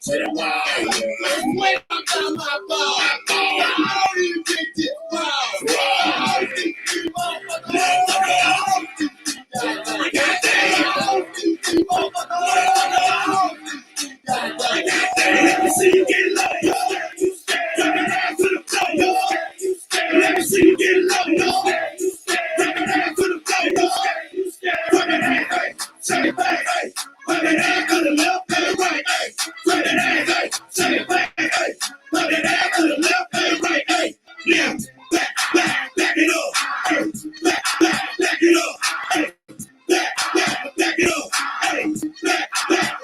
to the wall. Wait on my ball. How do you get this ball? Let me see you get low. Drop it down to the floor. Let me see you get low. Drop it down to the floor. Drop it down, hey, shake it back, hey. Drop it down to the left and the right, hey. Drop it down, hey, shake it back, hey. Drop it down to the left and the right, hey. Now, back it up, hey. Back it up, hey. Back it up, hey.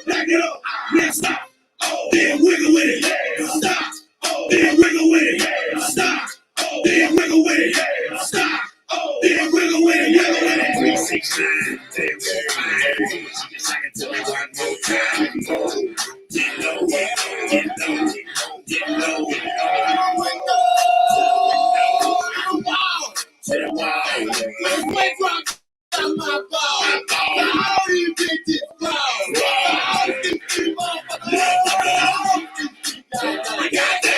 Back it up. Now stop. Oh, then wiggle with it. Yeah. Stop. Oh, then wiggle with it. Yeah. Stop. Oh, then wiggle with it. Yeah. Stop. Oh, then wiggle with it. Wiggle with it. 369. Then I can tell me one more time. Get low. Get low. Get low. To the wall. Wait, drop down my ball. How do you get this ball? I got that.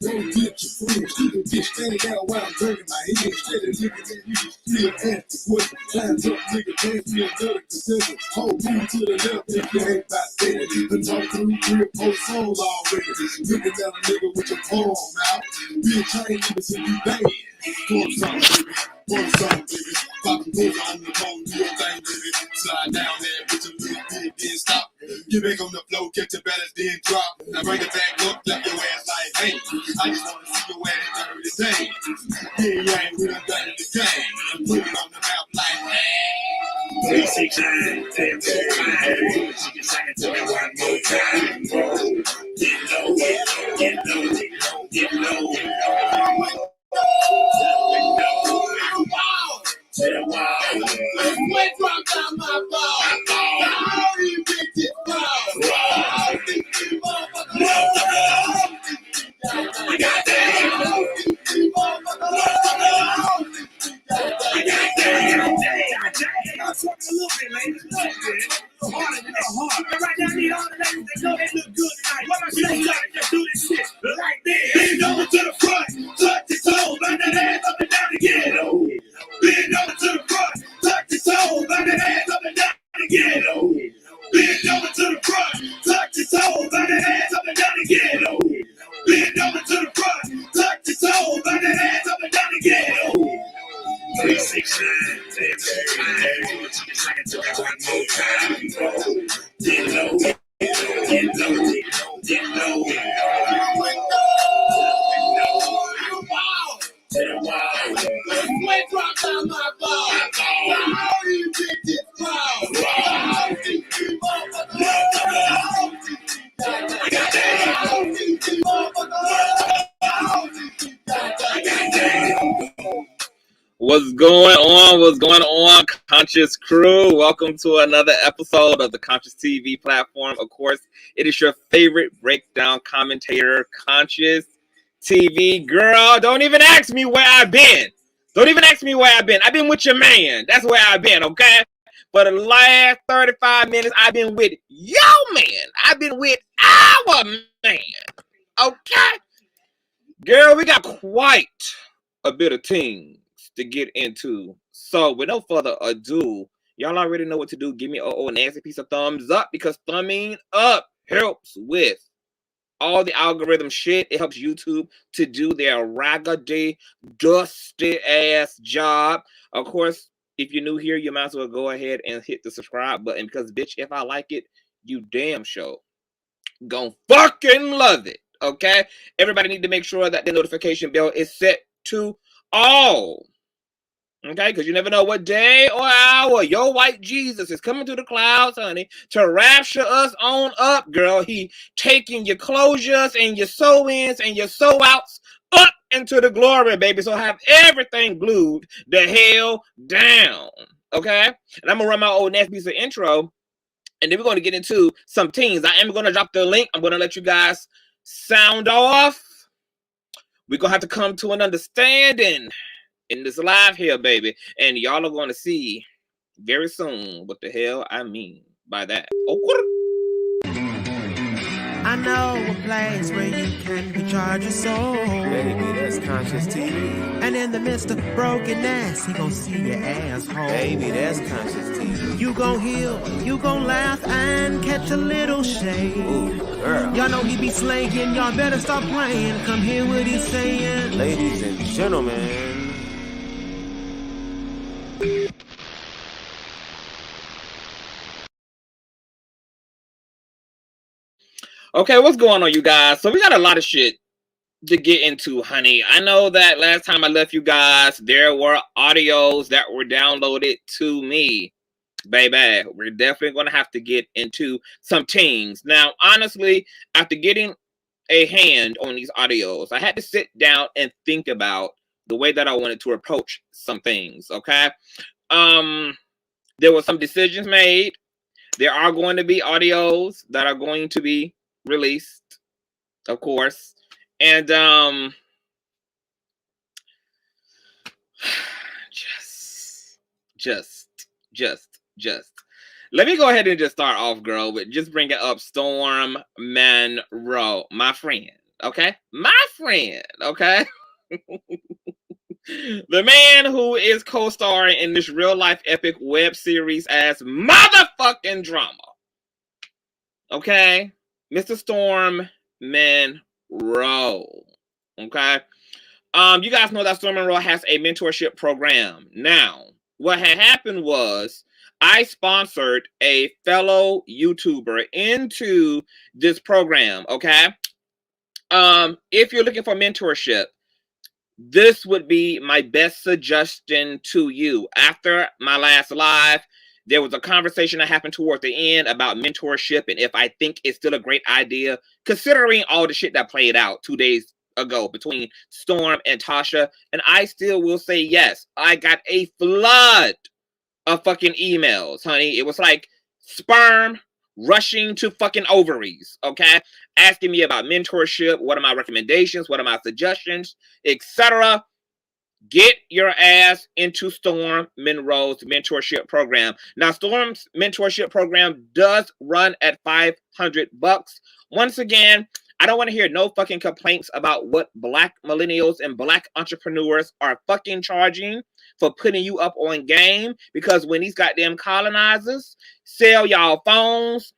Don't get your food. You can get standing out while I'm turning my head. Instead of looking at you, still asking what time's up, nigga. Dance me another contender. Hold me to the left if you ain't about that. Even talk through 3 or 4 songs already. Looking at a nigga with your palm out. Bitch, I ain't even see you dance. Pour some, baby. Pour some, baby. Pop and pull on the phone, do your thing, baby. Slide down there, put your little bit, then stop. Get back on the floor, catch your balance, then drop. Now bring it back up, left your ass like, hey. I just wanna see your ass dirty thing. Yeah, you ain't with a done in the game. Put it on the mouth like, hey. 369, 10, 5. She can sing it to me one more time. Get low, get low, get low, get low. To the wall. Wait, drop down my ball. How do you get this ball? I got that. I'm talking a little bit, ladies. A little bit. Harder than that hard. But right now, I need all the ladies that know they look good tonight. What am I saying? Just do this shit like this. Bend over to the front. Touch your toes. Burn that ass up and down again. Bend over to the front. Touch your toes. Burn that ass up and down again. Bend over to the front. Touch your toes. Burn that ass up and down again. Bend over to the front. Touch your toes. Burn that ass up and down again. 369, 10, 5. I can tell you one more time. Get low, get low, get low. To the wall. Wait, drop down my ball. How do you get this ball? I got that. What's going on? What's going on, Conscious crew? Welcome to another episode of the Consciouztv platform. Of course, it is your favorite breakdown commentator, Consciouztv. Girl, don't even ask me where I've been. Don't even ask me where I've been. I've been with your man. That's where I've been, okay? For the last 35 minutes, I've been with your man. I've been with our man, okay? Girl, we got quite a bit of things to get into. So with no further ado, y'all already know what to do. Give me a nasty piece of thumbs up, because thumbing up helps with all the algorithm shit. It helps YouTube to do their raggedy, dusty ass job. Of course, if you're new here, you might as well go ahead and hit the subscribe button, because bitch, if I like it, you damn sure gon' fucking love it. Okay? Everybody need to make sure that the notification bell is set to all. Okay, because you never know what day or hour your white Jesus is coming to the clouds, honey, to rapture us on up, girl. He taking your closures and your sew-ins and your sew-outs up into the glory, baby. So have everything glued the hell down, okay? And I'm going to run my old nasty piece of intro, and then we're going to get into some teams. I am going to drop the link. I'm going to let you guys sound off. We're going to have to come to an understanding in this live here, baby, and y'all are going to see very soon what the hell I mean by that. Oh, I know a place where you can recharge your soul. Baby, that's Consciouztv. And in the midst of brokenness, he gon' see your asshole. Baby, that's Consciouztv. You gon' heal, you gon' laugh and catch a little shade. Ooh, girl. Y'all know he be slaying, y'all better stop playing. Come hear what he's saying. Ladies and gentlemen. okay, what's going on, you guys? So we got a lot of shit to get into, honey. I know that last time I left you guys, there were audios that were downloaded to me. Baby, we're definitely going to have to get into some things. Now, honestly, after getting a hand on these audios, I had to sit down and think about the way that I wanted to approach some things, okay? There were some decisions made. There are going to be audios that are going to be released, of course. And just let me go ahead and just start off, girl, with just bringing up Storm Monroe, my friend, okay? My friend, okay? The man who is co-starring in this real-life epic web series as motherfucking drama, okay? Mr. Storm Monroe, okay? You guys know that Storm Monroe has a mentorship program. Now, what had happened was I sponsored a fellow YouTuber into this program, okay? If you're looking for mentorship, this would be my best suggestion to you. After my last live, there was a conversation that happened toward the end about mentorship and if I think it's still a great idea, considering all the shit that played out 2 days ago between Storm and Tasha. And I still will say yes. I got a flood of fucking emails, honey. It was like sperm rushing to fucking ovaries, okay? Asking me about mentorship, what are my recommendations, what are my suggestions, etc. Get your ass into Storm Monroe's mentorship program. Now, Storm's mentorship program does run at $500. Once again, I don't want to hear no fucking complaints about what Black millennials and Black entrepreneurs are fucking charging for putting you up on game, because when these goddamn colonizers sell y'all phones,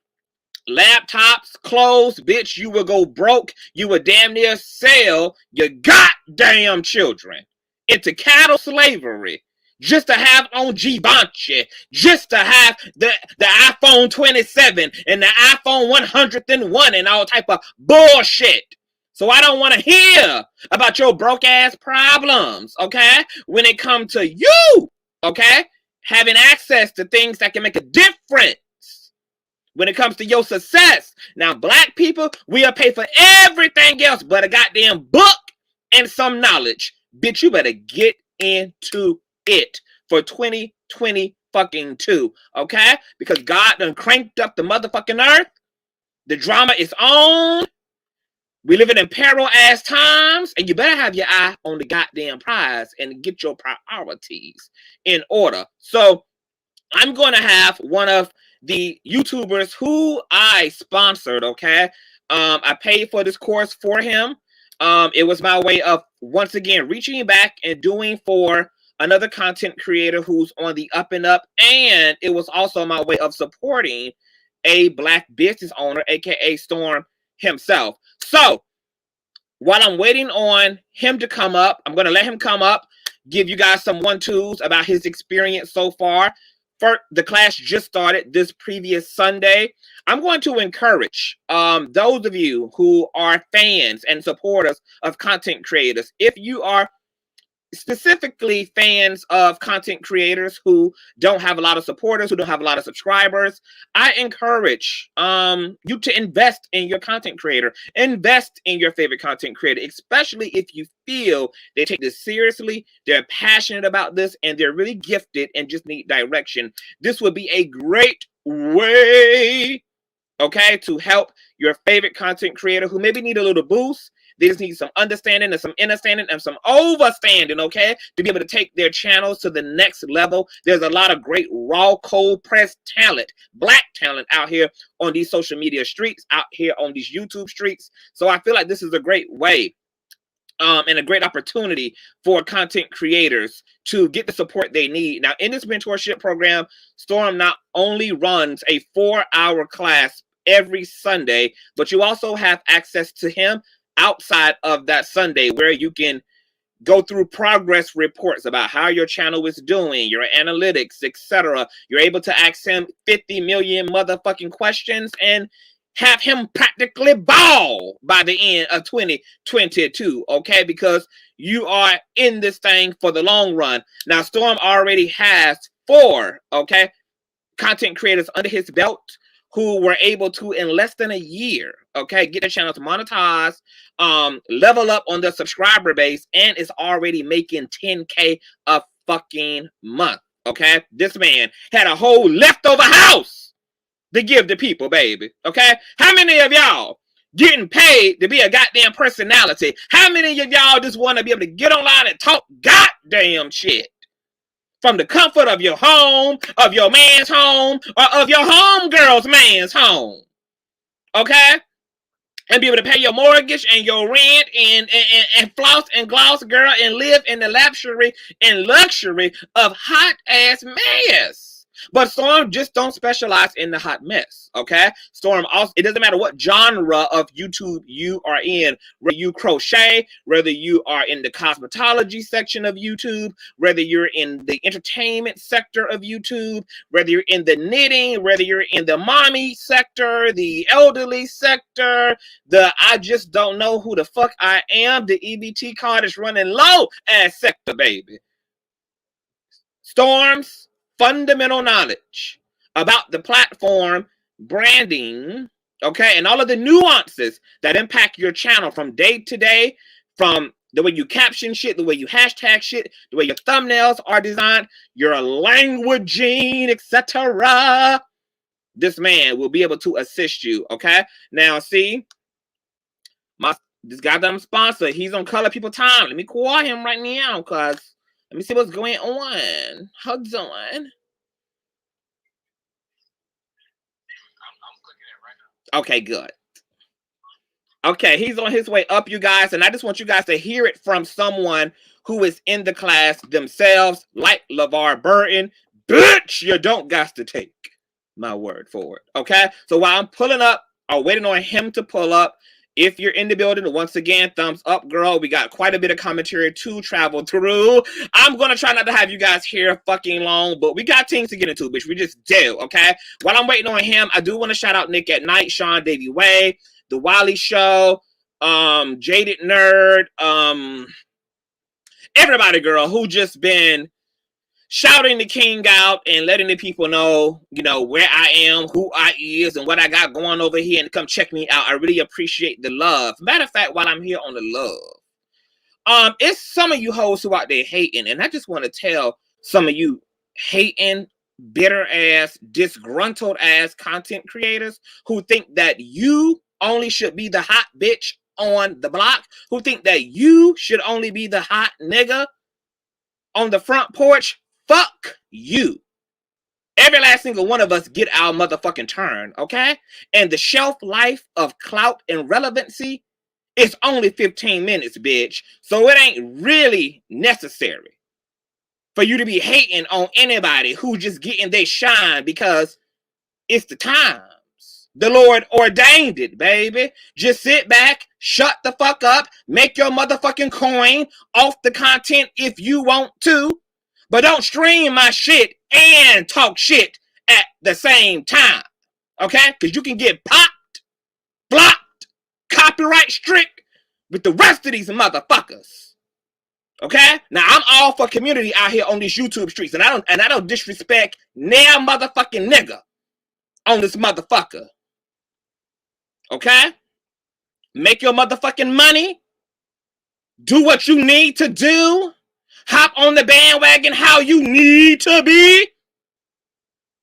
laptops, clothes, bitch, you will go broke. You will damn near sell your goddamn children into cattle slavery just to have on Givenchy, just to have the iPhone 27 and the iPhone 101 and all type of bullshit. So I don't want to hear about your broke ass problems, okay? When it comes to you, okay? Having access to things that can make a difference when it comes to your success. Now, Black people, we'll pay for everything else but a goddamn book and some knowledge. Bitch, you better get into it for 2020 fucking 2, okay? Because God done cranked up the motherfucking earth. The drama is on. We living in peril ass times, and you better have your eye on the goddamn prize and get your priorities in order. So I'm going to have one of the YouTubers who I sponsored, okay? I paid for this course for him. It was my way of, once again, reaching back and doing for another content creator who's on the up and up. And it was also my way of supporting a Black business owner, aka Storm himself. So while I'm waiting on him to come up, I'm going to let him come up, give you guys some 1-2s about his experience so far. First, the class just started this previous Sunday. I'm going to encourage those of you who are fans and supporters of content creators, if you are specifically fans of content creators who don't have a lot of supporters, who don't have a lot of subscribers, I encourage you to invest in your content creator. Invest in your favorite content creator, especially if you feel they take this seriously, they're passionate about this, and they're really gifted and just need direction. This would be a great way, okay, to help your favorite content creator who maybe need a little boost, They just need some understanding and some understanding and some overstanding, okay, to be able to take their channels to the next level. There's a lot of great raw, cold press talent, black talent out here on these social media streets, out here on these YouTube streets. So I feel like this is a great way and a great opportunity for content creators to get the support they need. Now, in this mentorship program, Storm not only runs a 4-hour class every Sunday, but you also have access to him outside of that Sunday, where you can go through progress reports about how your channel is doing, your analytics, etc. You're able to ask him 50 million motherfucking questions and have him practically ball by the end of 2022, okay? Because you are in this thing for the long run. Now, Storm already has 4, okay, content creators under his belt who were able to, in less than a year, okay, get their channels monetized, level up on their subscriber base, and is already making 10K a fucking month, okay? This man had a whole leftover house to give the people, baby, okay? How many of y'all getting paid to be a goddamn personality? How many of y'all just want to be able to get online and talk goddamn shit from the comfort of your home, of your man's home, or of your homegirl's man's home, okay? And be able to pay your mortgage and your rent and floss and gloss, girl, and live in the luxury of hot ass mess. But Storm just don't specialize in the hot mess, okay? Storm also, it doesn't matter what genre of YouTube you are in, whether you crochet, whether you are in the cosmetology section of YouTube, whether you're in the entertainment sector of YouTube, whether you're in the knitting, whether you're in the mommy sector, the elderly sector, the I just don't know who the fuck I am, the EBT card is running low ass sector, baby. Storm's fundamental knowledge about the platform, branding, okay, and all of the nuances that impact your channel from day to day, from the way you caption shit, the way you hashtag shit, the way your thumbnails are designed, your languaging, etc. This man will be able to assist you, okay? Now, see, this goddamn sponsor, he's on Color People Time. Let me call him right now, because let me see what's going on. Hold on. Okay, good. Okay, he's on his way up, you guys, and I just want you guys to hear it from someone who is in the class themselves, like LeVar Burton. Bitch, you don't got to take my word for it, okay? So while I'm pulling up, I'm waiting on him to pull up. If you're in the building, once again, thumbs up, girl. We got quite a bit of commentary to travel through. I'm going to try not to have you guys here fucking long, but we got things to get into, bitch. We just do, okay? While I'm waiting on him, I do want to shout out Nick at Night, Sean Davey Way, The Wiley Show, Jaded Nerd, everybody, girl, who just been shouting the king out and letting the people know, you know, where I am, who I is, and what I got going over here, and come check me out. I really appreciate the love. Matter of fact, while I'm here on the love, it's some of you hoes who out there hating, and I just want to tell some of you hating, bitter ass, disgruntled ass content creators who think that you only should be the hot bitch on the block, who think that you should only be the hot nigga on the front porch. Fuck you. Every last single one of us get our motherfucking turn, okay? And the shelf life of clout and relevancy is only 15 minutes, bitch. So it ain't really necessary for you to be hating on anybody who just getting their shine because it's the times. The Lord ordained it, baby. Just sit back, shut the fuck up, make your motherfucking coin off the content if you want to. But don't stream my shit and talk shit at the same time, okay? Because you can get popped, blocked, copyright strict with the rest of these motherfuckers, okay? Now, I'm all for community out here on these YouTube streets, and I don't disrespect nail motherfucking nigga on this motherfucker, okay? Make your motherfucking money. Do what you need to do. Hop on the bandwagon how you need to be.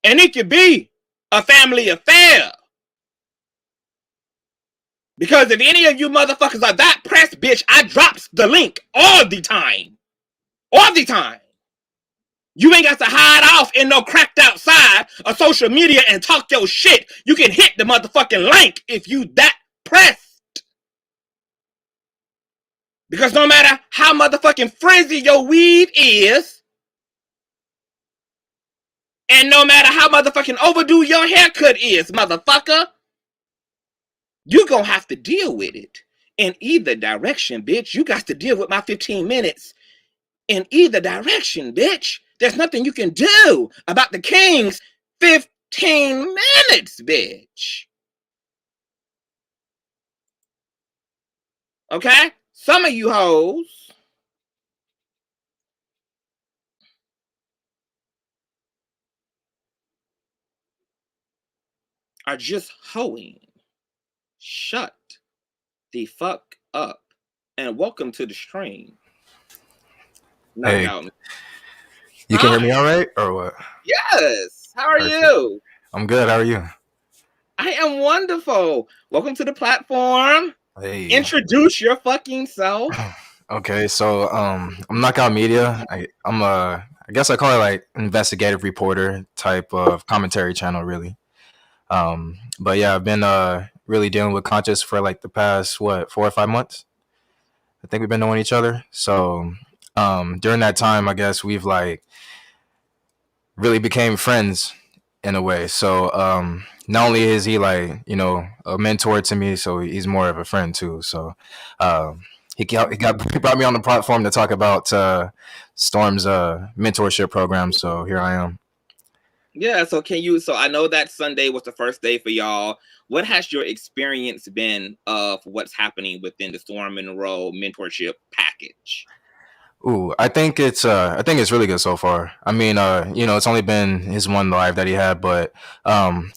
And it could be a family affair. Because if any of you motherfuckers are that pressed, bitch, I drops the link all the time. All the time. You ain't got to hide off in no cracked outside of social media and talk your shit. You can hit the motherfucking link if you that pressed. Because no matter how motherfucking frizzy your weave is, and no matter how motherfucking overdue your haircut is, motherfucker, you gonna have to deal with it in either direction, bitch. You got to deal with my 15 minutes in either direction, bitch. There's nothing you can do about the king's 15 minutes, bitch. Okay? Some of you hoes are just hoeing. Shut the fuck up. And welcome to the stream. No Hey, doubt. you can hear me all right, or what? Yes. How are Perfect. you? I'm good. How are you? I am wonderful. Welcome to the platform. Hey. Introduce your fucking self. Okay, so I'm Knockout Media. I guess I call it like investigative reporter type of commentary channel, really. But yeah, I've been really dealing with Conscious for like the past 4 or 5 months. I think we've been knowing each other. So during that time, I guess we've like really became friends in a way. So not only is he like, you know, a mentor to me, so he's more of a friend too. So he brought me on the platform to talk about Storm's mentorship program. So here I am. Yeah, so I know that Sunday was the first day for y'all. What has your experience been of what's happening within the Storm Monroe mentorship package? Ooh, I think it's really good so far. I mean, you know, it's only been his one live that he had, but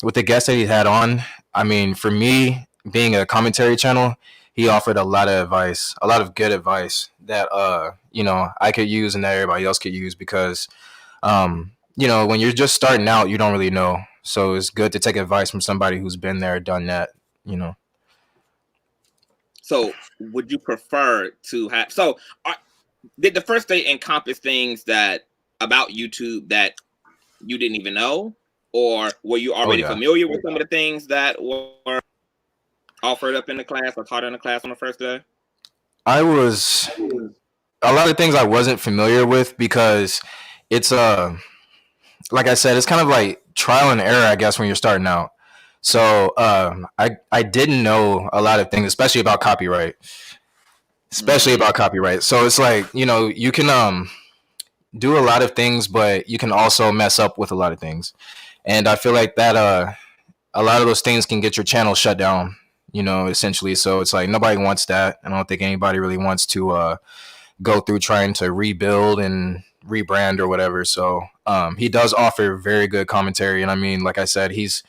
with the guests that he had on, I mean, for me, being a commentary channel, he offered a lot of advice, a lot of good advice that you know, I could use and that everybody else could use because you know, when you're just starting out, you don't really know. So it's good to take advice from somebody who's been there, done that, you know. So would you prefer to have did the first day encompass things that about YouTube that you didn't even know, or were you already familiar with some of the things that were offered up in the class or taught in the class on the first day? I was a lot of things I wasn't familiar with because it's like I said, it's kind of like trial and error, I guess, when you're starting out. So I didn't know a lot of things, especially about copyright. So it's like, you know, you can do a lot of things, but you can also mess up with a lot of things. And I feel like that a lot of those things can get your channel shut down, you know, essentially. So it's like nobody wants that. I don't think anybody really wants to go through trying to rebuild and rebrand or whatever. So he does offer very good commentary. And I mean, like I said, he's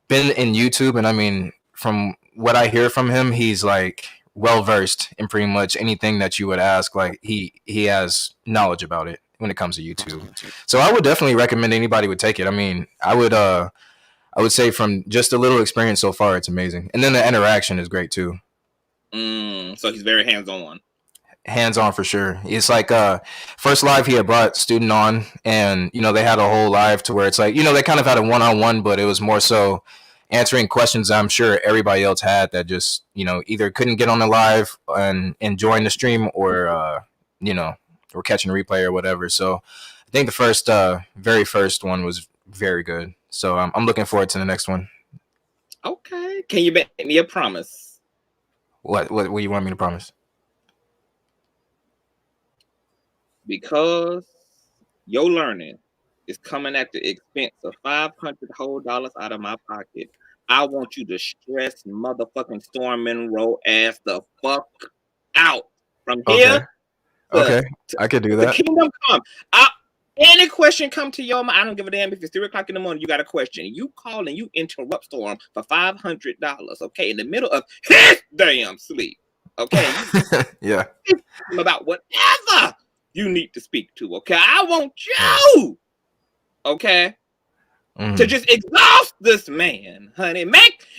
been in YouTube, and I mean, from what I hear from him, he's like well versed in pretty much anything that you would ask. Like he has knowledge about it when it comes to YouTube. So I would definitely recommend anybody would take it. I mean, I would say from just a little experience so far, it's amazing. And then the interaction is great too. So he's very hands-on. Hands-on for sure. It's like first live he had brought student on, and you know, they had a whole live to where it's like, you know, they kind of had a one-on-one, but it was more so answering questions I'm sure everybody else had that just, you know, either couldn't get on the live and enjoying the stream, or you know, or catching a replay or whatever. So I think the very first one was very good. So I'm looking forward to the next one. Okay. Can you make me a promise? What do you want me to promise? Because your learning is coming at the expense of $500 whole out of my pocket. I want you to stress motherfucking Storm Monroe ass the fuck out from here. Okay. I could do that. The kingdom come. Any question come to your mind, I don't give a damn if it's 3 o'clock in the morning, you got a question. You call and you interrupt Storm for $500, okay, in the middle of his damn sleep. Okay. Yeah. About whatever you need to speak to, okay? I want you. Okay. to just exhaust this man, honey.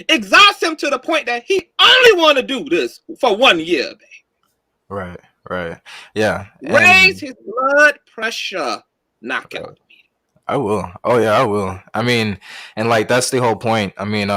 Exhaust him to the point that he only want to do this for 1 year, baby. Right, right. Yeah. Raise And his blood pressure. Knockout. I will. Oh yeah, I will. I mean, and like that's the whole point. I mean,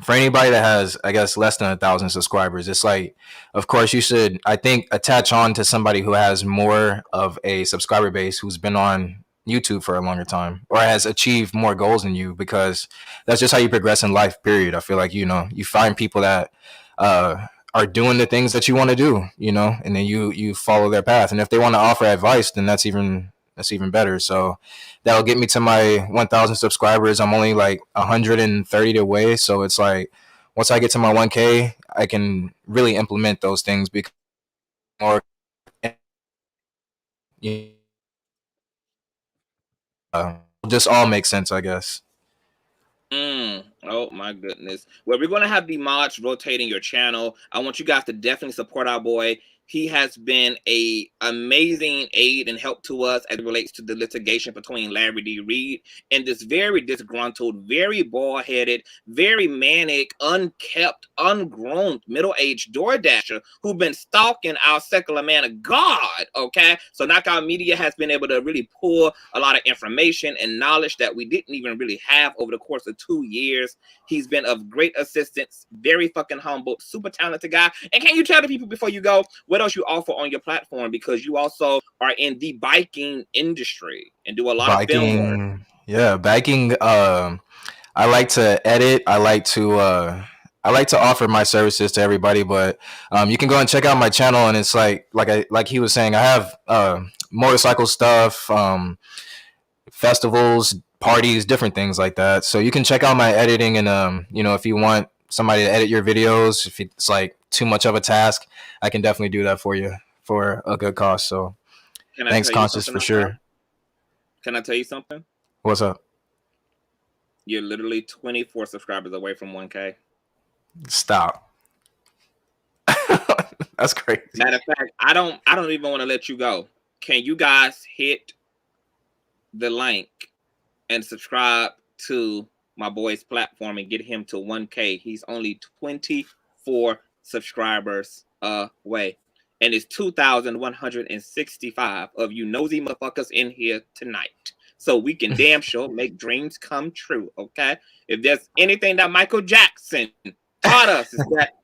for anybody that has, I guess, less than 1,000 subscribers, it's like, of course, you should, I think, attach on to somebody who has more of a subscriber base, who's been on YouTube for a longer time, or has achieved more goals than you, because that's just how you progress in life. Period. I feel like, you know, you find people that are doing the things that you want to do, you know, and then you follow their path. And if they want to offer advice, then that's even better. So that'll get me to my 1,000 subscribers. I'm only like 130 away. So it's like, once I get to my 1K, I can really implement those things, because more, just all makes sense, I guess. Oh my goodness. Well, we're going to have the mods rotating your channel. I want you guys to definitely support our boy. He has been a amazing aid and help to us as it relates to the litigation between Larry D. Reed and this very disgruntled, very bald-headed, very manic, unkept, ungrown, middle-aged DoorDasher who's been stalking our secular man of God, okay? So Knockout Media has been able to really pull a lot of information and knowledge that we didn't even really have over the course of 2 years. He's been of great assistance, very fucking humble, super talented guy. And can you tell the people before you go what else you offer on your platform? Because you also are in the biking industry and do a lot of film work. Yeah, biking. I like to edit. I like to offer my services to everybody. But you can go and check out my channel, and it's like he was saying, I have motorcycle stuff, festivals, parties, different things like that. So you can check out my editing, and you know, if you want somebody to edit your videos, if it's like too much of a task, I can definitely do that for you for a good cost. So thanks, Conscious, for sure. Can I tell you something? What's up? You're literally 24 subscribers away from 1K. Stop. That's crazy. Matter of fact, I don't even want to let you go. Can you guys hit the link and subscribe to my boy's platform and get him to 1K? He's only 24 subscribers away. And it's 2,165 of you nosy motherfuckers in here tonight. So we can damn sure make dreams come true, okay? If there's anything that Michael Jackson taught us, is that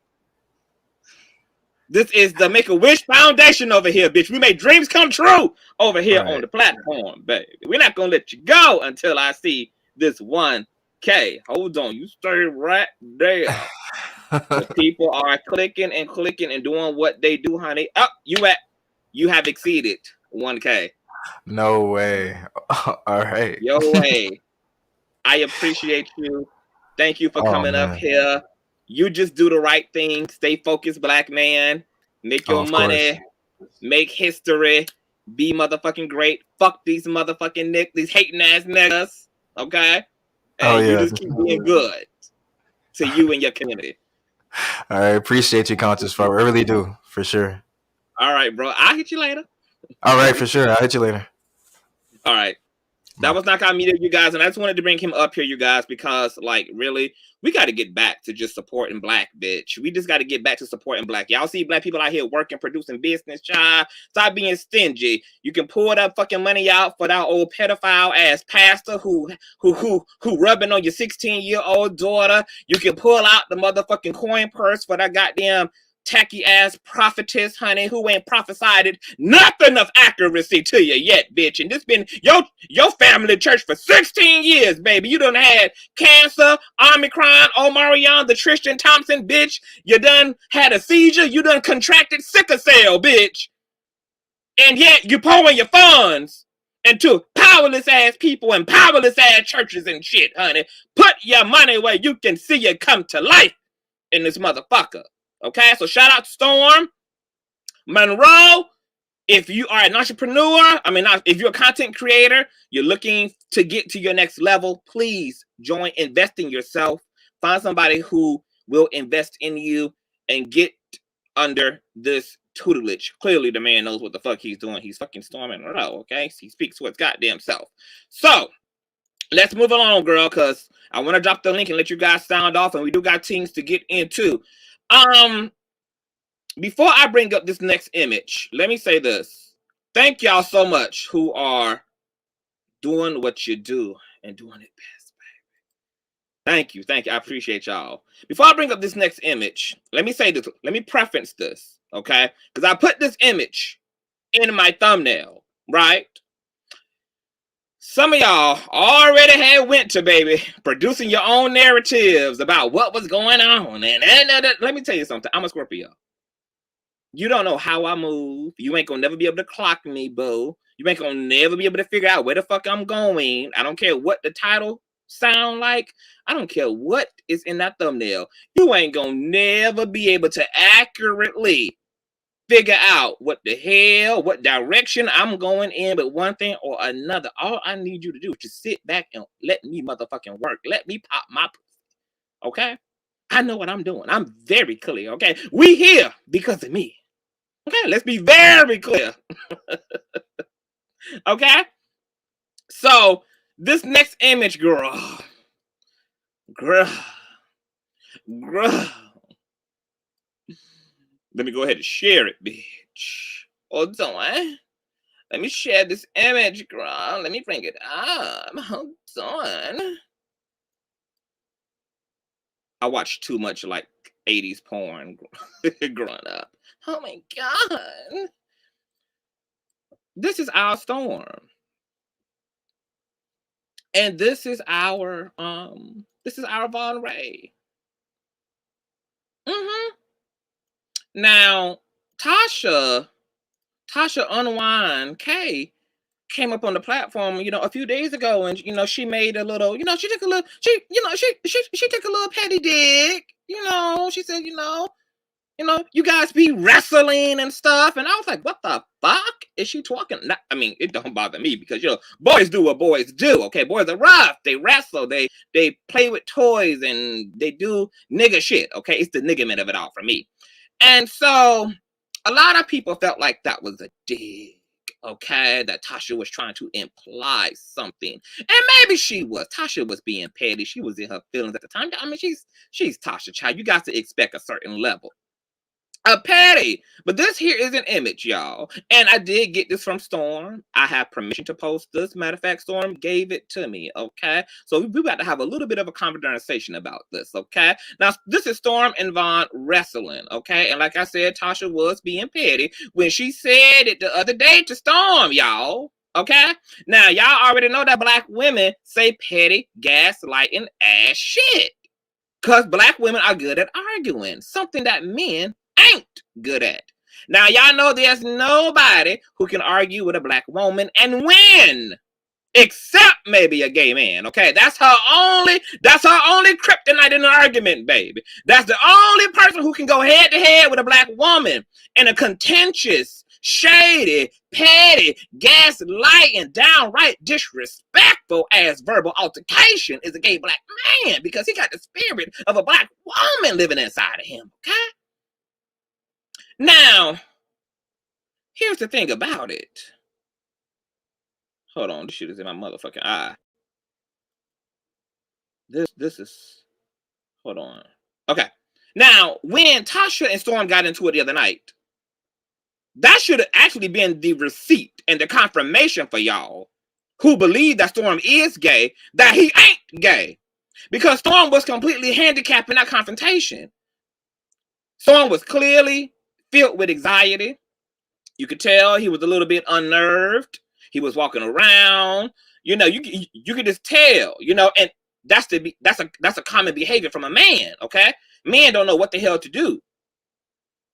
this is the Make-A-Wish Foundation over here, bitch. We make dreams come true over here on the platform, baby. We're not going to let you go until I see this 1K. Hold on. You stay right there. The people are clicking and doing what they do, honey. Oh, you have exceeded 1K. No way. All right. Yo way. I appreciate you. Thank you for coming up here. You just do the right thing. Stay focused, black man. Make your money. Make history. Be motherfucking great. Fuck these motherfucking these hating ass niggas. Okay? And you just keep being good to you and your community. I appreciate you, Conscious. I really do, for sure. All right, bro. I'll hit you later. All right, for sure. I'll hit you later. All right. That was Knockout Media, you guys, and I just wanted to bring him up here, you guys, because, like, really, we got to get back to just supporting black, bitch. We just got to get back to supporting black. Y'all see black people out here working, producing business, child. Stop being stingy. You can pull that fucking money out for that old pedophile ass pastor who rubbing on your 16-year-old daughter. You can pull out the motherfucking coin purse for that goddamn tacky ass prophetess, honey, who ain't prophesied nothing of accuracy to you yet, bitch. And this been your family church for 16 years, baby. You done had cancer, Omicron, Omarion, the Tristan Thompson, bitch. You done had a seizure. You done contracted sickle cell, bitch. And yet you pouring your funds into powerless ass people and powerless ass churches and shit, honey. Put your money where you can see it come to life in this motherfucker. Okay, so shout out to Storm, Monroe. If you are an entrepreneur, if you're a content creator, you're looking to get to your next level, please invest in yourself. Find somebody who will invest in you and get under this tutelage. Clearly, the man knows what the fuck he's doing. He's fucking Storm Monroe, okay? He speaks to his goddamn self. So, let's move along, girl, because I want to drop the link and let you guys sound off, and we do got things to get into. Before I bring up this next image, let me say this. Thank y'all so much who are doing what you do and doing it best, baby. Thank you. I appreciate y'all. Before I bring up this next image, let me say this. Let me preference this, okay? Because I put this image in my thumbnail, right? Some of y'all already had went to, baby, producing your own narratives about what was going on. And let me tell you something. I'm a Scorpio. You don't know how I move. You ain't gonna never be able to clock me, boo. You ain't gonna never be able to figure out where the fuck I'm going. I don't care what the title sound like. I don't care what is in that thumbnail. You ain't gonna never be able to accurately figure out what the hell, what direction I'm going in, but one thing or another. All I need you to do is just sit back and let me motherfucking work. Let me pop my pussy. Okay? I know what I'm doing. I'm very clear, okay? We here because of me. Okay, let's be very clear. Okay? So, this next image, girl. Let me go ahead and share it, bitch. Hold on. Let me share this image, girl. Let me bring it up. Hold on. I watched too much like 80s porn growing up. Oh my God. This is our Storm. And this is our Von Ray. Now, Tasha UnWineWithTashaK came up on the platform, a few days ago, and she made a little, she took a little, she took a little petty dig. She said, you guys be wrestling and stuff. And I was like, what the fuck is she talking? I mean, it don't bother me because, boys do what boys do. Okay. Boys are rough. They wrestle. They play with toys and they do nigga shit. Okay. It's the niggerment of it all for me. And so a lot of people felt like that was a dig. Okay. That Tasha was trying to imply something. And maybe she was. Tasha was being petty. She was in her feelings at the time. I mean, she's Tasha, child. You got to expect a certain level. A petty, but this here is an image, y'all, and I did get this from Storm. I have permission to post this. Matter of fact, Storm gave it to me. Okay, so we got to have a little bit of a conversation about this. Okay, now this is Storm and Von wrestling. Okay, and like I said, Tasha was being petty when she said it the other day to Storm, y'all. Okay, now y'all already know that black women say petty, gaslighting ass shit, cause black women are good at arguing, something that men ain't good at. Now, y'all know there's nobody who can argue with a black woman and win, except maybe a gay man. Okay, that's her only kryptonite in an argument, baby. That's the only person who can go head to head with a black woman in a contentious, shady, petty, gaslighting, downright disrespectful ass verbal altercation is a gay black man, because he got the spirit of a black woman living inside of him. Okay. Now, here's the thing about it. Hold on, this shit is in my motherfucking eye. This is, hold on. Okay. Now, when Tasha and Storm got into it the other night, that should have actually been the receipt and the confirmation for y'all who believe that Storm is gay, that he ain't gay. Because Storm was completely handicapped in that confrontation. Storm was clearly filled with anxiety. You could tell he was a little bit unnerved. He was walking around. You could just tell. And that's a common behavior from a man. Okay, men don't know what the hell to do.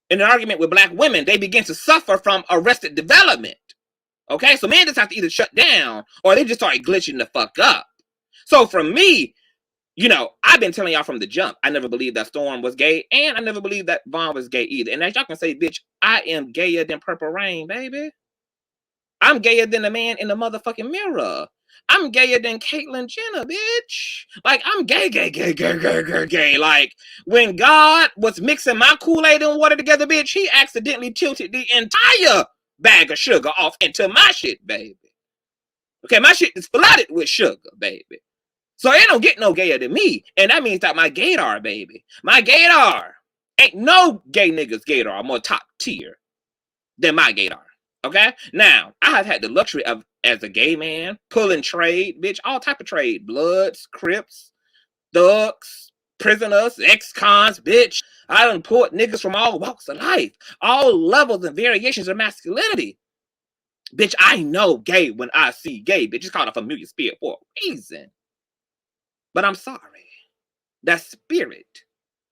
In an argument with black women, they begin to suffer from arrested development. Okay, so men just have to either shut down or they just start glitching the fuck up. So for me, I've been telling y'all from the jump, I never believed that Storm was gay, and I never believed that Von was gay either. And as y'all can say, bitch, I am gayer than Purple Rain, baby. I'm gayer than the man in the motherfucking mirror. I'm gayer than Caitlyn Jenner, bitch. Like, I'm gay. Like, when God was mixing my Kool-Aid and water together, bitch, he accidentally tilted the entire bag of sugar off into my shit, baby. Okay, my shit is flooded with sugar, baby. So it don't get no gayer than me. And that means that my gaydar, baby, my gaydar, ain't no gay niggas gaydar are more top tier than my gaydar. Okay? Now, I have had the luxury of, as a gay man, pulling trade, bitch, all type of trade. Bloods, Crips, thugs, prisoners, ex-cons, bitch. I done pulled niggas from all walks of life, all levels and variations of masculinity. Bitch, I know gay when I see gay, bitch. It's called a familiar spirit for a reason. But I'm sorry. That spirit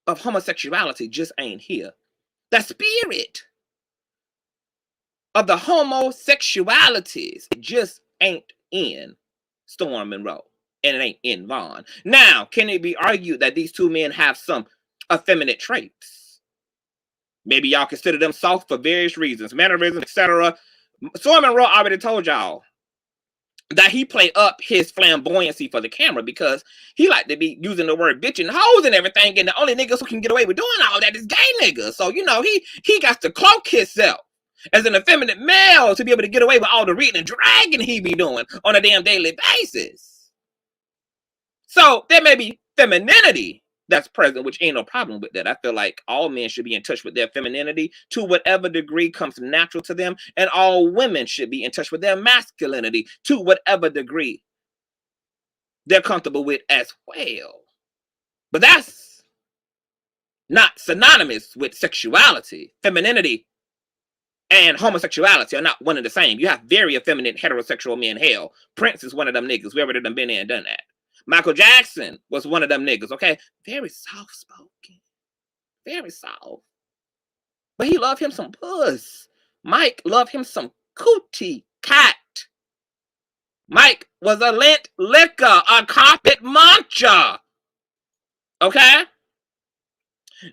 of homosexuality just ain't here. That spirit of the homosexualities just ain't in Storm Monroe. And it ain't in Vaughn. Now, can it be argued that these two men have some effeminate traits? Maybe y'all consider them soft for various reasons, mannerisms, etc. Storm Monroe already told y'all that he play up his flamboyancy for the camera because he like to be using the word bitch and hoes and everything, and the only niggas who can get away with doing all that is gay niggas. So, you know, he got to cloak himself as an effeminate male to be able to get away with all the reading and dragging he be doing on a damn daily basis. So there may be femininity that's present, which ain't no problem with that. I feel like all men should be in touch with their femininity to whatever degree comes natural to them, and all women should be in touch with their masculinity to whatever degree they're comfortable with as well. But that's not synonymous with sexuality. Femininity and homosexuality are not one and the same. You have very effeminate heterosexual men. Hell, Prince is one of them niggas. We already done been there and done that. Michael Jackson was one of them niggas, okay? Very soft-spoken. Very soft. But he loved him some puss. Mike loved him some cootie cat. Mike was a lint licker, a carpet muncher. Okay?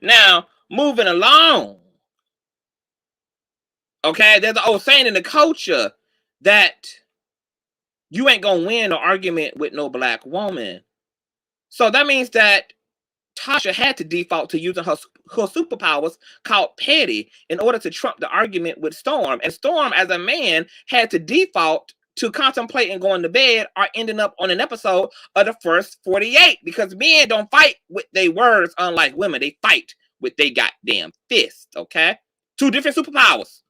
Now, moving along. Okay? There's an old saying in the culture that you ain't gonna win an argument with no black woman. So that means that Tasha had to default to using her superpowers called petty in order to trump the argument with Storm. And Storm, as a man, had to default to contemplating going to bed or ending up on an episode of the first 48. Because men don't fight with their words, unlike women. They fight with their goddamn fist, okay? Two different superpowers.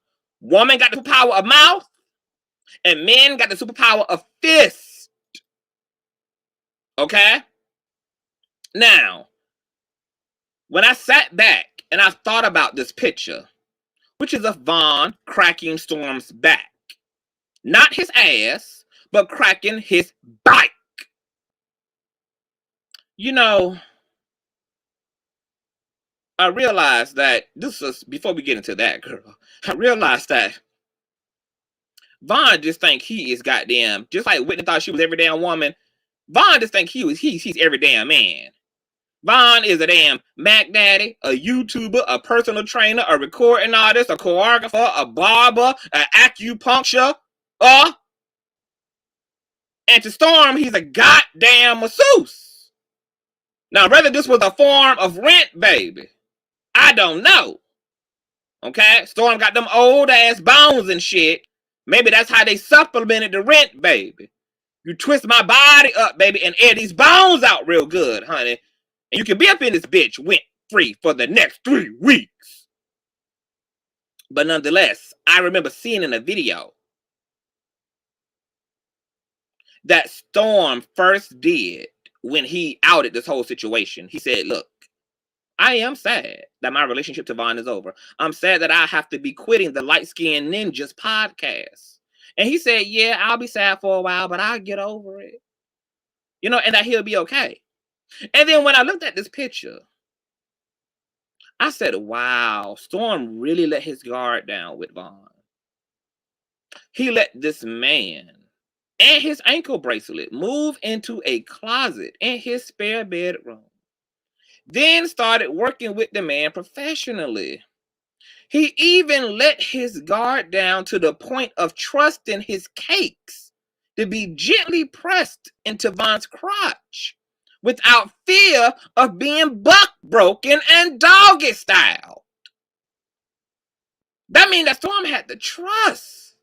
Woman got the superpower of mouth, and men got the superpower of fist. Okay? Now, when I sat back and I thought about this picture, which is of Vaughn cracking Storm's back. Not his ass, but cracking his bike. You know, I realized that this was, before we get into that, girl, I realized that Vaughn just think he is goddamn, just like Whitney thought she was every damn woman, Vaughn just think he's every damn man. Vaughn is a damn Mac Daddy, a YouTuber, a personal trainer, a recording artist, a choreographer, a barber, an acupuncture, and to Storm, he's a goddamn masseuse. Now, whether this was a form of rent, baby, I don't know. Okay? Storm got them old ass bones and shit. Maybe that's how they supplemented the rent, baby. You twist my body up, baby, and air these bones out real good, honey. And you can be up in this bitch rent free for the next 3 weeks. But nonetheless, I remember seeing in a video that Storm first did when he outed this whole situation. He said, look, I am sad that my relationship to Vaughn is over. I'm sad that I have to be quitting the Light Skinned Ninjas podcast. And he said, yeah, I'll be sad for a while, but I'll get over it. You know, and that he'll be okay. And then when I looked at this picture, I said, wow, Storm really let his guard down with Vaughn. He let this man and his ankle bracelet move into a closet in his spare bedroom. Then started working with the man professionally. He even let his guard down to the point of trusting his cakes to be gently pressed into Vaughn's crotch without fear of being buck broken and doggy style. That means that Storm had the trust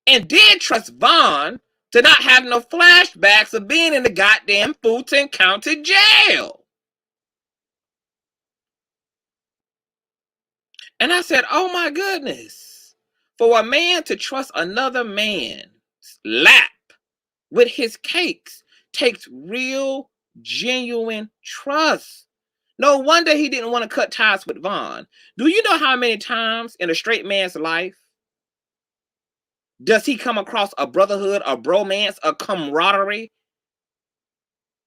and did trust Vaughn to not have no flashbacks of being in the goddamn Fulton County jail. And I said, oh my goodness, for a man to trust another man's lap with his cakes takes real, genuine trust. No wonder he didn't want to cut ties with Vaughn. Do you know how many times in a straight man's life does he come across a brotherhood, a bromance, a camaraderie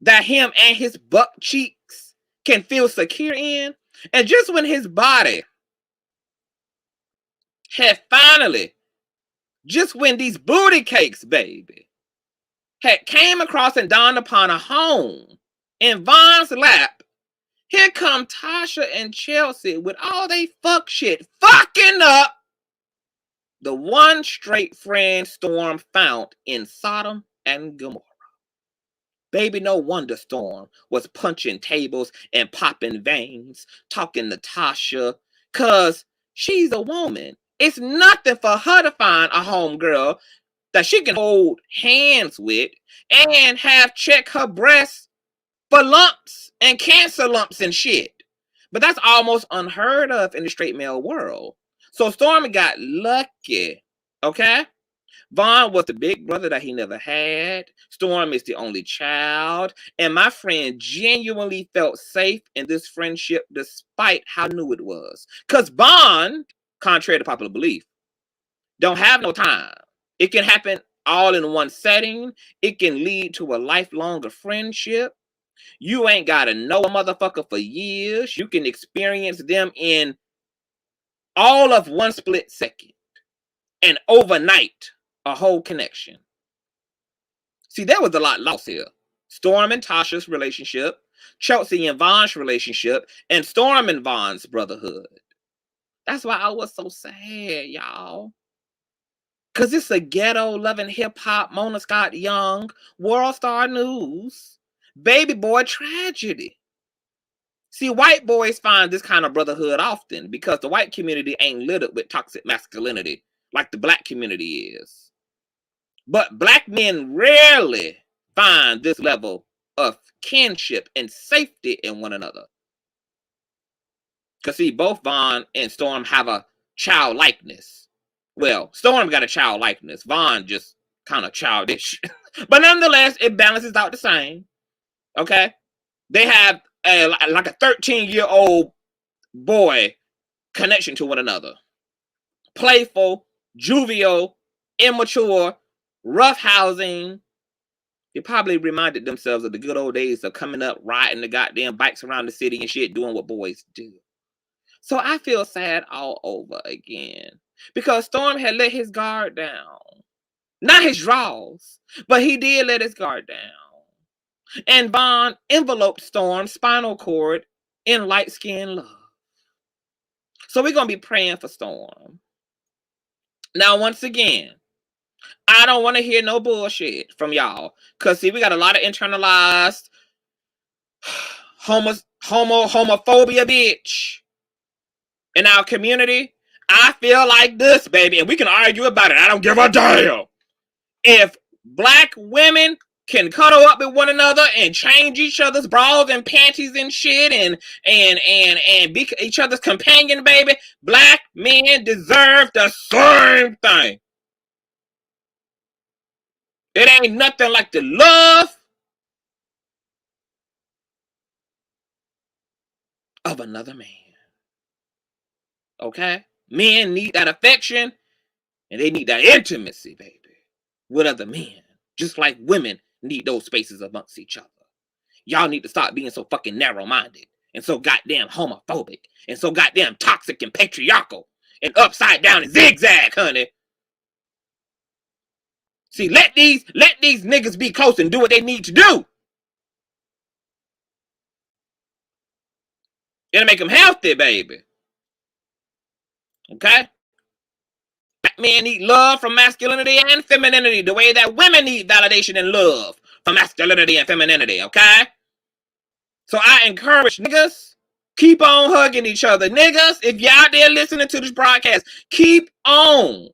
that him and his buck cheeks can feel secure in? And just when his body had finally, just when these booty cakes, baby, had came across and dawned upon a home in Vaughn's lap, here come Tasha and Chelsea with all they fuck shit, fucking up the one straight friend Storm found in Sodom and Gomorrah. Baby, no wonder Storm was punching tables and popping veins, talking to Tasha, cause she's a woman. It's nothing for her to find a homegirl that she can hold hands with and have check her breasts for lumps and cancer lumps and shit. But that's almost unheard of in the straight male world. So Storm got lucky, okay? Vaughn was the big brother that he never had. Storm is the only child. And my friend genuinely felt safe in this friendship despite how new it was. Because Bond, contrary to popular belief, don't have no time. It can happen all in one setting. It can lead to a lifelong friendship. You ain't got to know a motherfucker for years. You can experience them in all of one split second. And overnight, a whole connection. See, there was a lot lost here. Storm and Tasha's relationship, Chelsea and Vaughn's relationship, and Storm and Vaughn's brotherhood. That's why I was so sad, y'all. Because it's a ghetto-loving hip-hop, Mona Scott Young, world star news, baby boy tragedy. See, white boys find this kind of brotherhood often because the white community ain't littered with toxic masculinity like the black community is. But black men rarely find this level of kinship and safety in one another. Because see, both Vaughn and Storm have a childlikeness. Well, Storm got a childlikeness. Vaughn just kind of childish. But nonetheless, it balances out the same. Okay? They have like a 13-year-old boy connection to one another. Playful, jovial, immature, roughhousing. They probably reminded themselves of the good old days of coming up, riding the goddamn bikes around the city and shit, doing what boys do. So I feel sad all over again. Because Storm had let his guard down. Not his draws, but he did let his guard down. And Vaughn enveloped Storm's spinal cord in light-skinned love. So we're going to be praying for Storm. Now, once again, I don't want to hear no bullshit from y'all. Because, see, we got a lot of internalized homophobia, bitch, in our community. I feel like this, baby, and we can argue about it. I don't give a damn. If black women can cuddle up with one another and change each other's bras and panties and shit and be each other's companion, baby, black men deserve the same thing. It ain't nothing like the love of another man. Okay? Men need that affection and they need that intimacy, baby, with other men. Just like women need those spaces amongst each other. Y'all need to stop being so fucking narrow-minded and so goddamn homophobic and so goddamn toxic and patriarchal and upside down and zigzag, honey. See, let these niggas be close and do what they need to do. It'll make them healthy, baby. Okay? Black men need love from masculinity and femininity the way that women need validation and love from masculinity and femininity, okay? So I encourage niggas, keep on hugging each other. Niggas, if you're out there listening to this broadcast, keep on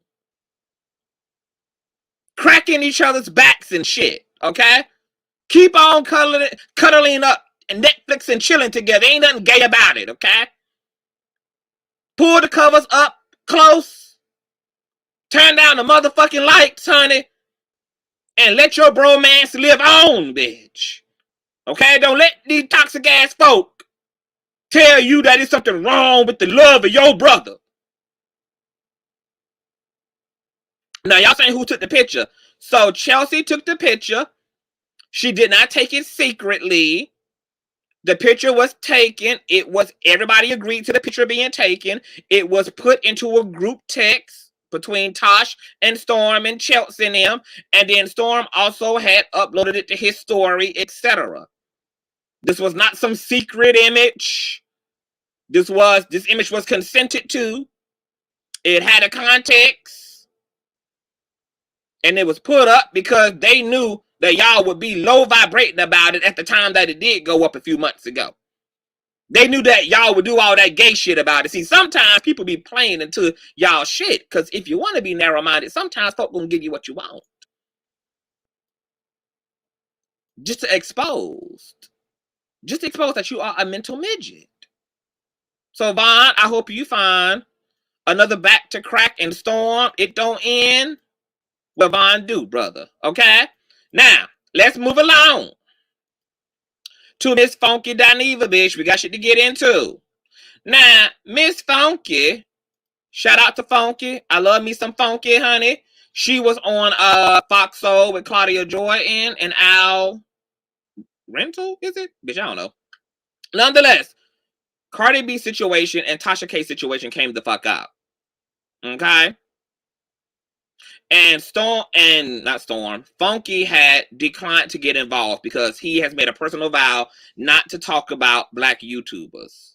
cracking each other's backs and shit, okay? Keep on cuddling up and Netflix and chilling together. Ain't nothing gay about it, okay? Pull the covers up close. Turn down the motherfucking lights, honey. And let your bromance live on, bitch. Okay? Don't let these toxic ass folk tell you that there's something wrong with the love of your brother. Now, y'all saying who took the picture. So, Chelsea took the picture. She did not take it secretly. The picture was taken. It was, everybody agreed to the picture being taken. It was put into a group text between Tosh and Storm and Chelsea and them. And then Storm also had uploaded it to his story, etc. This was not some secret image. This image was consented to. It had a context. And it was put up because they knew that y'all would be low vibrating about it at the time that it did go up a few months ago. They knew that y'all would do all that gay shit about it. See, sometimes people be playing into y'all shit. Because if you want to be narrow-minded, sometimes folk gonna give you what you want. Just to expose that you are a mental midget. So, Vaughn, I hope you find another back to crack and storm. It don't end. Well, Vaughn do, brother. Okay? Now, let's move along to Miss Funky Dineva, bitch. We got shit to get into. Now, Miss Funky, shout out to Funky. I love me some Funky, honey. She was on Fox Soul with Claudia Jordan and Al Rental, is it? Bitch, I don't know. Nonetheless, Cardi B situation and Tasha K situation came the fuck out. Okay? And Funky had declined to get involved because he has made a personal vow not to talk about black YouTubers.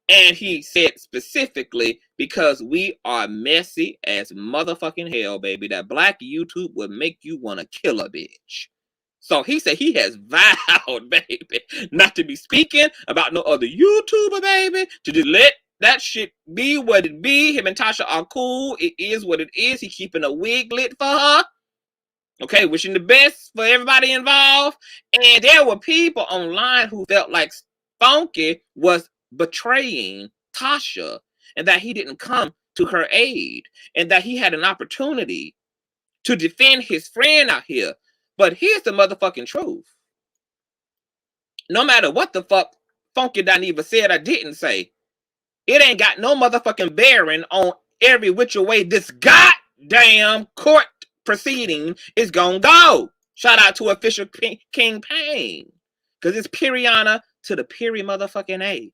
And he said specifically, because we are messy as motherfucking hell, baby, that black YouTube would make you want to kill a bitch. So he said he has vowed, baby, not to be speaking about no other YouTuber, baby, to just let that shit be what it be. Him and Tasha are cool. It is what it is. He keeping a wig lit for her. Okay, wishing the best for everybody involved. And there were people online who felt like Funky was betraying Tasha and that he didn't come to her aid and that he had an opportunity to defend his friend out here. But here's the motherfucking truth. No matter what the fuck Funky Dineva said or didn't say, it ain't got no motherfucking bearing on every which way this goddamn court proceeding is gonna go. Shout out to official King Payne. Because it's Periana to the Peri motherfucking A.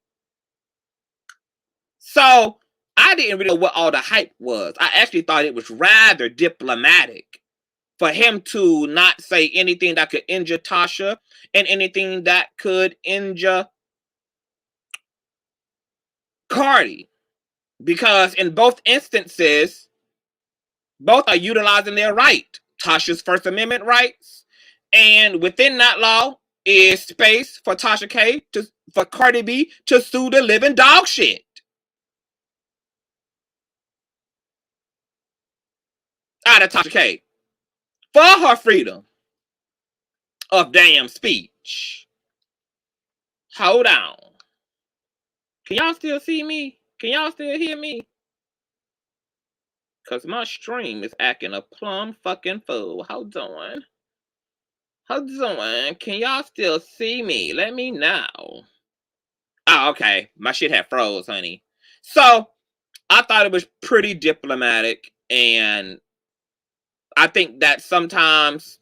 So, I didn't really know what all the hype was. I actually thought it was rather diplomatic for him to not say anything that could injure Tasha and anything that could injure Cardi. Because in both instances, both are utilizing their right. Tasha's First Amendment rights. And within that law is space for Tasha K for Cardi B to sue the living dog shit out of Tasha K for her freedom of damn speech. Hold on. Can y'all still see me? Can y'all still hear me? Because my stream is acting a plumb fucking fool. Hold on. Hold on. Can y'all still see me? Let me know. Oh, okay. My shit had froze, honey. So, I thought it was pretty diplomatic. And I think that sometimes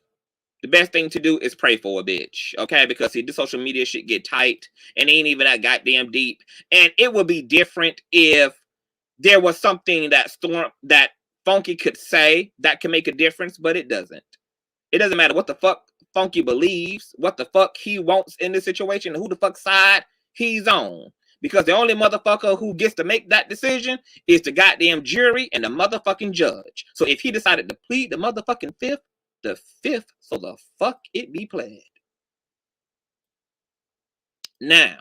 the best thing to do is pray for a bitch. Okay? Because, see, the social media shit get tight. And ain't even that goddamn deep. And it would be different if there was something that Funky could say that can make a difference, but it doesn't. It doesn't matter what the fuck Funky believes, what the fuck he wants in this situation, who the fuck side he's on. Because the only motherfucker who gets to make that decision is the goddamn jury and the motherfucking judge. So if he decided to plead the motherfucking fifth, the fifth, so the fuck it be pled. Now,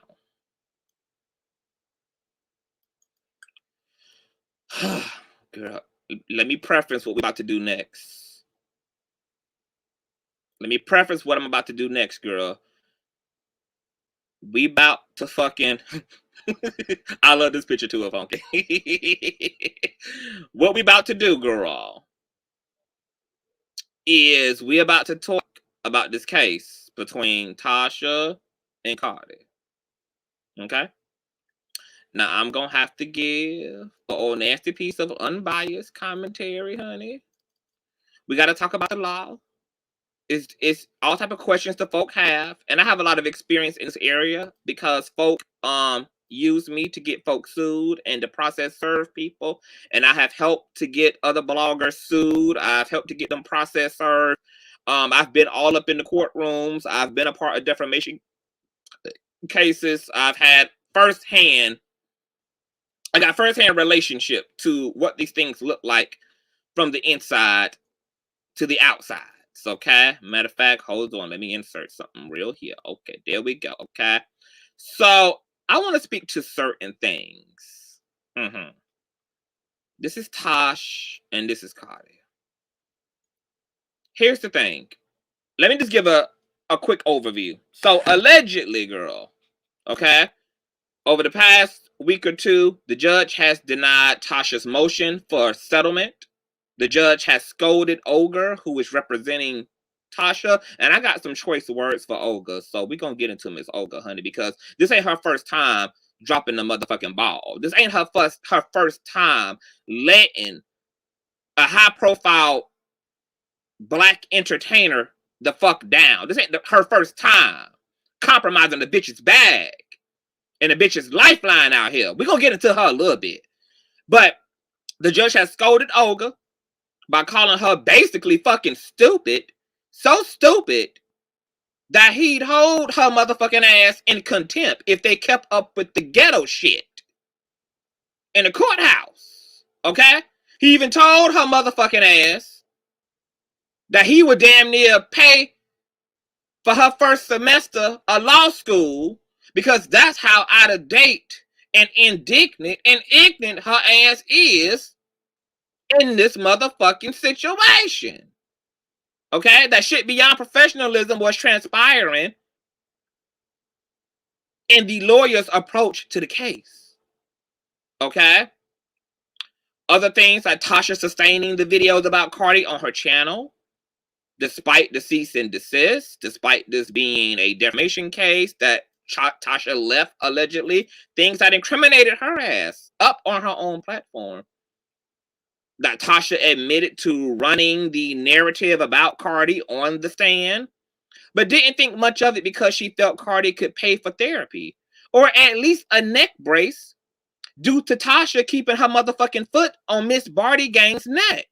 girl, let me preference what we're about to do next. let me preface what I'm about to do next, girl. We about to fucking I love this picture too of Funky. What we about to do, girl, is we about to talk about this case between Tasha and Cardi. Okay? Now I'm gonna have to give an old nasty piece of unbiased commentary, honey. We gotta talk about the law. It's all type of questions the folk have, and I have a lot of experience in this area because folk use me to get folks sued and to process serve people, and I have helped to get other bloggers sued. I've helped to get them process served. I've been all up in the courtrooms. I've been a part of defamation cases. I've had firsthand relationship to what these things look like from the inside to the outside. Okay, matter of fact, hold on, let me insert something real here. Okay, there we go. Okay, so I want to speak to certain things. This is Tosh and this is Cardi. Here's the thing. Let me just give a quick overview. So allegedly, girl, okay, over the past week or two, the judge has denied Tasha's motion for settlement. The judge has scolded Olga, who is representing Tasha. And I got some choice words for Olga. So we're going to get into Miss Olga, honey, because this ain't her first time dropping the motherfucking ball. This ain't her first time letting a high-profile black entertainer the fuck down. This ain't her first time compromising the bitch's bag and the bitch's lifeline out here. We're going to get into her a little bit. But the judge has scolded Olga by calling her basically fucking stupid, so stupid that he'd hold her motherfucking ass in contempt if they kept up with the ghetto shit in the courthouse, okay? He even told her motherfucking ass that he would damn near pay for her first semester of law school because that's how out of date and indignant and ignorant her ass is in this motherfucking situation. Okay? That shit beyond professionalism was transpiring in the lawyer's approach to the case. Okay? Other things like Tasha sustaining the videos about Cardi on her channel, despite the cease and desist, despite this being a defamation case that Tasha left allegedly, things that incriminated her ass up on her own platform. That Tasha admitted to running the narrative about Cardi on the stand, but didn't think much of it because she felt Cardi could pay for therapy, or at least a neck brace, due to Tasha keeping her motherfucking foot on Miss Barty Gang's neck.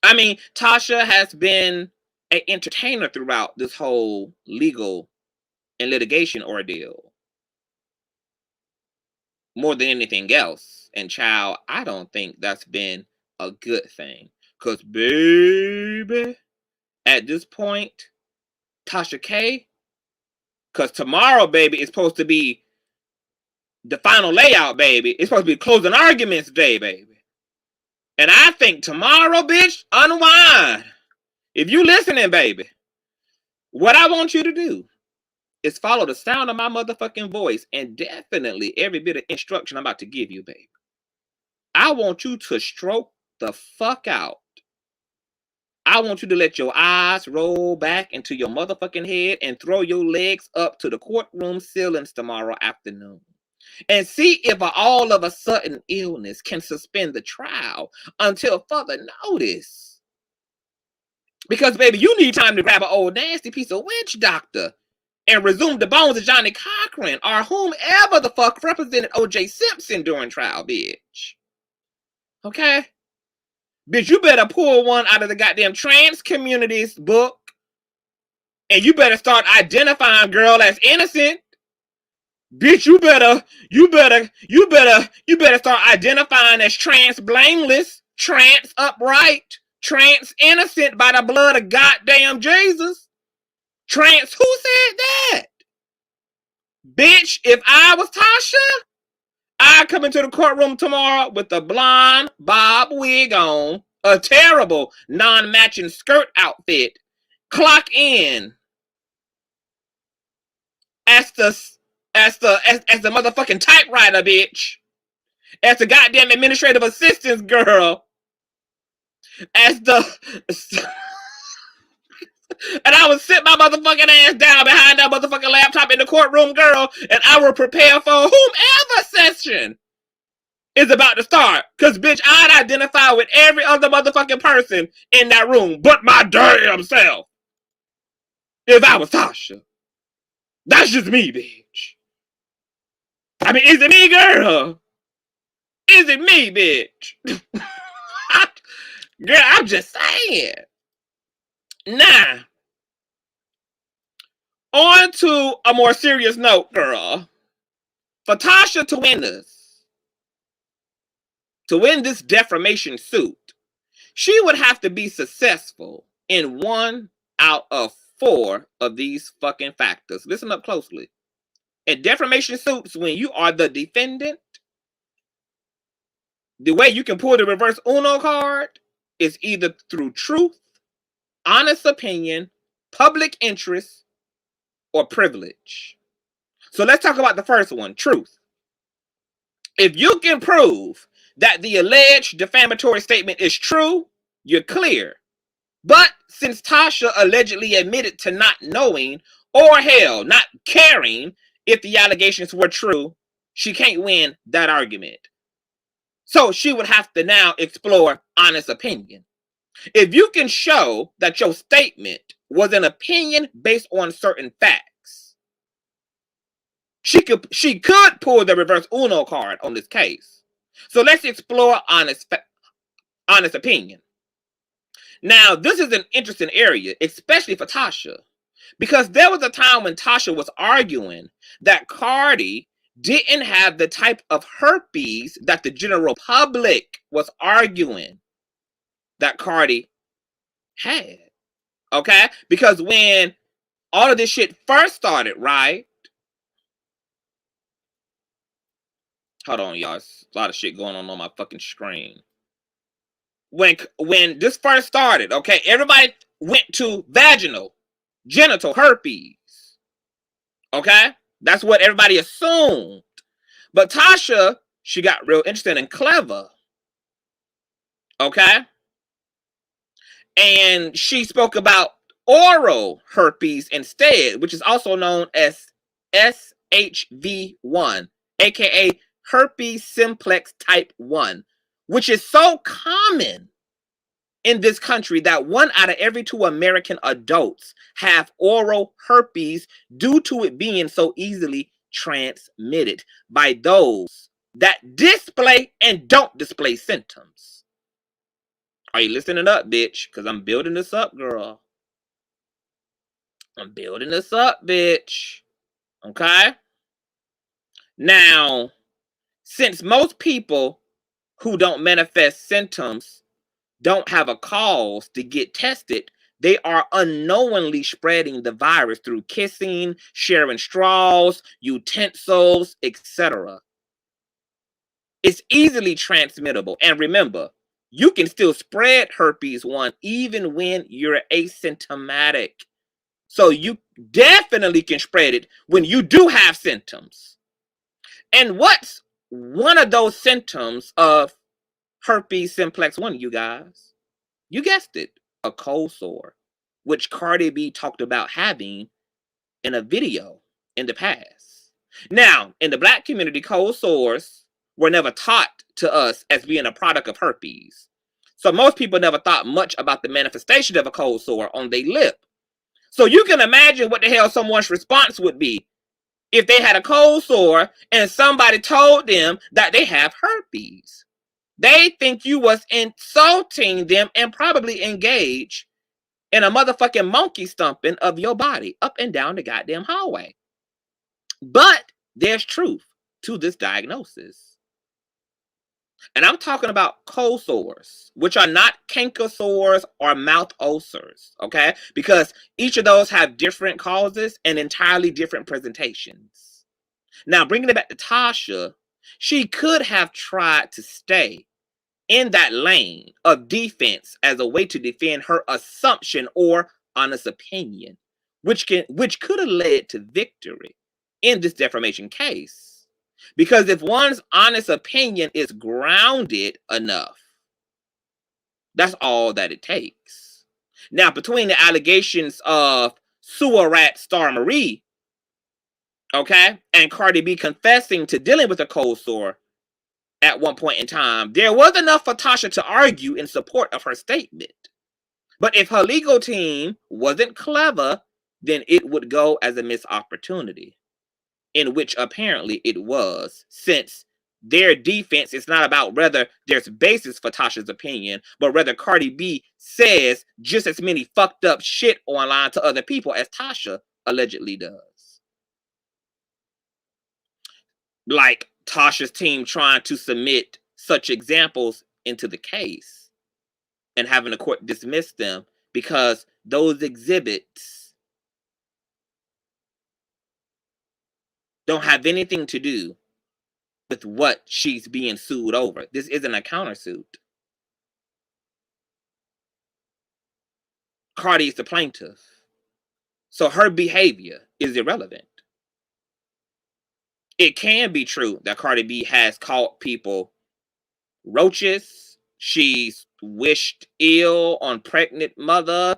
I mean, Tasha has been an entertainer throughout this whole legal and litigation ordeal, more than anything else. And child, I don't think that's been a good thing. Because, baby, at this point, Tasha K, because tomorrow, baby, is supposed to be the final layout, baby. It's supposed to be closing arguments day, baby. And I think tomorrow, bitch, unwind. If you listening, baby, what I want you to do is follow the sound of my motherfucking voice and definitely every bit of instruction I'm about to give you, baby. I want you to stroke the fuck out. I want you to let your eyes roll back into your motherfucking head and throw your legs up to the courtroom ceilings tomorrow afternoon. And see if all of a sudden illness can suspend the trial until further notice. Because, baby, you need time to grab an old nasty piece of witch doctor and resume the bones of Johnny Cochran or whomever the fuck represented O.J. Simpson during trial, bitch. Okay? Bitch, you better pull one out of the goddamn trans community's book. And you better start identifying girl as innocent. Bitch, you better start identifying as trans blameless, trans upright, trans innocent by the blood of goddamn Jesus. Trans, who said that? Bitch, if I was Tasha, I'd come into the courtroom tomorrow with a blonde bob wig on, a terrible non-matching skirt outfit, clock in as the motherfucking typewriter, bitch. As the goddamn administrative assistance girl. As the and I would sit my motherfucking ass down behind that motherfucking laptop in the courtroom, girl, and I would prepare for whomever session is about to start. Because, bitch, I'd identify with every other motherfucking person in that room but my damn self. If I was Tasha. That's just me, bitch. I mean, is it me, girl? Is it me, bitch? Girl, I'm just saying. Now, on to a more serious note, girl. For Tasha to win this defamation suit, she would have to be successful in 1 out of 4 of these fucking factors. Listen up closely. In defamation suits, when you are the defendant, the way you can pull the reverse Uno card is either through truth, honest opinion, public interest, or privilege. So let's talk about the first one, truth. If you can prove that the alleged defamatory statement is true, you're clear. But since Tasha allegedly admitted to not knowing or hell, not caring if the allegations were true, she can't win that argument. So she would have to now explore honest opinion. If you can show that your statement was an opinion based on certain facts, she could pull the reverse Uno card on this case. So let's explore honest opinion. Now, this is an interesting area, especially for Tasha, because there was a time when Tasha was arguing that Cardi didn't have the type of herpes that the general public was arguing that Cardi had. Okay? Because when all of this shit first started, right? Hold on, y'all. There's a lot of shit going on my fucking screen. When this first started, okay, everybody went to vaginal, genital herpes. Okay? That's what everybody assumed. But Tasha, she got real interesting and clever. Okay? And she spoke about oral herpes instead, which is also known as SHV1, aka herpes simplex type 1, which is so common in this country that 1 out of every 2 American adults have oral herpes due to it being so easily transmitted by those that display and don't display symptoms. Are you listening up, bitch? Because I'm building this up, girl. I'm building this up, bitch. Okay? Now, since most people who don't manifest symptoms don't have a cause to get tested, they are unknowingly spreading the virus through kissing, sharing straws, utensils, etc. It's easily transmittable. And remember, you can still spread herpes 1 even when you're asymptomatic. So you definitely can spread it when you do have symptoms. And what's one of those symptoms of herpes simplex 1, you guys? You guessed it, a cold sore, which Cardi B talked about having in a video in the past. Now, in the Black community, cold sores were never taught to us as being a product of herpes. So most people never thought much about the manifestation of a cold sore on their lip. So you can imagine what the hell someone's response would be if they had a cold sore and somebody told them that they have herpes. They think you was insulting them and probably engage in a motherfucking monkey stomping of your body up and down the goddamn hallway. But there's truth to this diagnosis. And I'm talking about cold sores, which are not canker sores or mouth ulcers, okay? Because each of those have different causes and entirely different presentations. Now, bringing it back to Tasha, she could have tried to stay in that lane of defense as a way to defend her assumption or honest opinion, which could have led to victory in this defamation case. Because if one's honest opinion is grounded enough, that's all that it takes. Now, between the allegations of sewer rat Star Marie, okay, and Cardi B confessing to dealing with a cold sore at one point in time, there was enough for Tasha to argue in support of her statement. But if her legal team wasn't clever, then it would go as a missed opportunity, in which apparently it was, since their defense is not about whether there's basis for Tasha's opinion, but whether Cardi B says just as many fucked up shit online to other people as Tasha allegedly does. Like Tasha's team trying to submit such examples into the case and having the court dismiss them because those exhibits don't have anything to do with what she's being sued over. This isn't a countersuit. Cardi is the plaintiff. So her behavior is irrelevant. It can be true that Cardi B has called people roaches. She's wished ill on pregnant mother.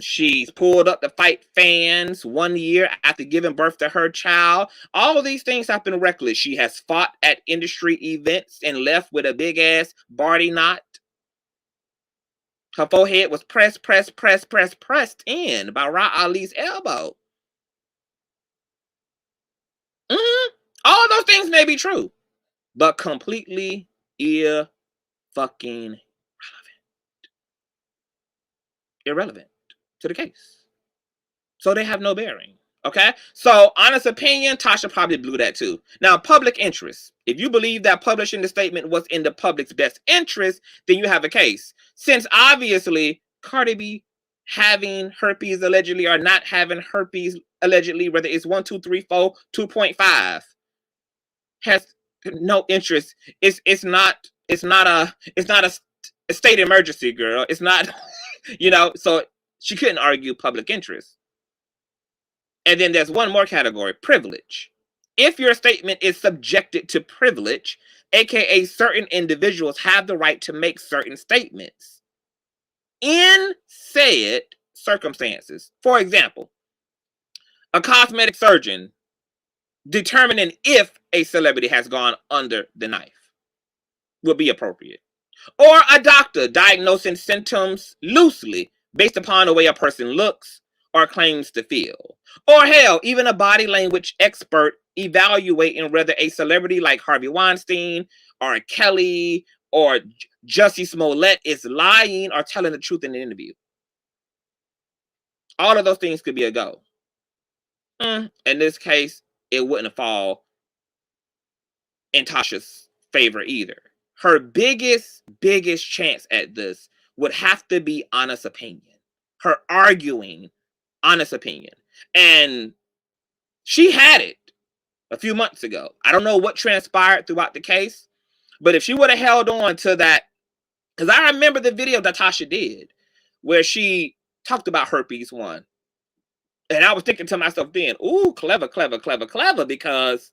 She's pulled up to fight fans 1 year after giving birth to her child. All of these things have been reckless. She has fought at industry events and left with a big ass Barty knot. Her forehead was pressed in by Ra Ali's elbow. All of those things may be true, but completely irrelevant to the case. So they have no bearing. Okay? So, honest opinion, Tasha probably blew that too. Now, public interest. If you believe that publishing the statement was in the public's best interest, then you have a case. Since obviously Cardi B having herpes allegedly or not having herpes allegedly, whether it's 1, 2, 3, 4, 2.5, has no interest. It's not a state emergency, girl. It's not, so she couldn't argue public interest. And then there's one more category, privilege. If your statement is subjected to privilege, aka certain individuals have the right to make certain statements in said circumstances. For example, a cosmetic surgeon determining if a celebrity has gone under the knife would be appropriate. Or a doctor diagnosing symptoms loosely based upon the way a person looks or claims to feel. Or hell, even a body language expert evaluating whether a celebrity like Harvey Weinstein or Kelly or Jussie Smollett is lying or telling the truth in an interview. All of those things could be a go. In this case, it wouldn't fall in Tasha's favor either. Her biggest chance at this would have to be honest opinion. Her arguing honest opinion. And she had it a few months ago. I don't know what transpired throughout the case, but if she would have held on to that, because I remember the video that Tasha did where she talked about herpes 1. And I was thinking to myself then, ooh, clever, because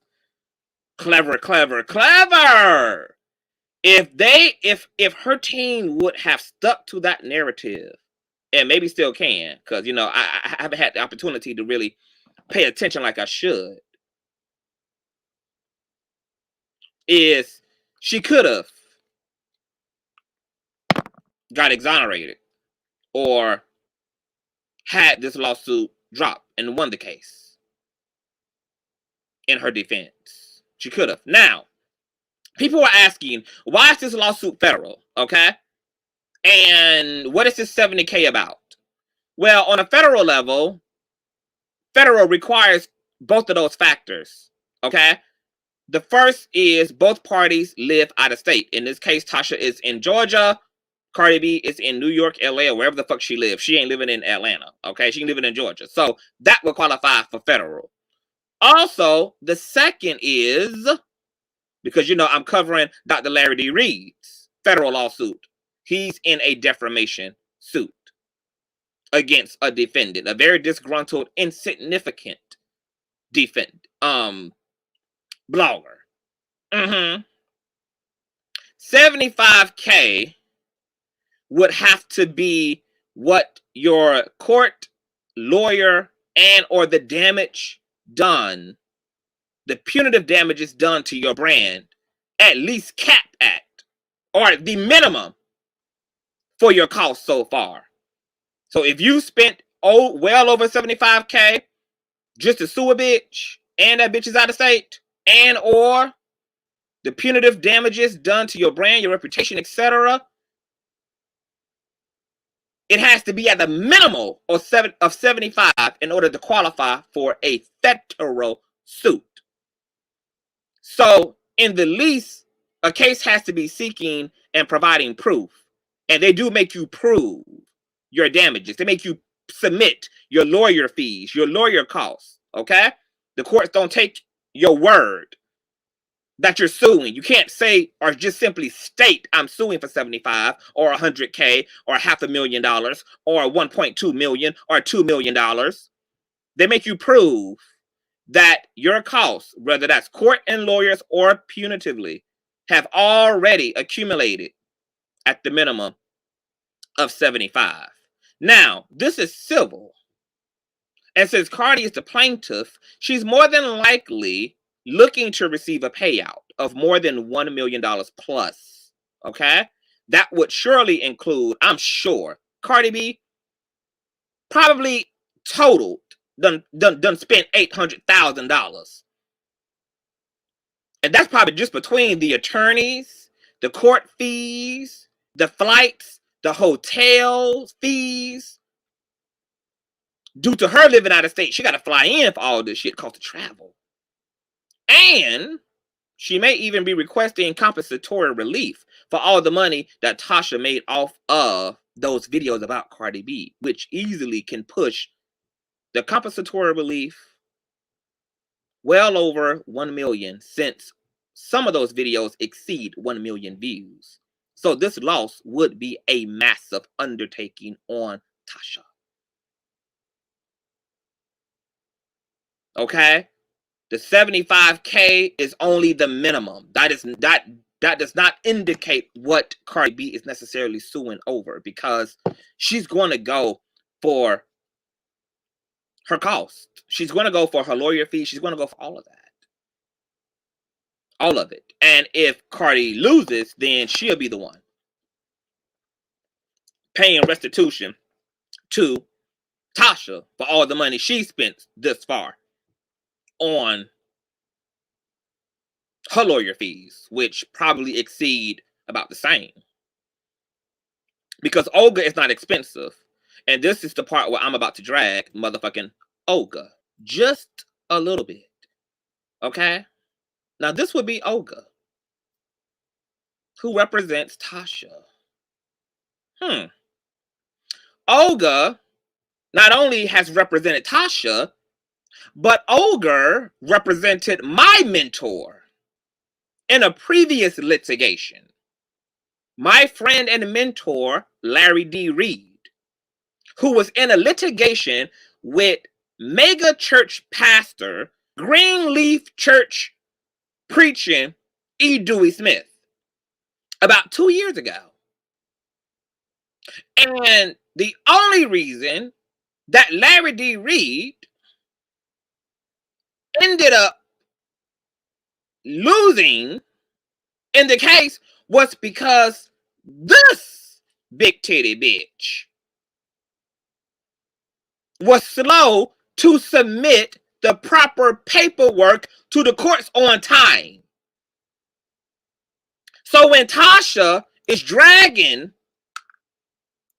clever. If her team would have stuck to that narrative, and maybe still can, because I haven't had the opportunity to really pay attention like I should, is she could have got exonerated or had this lawsuit dropped and won the case in her defense. She could have. Now, people are asking, why is this lawsuit federal? Okay? And what is this $70K about? Well, on a federal level, federal requires both of those factors. Okay? The first is both parties live out of state. In this case, Tasha is in Georgia. Cardi B is in New York, LA, or wherever the fuck she lives. She ain't living in Atlanta. Okay? She living in Georgia. So that would qualify for federal. Also, the second is, because I'm covering Dr. Larry D. Reed's federal lawsuit. He's in a defamation suit. against a defendant, a very disgruntled, insignificant blogger. 75K would have to be what your court, lawyer, and or the damage done, the punitive damages done to your brand, at least capped at, or the minimum for your cost so far. So if you spent well over 75K just to sue a bitch, and that bitch is out of state, and or the punitive damages done to your brand, your reputation, etc., it has to be at the minimal of 75 in order to qualify for a federal suit. So in the least, a case has to be seeking and providing proof. And they do make you prove your damages. They make you submit your lawyer fees, your lawyer costs. Okay? The courts don't take your word that you're suing. You can't say or just simply state I'm suing for 75 or 100K or $500,000 or 1.2 million or $2 million. They make you prove that your costs, whether that's court and lawyers or punitively, have already accumulated at the minimum of 75. Now, this is civil. And since Cardi is the plaintiff, she's more than likely looking to receive a payout of more than $1 million plus. Okay? That would surely include, I'm sure, Cardi B probably totaled, done spent $800,000. And that's probably just between the attorneys, the court fees, the flights, the hotel fees. Due to her living out of state, she got to fly in for all this shit, cost of travel. And she may even be requesting compensatory relief for all the money that Tasha made off of those videos about Cardi B, which easily can push the compensatory relief well over 1 million, since some of those videos exceed 1 million views. So this loss would be a massive undertaking on Tasha. Okay? The 75K is only the minimum. That does not indicate what Cardi B is necessarily suing over, because she's going to go for her cost. She's going to go for her lawyer fee. She's going to go for all of that. All of it. And if Cardi loses, then she'll be the one paying restitution to Tasha for all the money she spent this far on her lawyer fees, which probably exceed about the same. Because Olga is not expensive. And this is the part where I'm about to drag motherfucking Olga just a little bit. Okay? Now this would be Olga, who represents Tasha. Olga not only has represented Tasha, but Olga represented my mentor in a previous litigation. My friend and mentor, Larry D. Reed, who was in a litigation with mega church pastor, Greenleaf Church preaching E. Dewey Smith about 2 years ago. And the only reason that Larry D. Reed ended up losing in the case was because this big titty bitch was slow to submit the proper paperwork to the courts on time. So when Tasha is dragging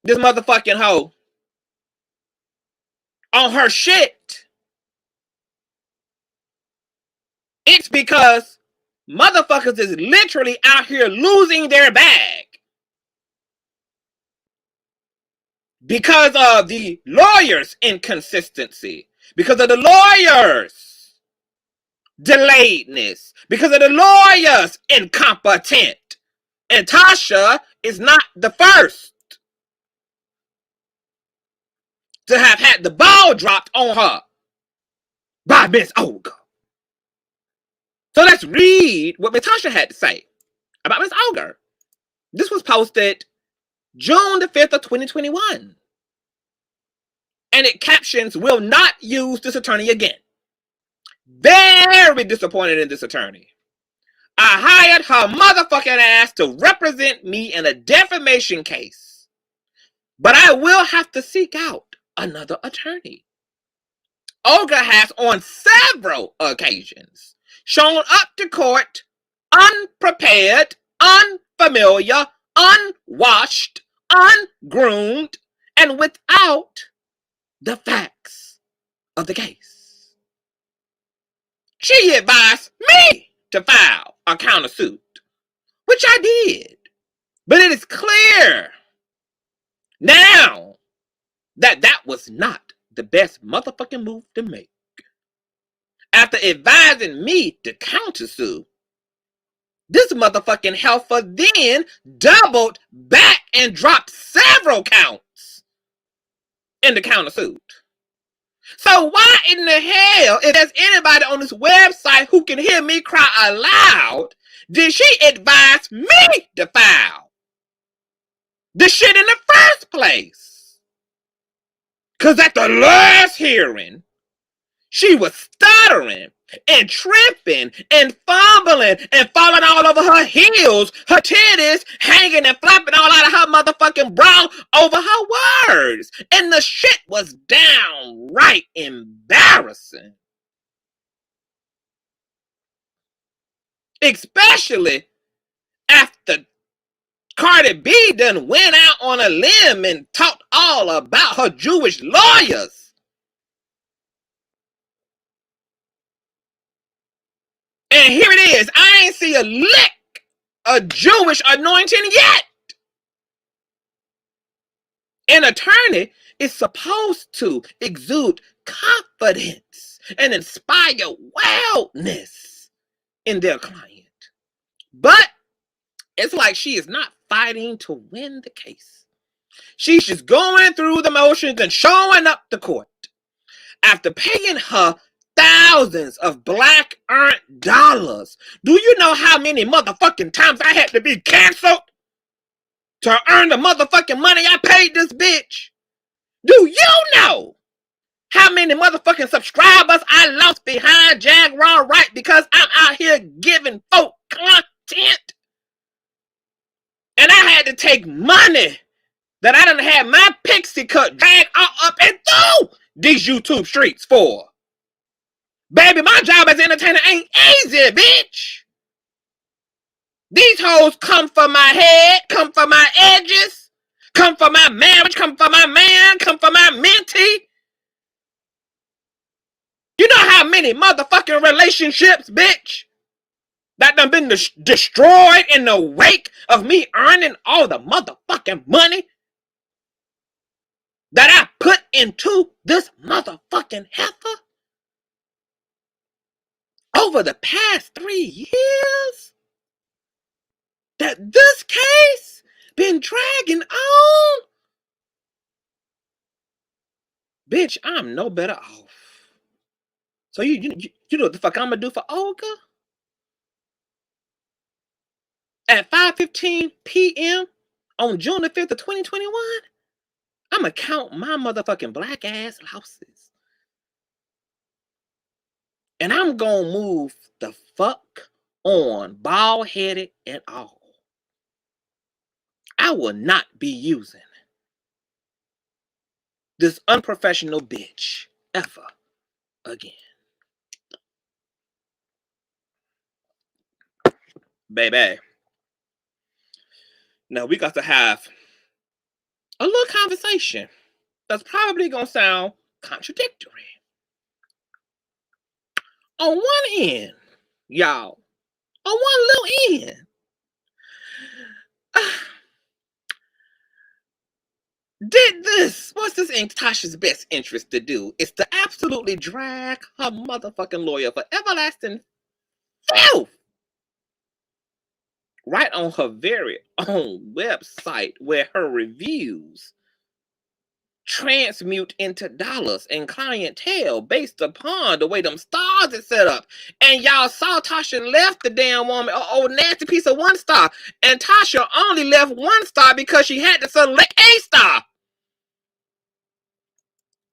this motherfucking hoe on her shit, it's because motherfuckers is literally out here losing their bag because of the lawyers' inconsistency, because of the lawyers' delayedness, because of the lawyers' incompetent. And Tasha is not the first. to have had the ball dropped on her by Miss Olga. So let's read what Miss Tasha had to say about Miss Olga. This was posted June the 5th of 2021. And it captions, "Will not use this attorney again. Very disappointed in this attorney. I hired her motherfucking ass to represent me in a defamation case. But I will have to seek out another attorney." Olga has on several occasions shown up to court unprepared, unfamiliar, unwashed, ungroomed, and without the facts of the case. She advised me to file a countersuit, which I did. But it is clear now that that was not the best motherfucking move to make. After advising me to countersue, this motherfucking heifer then doubled back and dropped several counts in the countersuit. So why in the hell, if there's anybody on this website who can hear me cry aloud, did she advise me to file the shit in the first place? Because at the last hearing, she was stuttering and tripping and fumbling and falling all over her heels, her titties hanging and flapping all out of her motherfucking bra over her words. And the shit was downright embarrassing. Especially after Cardi B done went out on a limb and talked all about her Jewish lawyers. And here it is. I ain't see a lick of Jewish anointing yet. An attorney is supposed to exude confidence and inspire wildness in their client. But it's like she is not fighting to win the case. She's just going through the motions and showing up to court. After paying her thousands of black earned dollars. Do you know how many motherfucking times I had to be canceled to earn the motherfucking money I paid this bitch? Do you know how many motherfucking subscribers I lost behind Jaguar Right because I'm out here giving folk content? And I had to take money that I done had my pixie cut dragged up and through these YouTube streets for. Baby, my job as an entertainer ain't easy, bitch. These hoes come for my head, come for my edges, come for my marriage, come for my man, come for my mentee. You know how many motherfucking relationships, bitch, that done been destroyed in the wake of me earning all the motherfucking money that I put into this motherfucking heifer? Over the past 3 years, that this case been dragging on, bitch, I'm no better off. So you know what the fuck I'm gonna do for Olga? At 5:15 p.m. on June the 5th of 2021, I'm gonna count my motherfucking black ass losses. And I'm gonna move the fuck on, bald headed and all. I will not be using this unprofessional bitch ever again. Baby. Now we got to have a little conversation that's probably gonna sound contradictory. On one end, y'all, on one little end, what's this in Tasha's best interest to do is to absolutely drag her motherfucking lawyer for everlasting filth right on her very own website where her reviews transmute into dollars and clientele based upon the way them stars is set up. And y'all saw Tasha left the damn woman, old nasty piece of 1 star. And Tasha only left 1 star because she had to select a star.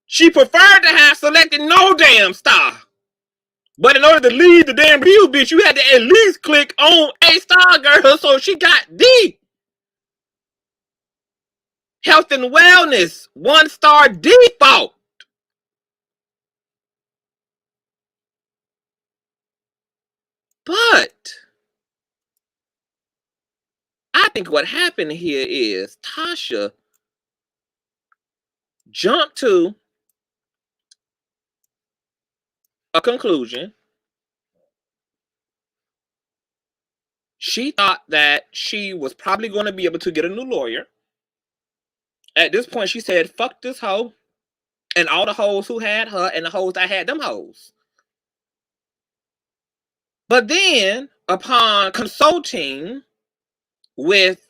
She preferred to have selected no damn star. But in order to leave the damn view, bitch, you had to at least click on a star, girl. So she got D. Health and wellness, 1 star default. But I think what happened here is Tasha jumped to a conclusion. She thought that she was probably going to be able to get a new lawyer. At this point, she said, fuck this hoe and all the hoes who had her and the hoes that had them hoes. But then, upon consulting with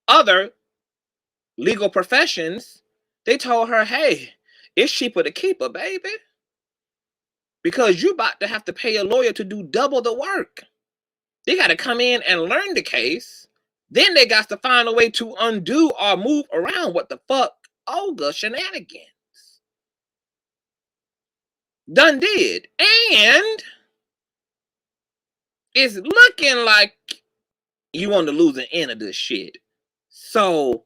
other legal professions, they told her, hey, it's cheaper to keep her, baby. Because you about to have to pay a lawyer to do double the work. They got to come in and learn the case. Then they got to find a way to undo or move around what the fuck Olga shenanigans. Done did. And it's looking like you on the losing end of this shit. So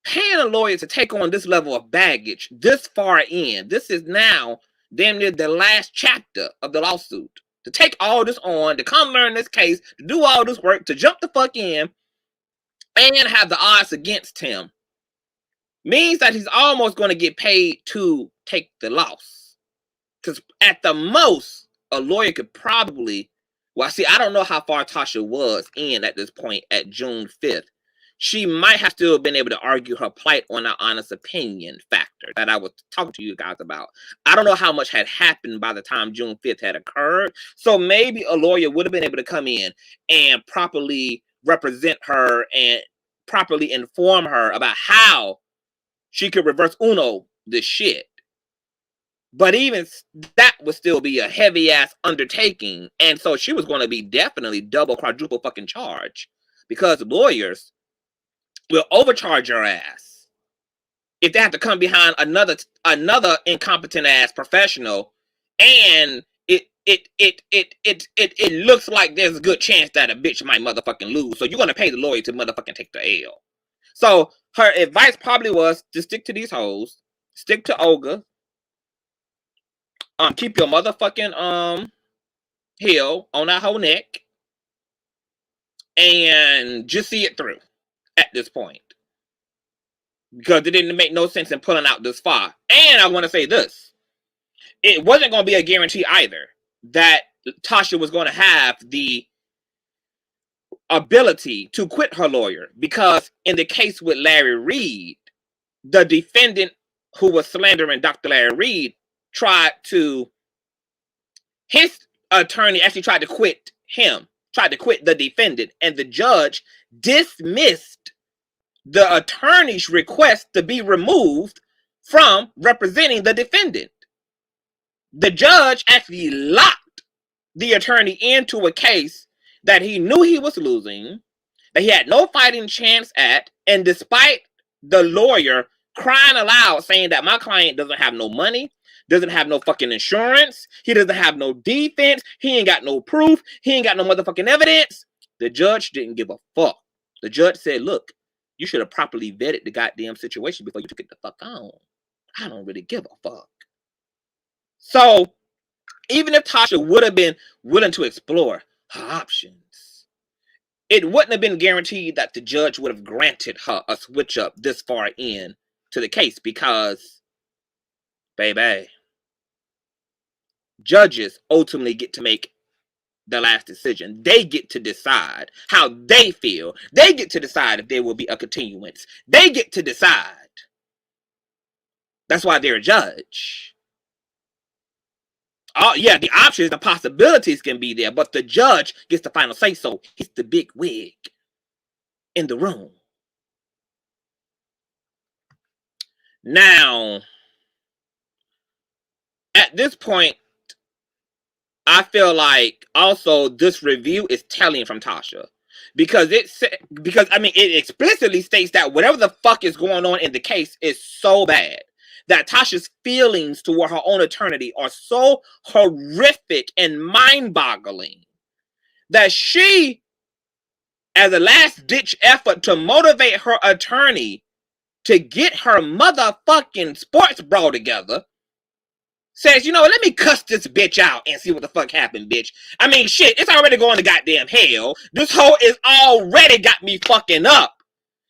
paying a lawyer to take on this level of baggage this far in, this is now damn near the last chapter of the lawsuit. To take all this on, to come learn this case, to do all this work, to jump the fuck in, and have the odds against him, means that he's almost going to get paid to take the loss. Because at the most, a lawyer could probably, well, see, I don't know how far Tasha was in at this point at June 5th. She might have still been able to argue her plight on an honest opinion factor that I was talking to you guys about. I don't know how much had happened by the time June 5th had occurred. So maybe a lawyer would have been able to come in and properly represent her and properly inform her about how she could reverse Uno this shit. But even that would still be a heavy ass undertaking. And so she was going to be definitely double, quadruple fucking charge, because lawyers will overcharge your ass if they have to come behind another incompetent ass professional, and it looks like there's a good chance that a bitch might motherfucking lose. So you're gonna pay the lawyer to motherfucking take the L. So her advice probably was to stick to these hoes, stick to Olga, keep your motherfucking heel on that whole neck, and just see it through at this point. Because it didn't make no sense in pulling out this far. And I want to say this. It wasn't going to be a guarantee either that Tasha was going to have the ability to quit her lawyer. Because in the case with Larry Reed, the defendant who was slandering Dr. Larry Reed his attorney actually tried to quit him, tried to quit the defendant, and the judge dismissed the attorney's request to be removed from representing the defendant. The judge actually locked the attorney into a case that he knew he was losing, that he had no fighting chance at, and despite the lawyer crying aloud saying that my client doesn't have no money, doesn't have no fucking insurance, he doesn't have no defense, he ain't got no proof, he ain't got no motherfucking evidence, the judge didn't give a fuck. The judge said, look, you should have properly vetted the goddamn situation before you took it the fuck on. I don't really give a fuck. So, even if Tasha would have been willing to explore her options, it wouldn't have been guaranteed that the judge would have granted her a switch up this far in to the case, because, baby, judges ultimately get to make the last decision. They get to decide how they feel. They get to decide if there will be a continuance. They get to decide. That's why they're a judge. Oh yeah, the options, the possibilities can be there, but the judge gets the final say so. He's the big wig in the room. Now, at this point, I feel like also this review is telling from Tasha. Because it explicitly states that whatever the fuck is going on in the case is so bad that Tasha's feelings toward her own attorney are so horrific and mind-boggling that she, as a last-ditch effort to motivate her attorney to get her motherfucking sports bra together, says, you know, let me cuss this bitch out and see what the fuck happened, bitch. I mean, shit, it's already going to goddamn hell. This hoe is already got me fucking up.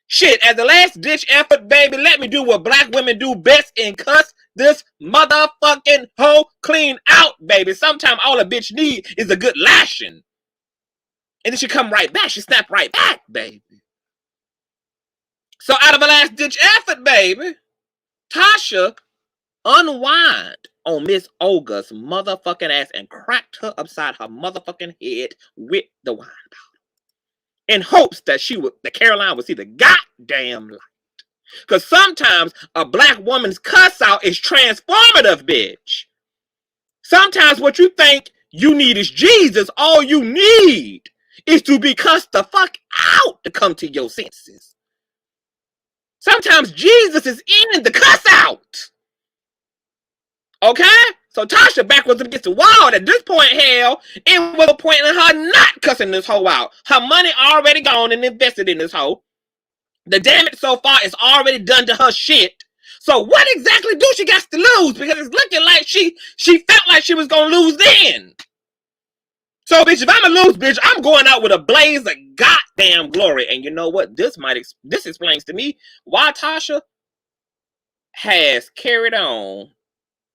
Shit, as a last-ditch effort, baby, let me do what black women do best and cuss this motherfucking hoe clean out, baby. Sometimes all a bitch need is a good lashing. And then she come right back. She snap right back, baby. So out of a last-ditch effort, baby, Tasha unwind on Miss Olga's motherfucking ass and cracked her upside her motherfucking head with the wine bottle in hopes that Caroline would see the goddamn light. Because sometimes a black woman's cuss out is transformative, bitch. Sometimes what you think you need is Jesus. All you need is to be cussed the fuck out to come to your senses. Sometimes Jesus is in the cuss out. Okay? So Tasha backwards against the wall. At this point, hell, it was a point in her not cussing this hoe out. Her money already gone and invested in this hoe. The damage so far is already done to her shit. So what exactly do she got to lose? Because it's looking like she felt like she was going to lose then. So, bitch, if I'm going to lose, bitch, I'm going out with a blaze of goddamn glory. And you know what? This explains to me why Tasha has carried on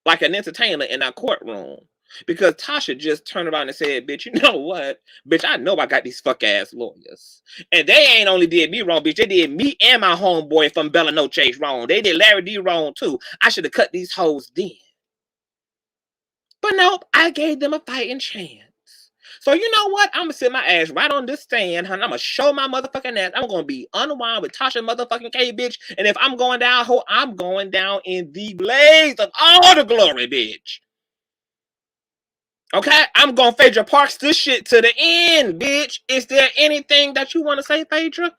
like an entertainer in our courtroom. Because Tasha just turned around and said, bitch, you know what? Bitch, I know I got these fuck-ass lawyers. And they ain't only did me wrong, bitch. They did me and my homeboy from Bella No Chase wrong. They did Larry D wrong, too. I should have cut these hoes then. But nope, I gave them a fighting chance. So you know what? I'm going to sit my ass right on this stand, honey. I'm going to show my motherfucking ass. I'm going to be unwind with Tasha motherfucking K, bitch. And if I'm going down, I'm going down in the blaze of all the glory, bitch. Okay? I'm going to Phaedra Parks this shit to the end, bitch. Is there anything that you want to say, Phaedra?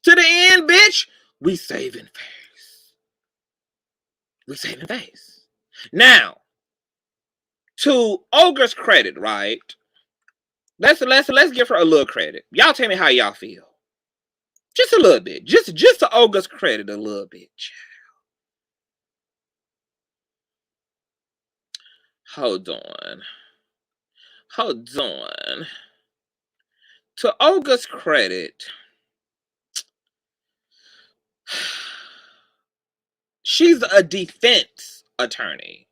To the end, bitch. We saving face. We saving face. Now, to Olga's credit, right? Let's give her a little credit. Y'all tell me how y'all feel. Just a little bit. Just to Olga's credit a little bit. Hold on. To Olga's credit, she's a defense attorney.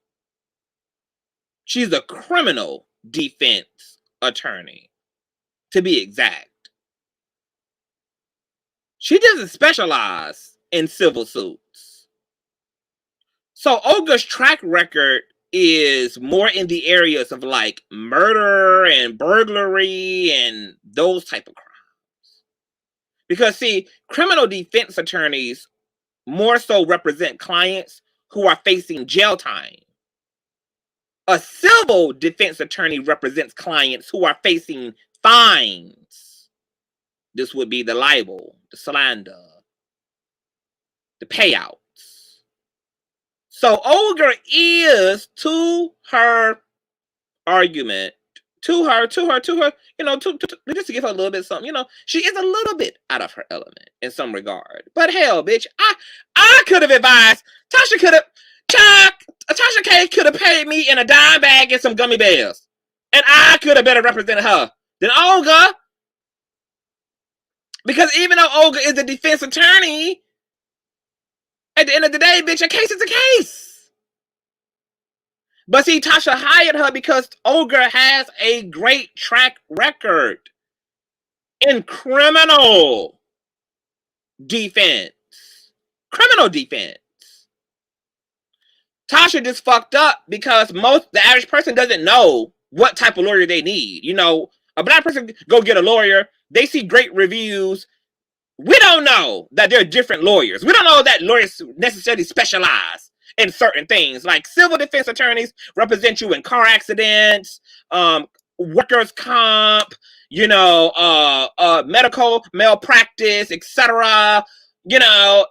She's a criminal defense attorney, to be exact. She doesn't specialize in civil suits. So Olga's track record is more in the areas of like murder and burglary and those type of crimes. Because see, criminal defense attorneys more so represent clients who are facing jail time. A civil defense attorney represents clients who are facing fines. This would be the libel, the slander, the payouts. So Olga is, to her argument, to her, you know, just to give her a little bit of something, you know, she is a little bit out of her element in some regard. But hell, bitch, I could have advised, Tasha K could have paid me in a dime bag and some gummy bears. And I could have better represented her than Olga. Because even though Olga is a defense attorney, at the end of the day, bitch, a case is a case. But see, Tasha hired her because Olga has a great track record in criminal defense. Criminal defense. Tasha just fucked up because the average person doesn't know what type of lawyer they need. You know, a black person go get a lawyer, they see great reviews, we don't know that there are different lawyers. We don't know that lawyers necessarily specialize in certain things. Like civil defense attorneys represent you in car accidents, workers' comp, you know, medical malpractice, etc. You know,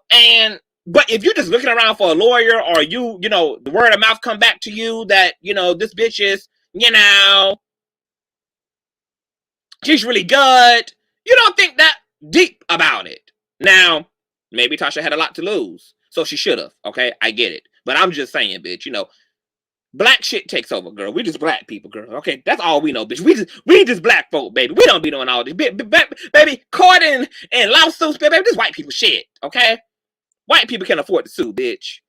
but if you're just looking around for a lawyer, or you know, the word of mouth come back to you that, you know, this bitch is, you know, she's really good, you don't think that deep about it. Now, maybe Tasha had a lot to lose, so she should have. Okay, I get it, but I'm just saying, bitch. You know, black shit takes over, girl. We just black people, girl. Okay, that's all we know, bitch. We just black folk, baby. We don't be doing all this, baby. Court and lawsuits, baby. This white people shit. Okay, white people can afford to sue, bitch.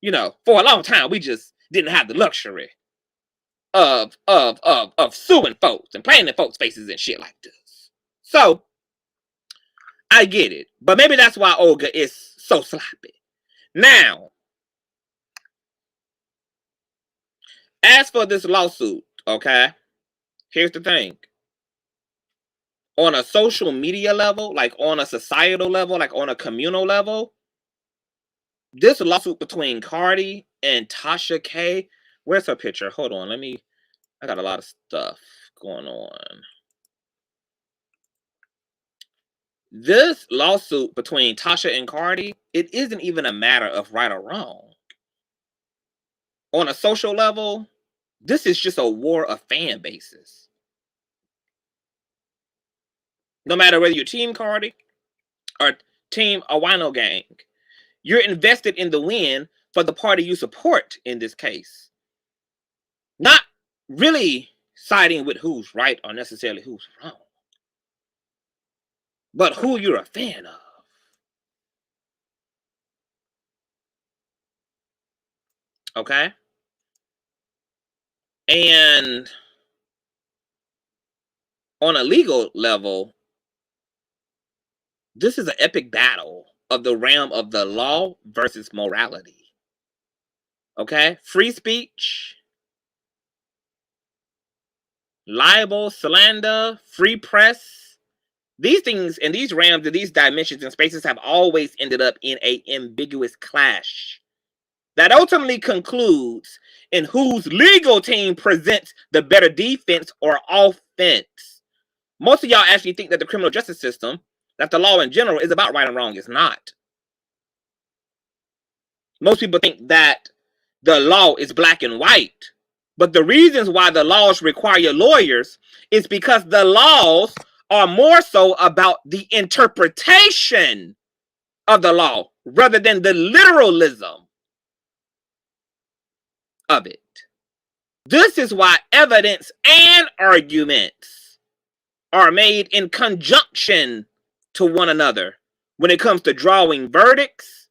You know, for a long time, we just didn't have the luxury of suing folks and playing in folks' faces and shit like this. So I get it, but maybe that's why Olga is so sloppy. Now, as for this lawsuit, okay, here's the thing. On a social media level, like on a societal level, like on a communal level, this lawsuit between Cardi and Tasha K, where's her picture? Hold on, I got a lot of stuff going on. This lawsuit between Tasha and Cardi, it isn't even a matter of right or wrong. On a social level, this is just a war of fan bases. No matter whether you're Team Cardi or Team Awino Gang, you're invested in the win for the party you support in this case. Not really siding with who's right or necessarily who's wrong, but who you're a fan of. Okay? And on a legal level, this is an epic battle of the realm of the law versus morality. Okay? Free speech, libel, slander, free press. These things and these realms and these dimensions and spaces have always ended up in an ambiguous clash that ultimately concludes in whose legal team presents the better defense or offense. Most of y'all actually think that the criminal justice system, that the law in general, is about right and wrong. It's not. Most people think that the law is black and white. But the reasons why the laws require lawyers is because the laws are more so about the interpretation of the law rather than the literalism of it. This is why evidence and arguments are made in conjunction to one another when it comes to drawing verdicts,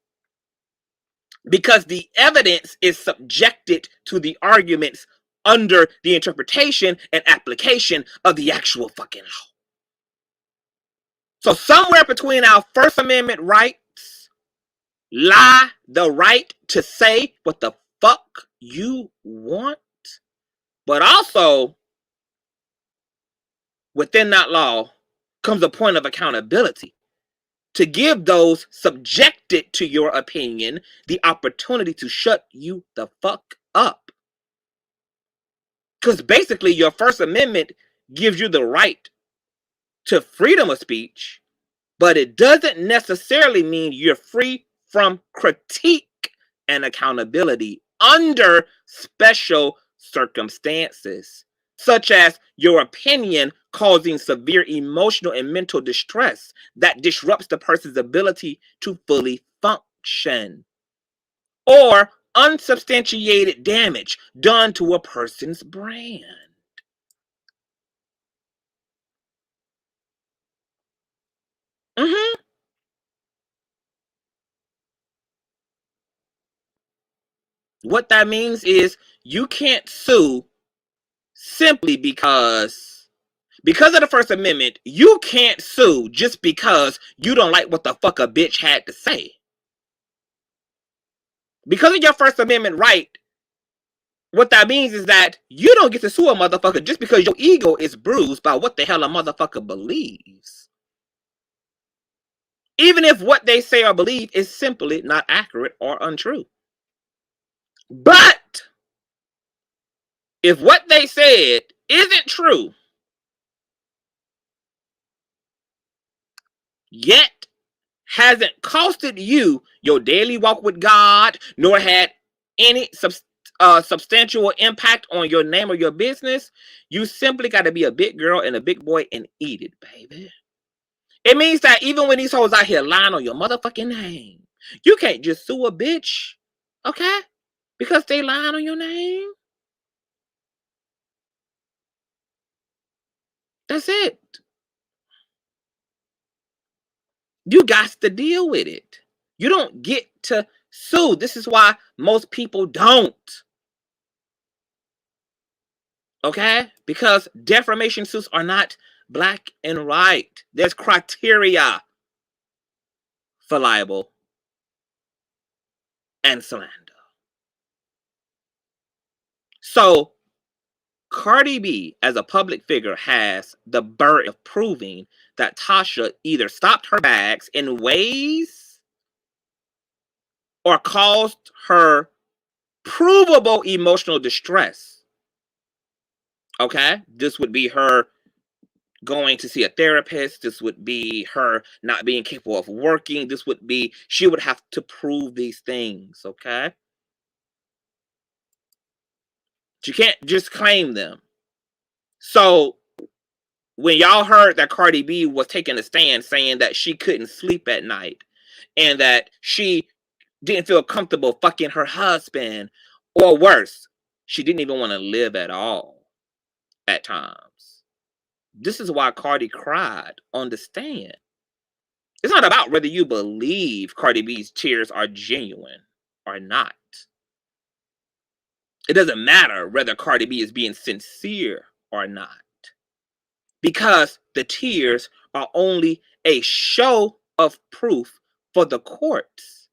because the evidence is subjected to the arguments under the interpretation and application of the actual fucking law. So somewhere between our First Amendment rights lie the right to say what the fuck you want, but also within that law comes a point of accountability to give those subjected to your opinion the opportunity to shut you the fuck up. Because basically your First Amendment gives you the right to freedom of speech, but it doesn't necessarily mean you're free from critique and accountability under special circumstances, such as your opinion causing severe emotional and mental distress that disrupts the person's ability to fully function, or unsubstantiated damage done to a person's brand. What that means is you can't sue simply because of the First Amendment. You can't sue just because you don't like what the fuck a bitch had to say. Because of your First Amendment right, what that means is that you don't get to sue a motherfucker just because your ego is bruised by what the hell a motherfucker believes. even if what they say or believe is simply not accurate or untrue. But if what they said isn't true, yet hasn't costed you your daily walk with God, nor had any substantial impact on your name or your business, you simply got to be a big girl and a big boy and eat it, baby. It means that even when these hoes out here lying on your motherfucking name, you can't just sue a bitch, okay? Because they lying on your name. That's it. You got to deal with it. You don't get to sue. This is why most people don't. Okay? Because defamation suits are not black and white. There's criteria for libel and slander. So, Cardi B, as a public figure, has the burden of proving that Tasha either stopped her bags in ways or caused her provable emotional distress. Okay? This would be her going to see a therapist. This would be her not being capable of working. This would be, she would have to prove these things, okay? She can't just claim them. So when y'all heard that Cardi B was taking a stand saying that she couldn't sleep at night and that she didn't feel comfortable fucking her husband, or worse, she didn't even want to live at all at times. This is why Cardi cried on the stand. It's not about whether you believe Cardi B's tears are genuine or not. It doesn't matter whether Cardi B is being sincere or not. Because the tears are only a show of proof for the courts.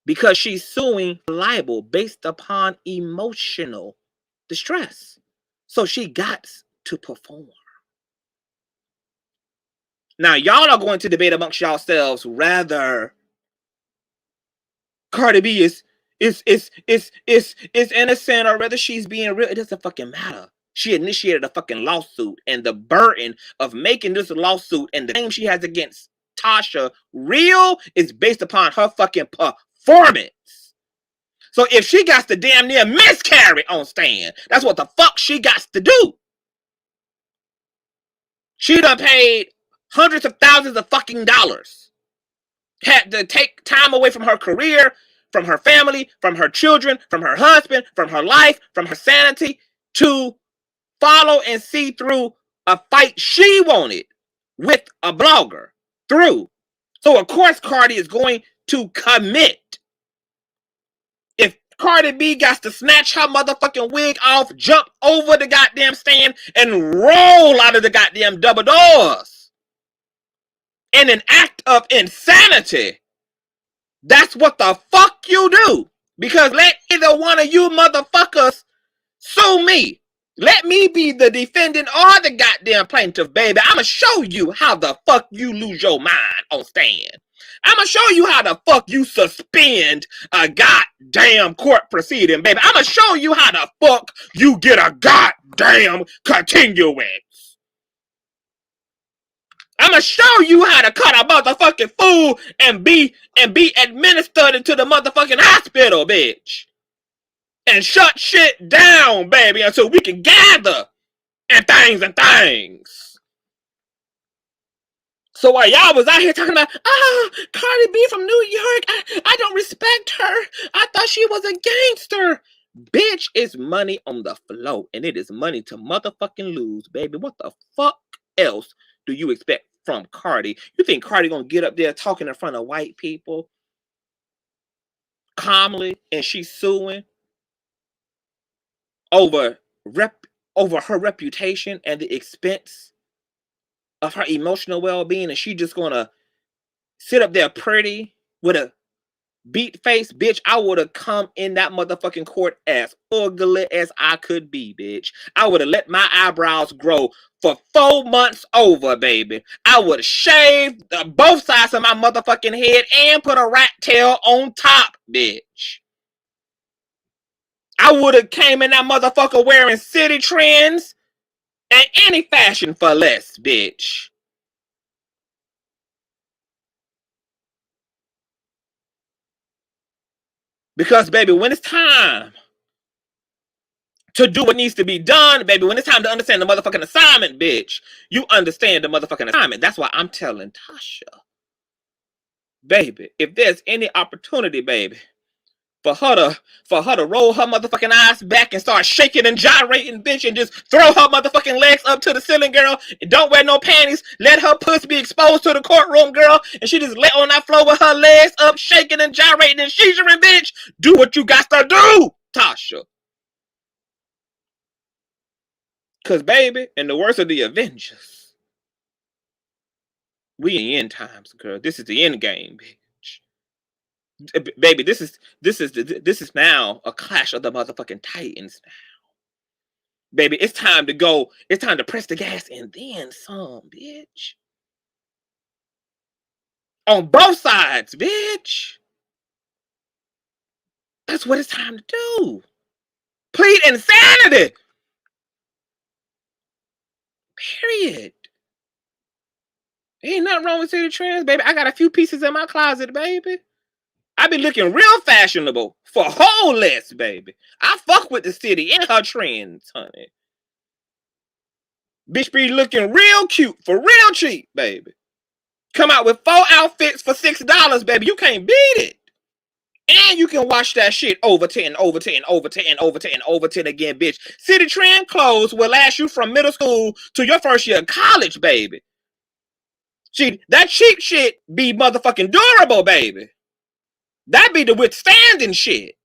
Because she's suing libel based upon emotional distress. So she got to perform. Now, y'all are going to debate amongst yourselves whether Cardi B is innocent or whether she's being real. It doesn't fucking matter. She initiated a fucking lawsuit, and the burden of making this lawsuit and the claim she has against Tasha real is based upon her fucking performance. So if she got to damn near miscarry on stand, that's what the fuck she got to do. She done paid hundreds of thousands of fucking dollars. Had to take time away from her career, from her family, from her children, from her husband, from her life, from her sanity, to follow and see through a fight she wanted with a blogger through. So of course Cardi is going to commit. If Cardi B got to snatch her motherfucking wig off, jump over the goddamn stand, and roll out of the goddamn double doors in an act of insanity, that's what the fuck you do. Because let either one of you motherfuckers sue me. Let me be the defendant or the goddamn plaintiff, baby. I'ma show you how the fuck you lose your mind on stand. I'ma show you how the fuck you suspend a goddamn court proceeding, baby. I'ma show you how the fuck you get a goddamn continuance. I'ma show you how to cut a motherfucking fool and be administered into the motherfucking hospital, bitch. And shut shit down, baby, until we can gather and things. So while y'all was out here talking about, Cardi B from New York, I don't respect her. I thought she was a gangster. Bitch, it's money on the flow, and it is money to motherfucking lose, baby. What the fuck else do you expect from Cardi? You think Cardi gonna get up there talking in front of white people calmly and she's suing over her reputation and the expense of her emotional well-being, and she just gonna sit up there pretty with a beat face, bitch, I would have come in that motherfucking court as ugly as I could be, bitch. I would have let my eyebrows grow for 4 months over, baby. I would have shaved both sides of my motherfucking head and put a rat tail on top, bitch. I would have came in that motherfucker wearing city trends and any fashion for less, bitch. Because, baby, when it's time to do what needs to be done, baby, when it's time to understand the motherfucking assignment, bitch, you understand the motherfucking assignment. That's why I'm telling Tasha, baby, if there's any opportunity, baby, for her to roll her motherfucking eyes back and start shaking and gyrating, bitch, and just throw her motherfucking legs up to the ceiling, girl, and don't wear no panties, let her puss be exposed to the courtroom, girl, and she just lay on that floor with her legs up, shaking and gyrating and seizuring, bitch, do what you got to do, Tasha. Because, baby, in the words of the Avengers, we in the end times, girl. This is the end game, bitch. Baby, this is now a clash of the motherfucking titans now. Baby, it's time to go. It's time to press the gas and then some, bitch. On both sides, bitch. That's what it's time to do. Plead insanity. Period. Ain't nothing wrong with city trends, baby. I got a few pieces in my closet, baby. I be looking real fashionable for whole less, baby. I fuck with the city and her trends, honey. Bitch be looking real cute for real cheap, baby. Come out with 4 outfits for $6, baby. You can't beat it. And you can watch that shit over 10, over 10, over 10, over 10, over 10 again, bitch. City trend clothes will last you from middle school to your first year of college, baby. See, that cheap shit be motherfucking durable, baby. That be the withstanding shit.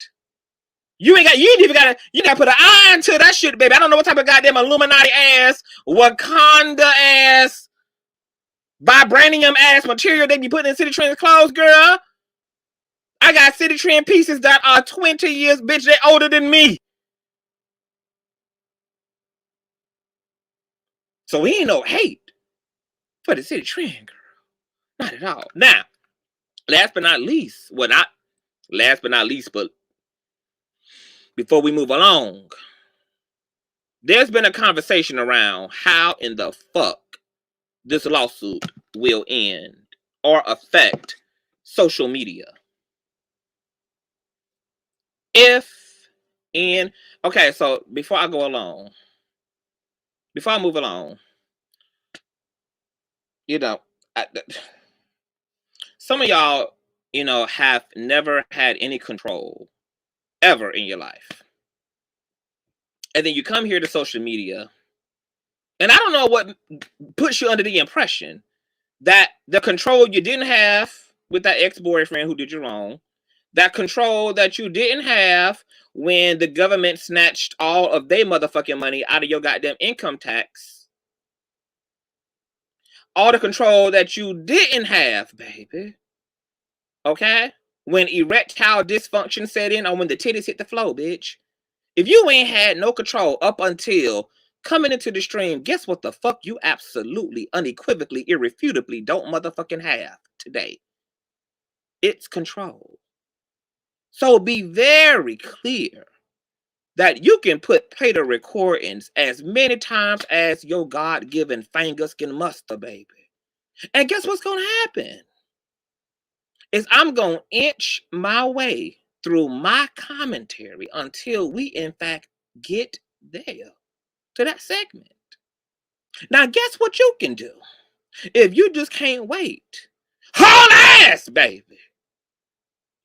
You ain't even gotta put an iron to that shit, baby. I don't know what type of goddamn Illuminati ass, Wakanda ass, vibranium ass material they be putting in City Trend clothes, girl. I got City Trend pieces that are 20 years, bitch, they older than me. So we ain't no hate for the City Trend, girl. Not at all. Now, last but not least, but before we move along, there's been a conversation around how in the fuck this lawsuit will end or affect social media. Okay, so before I move along, some of y'all, have never had any control ever in your life. And then you come here to social media, and I don't know what puts you under the impression that the control you didn't have with that ex-boyfriend who did you wrong, that control that you didn't have when the government snatched all of their motherfucking money out of your goddamn income tax, all the control that you didn't have, baby, okay, when erectile dysfunction set in or when the titties hit the floor, bitch. If you ain't had no control up until coming into the stream, guess what the fuck you absolutely, unequivocally, irrefutably don't motherfucking have today? It's control. So be very clear that you can play the recordings as many times as your God-given fingers can muster, baby. And guess what's going to happen? Is I'm going to inch my way through my commentary until we, in fact, get there to that segment. Now, guess what you can do? If you just can't wait, haul ass, baby.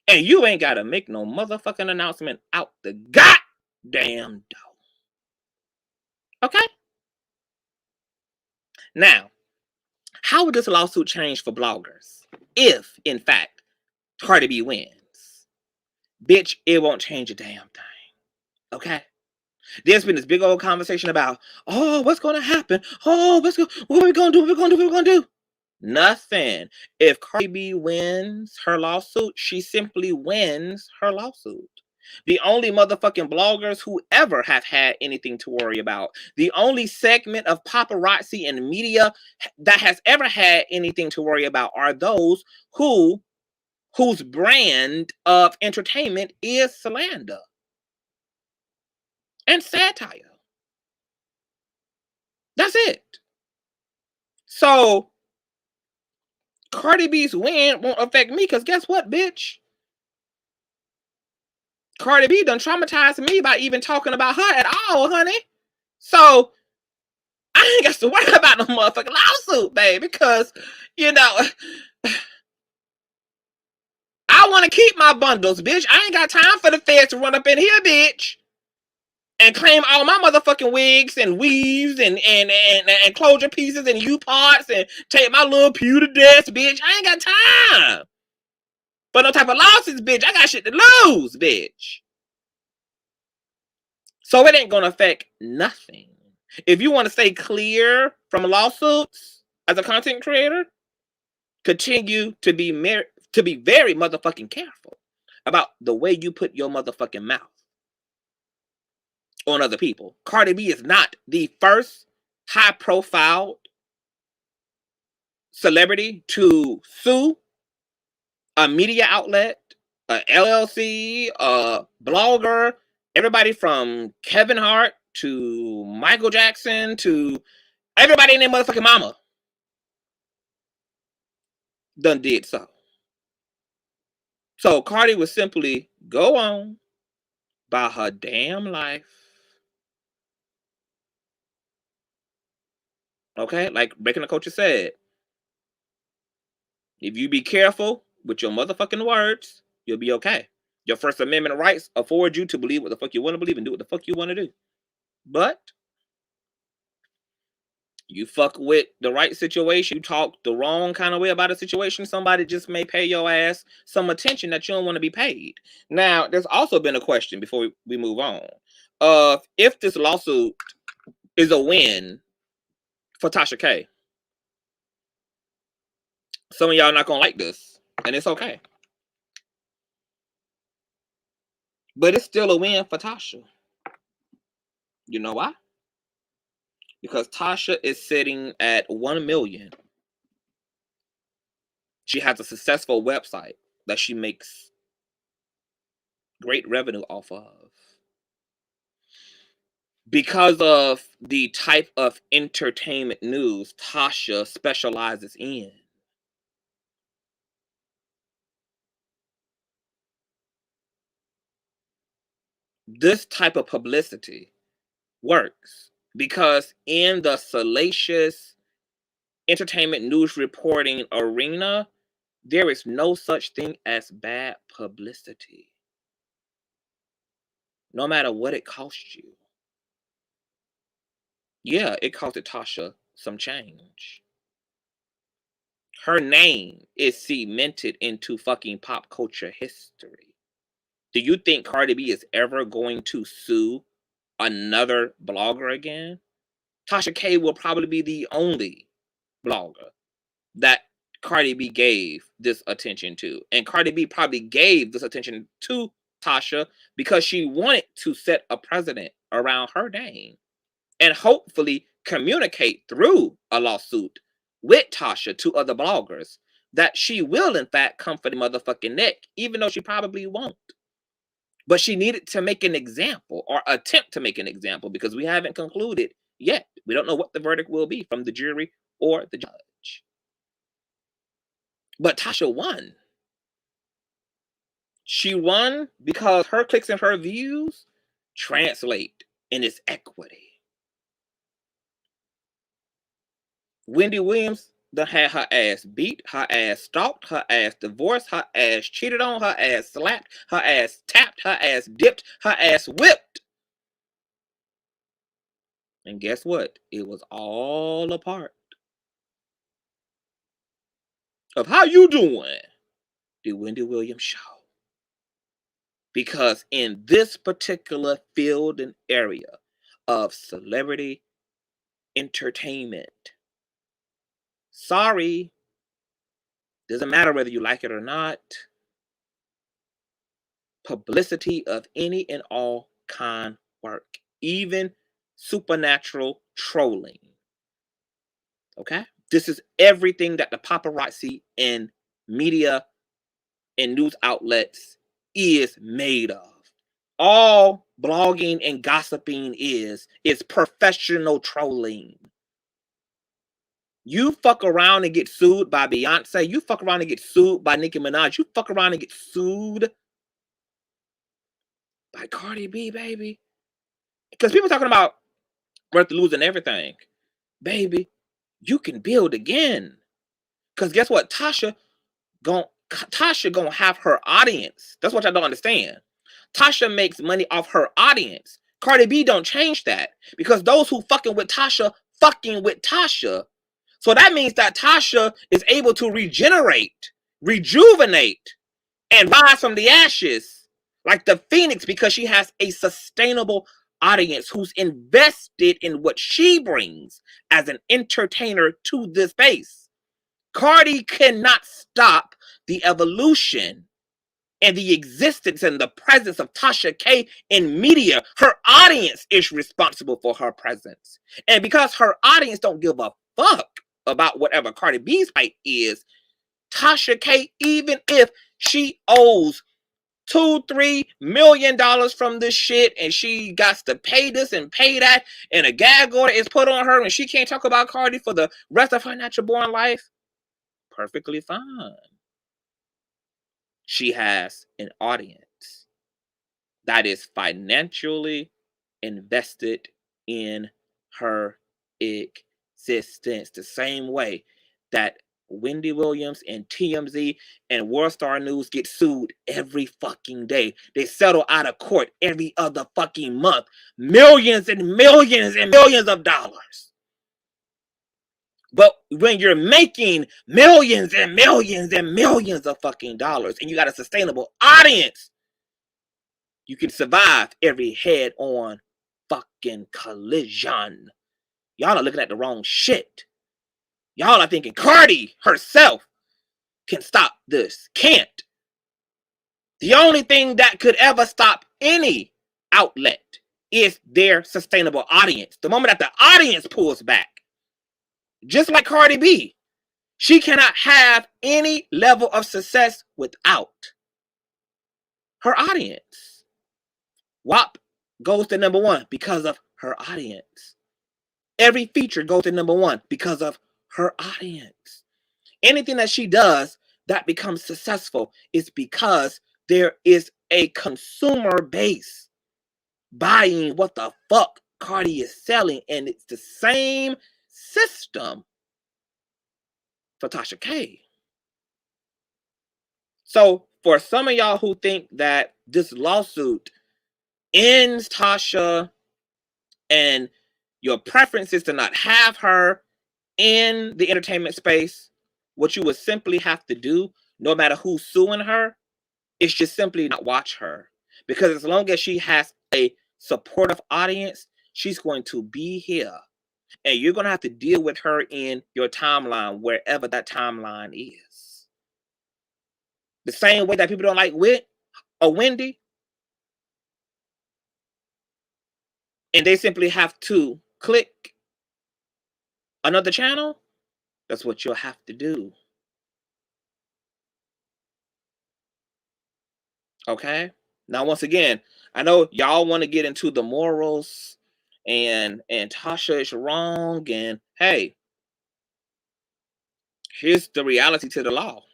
And you ain't got to make no motherfucking announcement out the goddamn door. Okay? Now, how would this lawsuit change for bloggers if, in fact, Cardi B wins? Bitch, it won't change a damn thing. Okay? There's been this big old conversation about, oh, what's going to happen? Oh, what are we going to do? What are we going to do? Nothing. If Cardi B wins her lawsuit, she simply wins her lawsuit. The only motherfucking bloggers who ever have had anything to worry about. The only segment of paparazzi and media that has ever had anything to worry about are those whose brand of entertainment is slander and satire. That's it. So Cardi B's win won't affect me, because guess what, bitch? Cardi B done traumatized me by even talking about her at all, honey. So I ain't got to worry about no motherfucking lawsuit, baby, because, you know, I want to keep my bundles, bitch. I ain't got time for the feds to run up in here, bitch, and claim all my motherfucking wigs and weaves and closure pieces and U-parts and take my little pewter desk, bitch. I ain't got time for no type of lawsuits, bitch. I got shit to lose, bitch. So it ain't gonna affect nothing. If you want to stay clear from lawsuits as a content creator, continue to be very motherfucking careful about the way you put your motherfucking mouth on other people. Cardi B is not the first high-profile celebrity to sue a media outlet, a LLC, a blogger, everybody from Kevin Hart to Michael Jackson to everybody in their motherfucking mama done did so. So Cardi would simply go on by her damn life. Okay? Like Breaking the Culture said, if you be careful with your motherfucking words, you'll be okay. Your First Amendment rights afford you to believe what the fuck you want to believe and do what the fuck you want to do. But you fuck with the right situation, you talk the wrong kind of way about a situation, somebody just may pay your ass some attention that you don't want to be paid. Now, there's also been a question before we move on. If this lawsuit is a win for Tasha K, some of y'all not gonna like this, and it's okay. But it's still a win for Tasha. You know why? Because Tasha is sitting at 1 million. She has a successful website that she makes great revenue off of. Because of the type of entertainment news Tasha specializes in. This type of publicity works because in the salacious entertainment news reporting arena, there is no such thing as bad publicity. No matter what it costs you. Yeah, it costed Tasha some change. Her name is cemented into fucking pop culture history. Do you think Cardi B is ever going to sue another blogger again? Tasha K will probably be the only blogger that Cardi B gave this attention to. And Cardi B probably gave this attention to Tasha because she wanted to set a precedent around her name and hopefully communicate through a lawsuit with Tasha to other bloggers that she will in fact come for the motherfucking neck, even though she probably won't. But she needed to make an example or attempt to make an example because we haven't concluded yet. We don't know what the verdict will be from the jury or the judge. But Tasha won. She won because her clicks and her views translate in its equity. Wendy Williams done had her ass beat, her ass stalked, her ass divorced, her ass cheated on, her ass slapped, her ass tapped, her ass dipped, her ass whipped. And guess what? It was all a part of How You Doing? The Wendy Williams Show. Because in this particular field and area of celebrity entertainment, sorry, Doesn't matter whether you like it or not. Publicity of any and all kind work, even supernatural trolling. Okay? This is everything that the paparazzi and media and news outlets is made of. All blogging and gossiping is professional trolling. You fuck around and get sued by Beyonce. You fuck around and get sued by Nicki Minaj. You fuck around and get sued by Cardi B, baby. Because people talking about worth losing everything. Baby, you can build again. Because guess what? Tasha gonna have her audience. That's what y'all don't understand. Tasha makes money off her audience. Cardi B don't change that. Because those who fucking with Tasha. So that means that Tasha is able to regenerate, rejuvenate, and rise from the ashes like the phoenix because she has a sustainable audience who's invested in what she brings as an entertainer to this space. Cardi cannot stop the evolution and the existence and the presence of Tasha K in media. Her audience is responsible for her presence. And because her audience don't give a fuck about whatever Cardi B's fight is, Tasha K, even if she owes $2-3 million from this shit and she got to pay this and pay that and a gag order is put on her and she can't talk about Cardi for the rest of her natural born life, perfectly fine. She has an audience that is financially invested in her existence the same way that Wendy Williams and TMZ and World Star News get sued every fucking day. They settle out of court every other fucking month. Millions and millions and millions of dollars. But when you're making millions and millions and millions of fucking dollars and you got a sustainable audience, you can survive every head-on fucking collision. Y'all are looking at the wrong shit. Y'all are thinking Cardi herself can stop this. Can't. The only thing that could ever stop any outlet is their sustainable audience. The moment that the audience pulls back, just like Cardi B, she cannot have any level of success without her audience. WAP goes to #1 because of her audience. Every feature goes to #1 because of her audience. Anything that she does that becomes successful is because there is a consumer base buying what the fuck Cardi is selling, and it's the same system for Tasha K. So for some of y'all who think that this lawsuit ends Tasha and your preference is to not have her in the entertainment space, what you would simply have to do, no matter who's suing her, is just simply not watch her. Because as long as she has a supportive audience, she's going to be here. And you're going to have to deal with her in your timeline, wherever that timeline is. The same way that people don't like Wit or Wendy, and they simply have to click another channel, that's what you'll have to do. Okay? Now, once again, I know y'all want to get into the morals and Tasha is wrong. And hey, here's the reality to the law.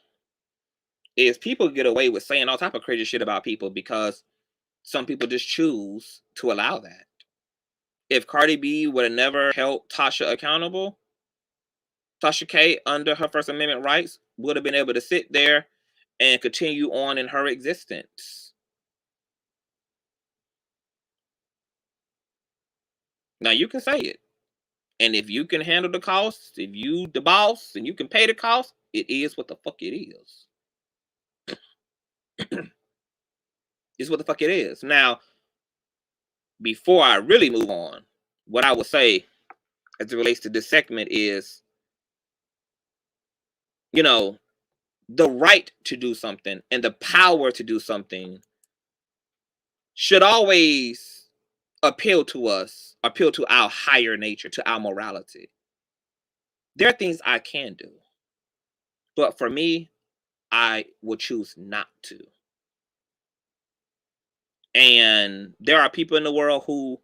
Is people get away with saying all type of crazy shit about people because some people just choose to allow that. If Cardi B would have never held Tasha accountable, Tasha K, under her First Amendment rights, would have been able to sit there and continue on in her existence. Now, you can say it. And if you can handle the costs, if you the boss and you can pay the cost, it is what the fuck it is. It's what the fuck it is. Now, before I really move on, what I would say as it relates to this segment is, you know, the right to do something and the power to do something should always appeal to us, appeal to our higher nature, to our morality. There are things I can do, but for me, I would choose not to. And there are people in the world who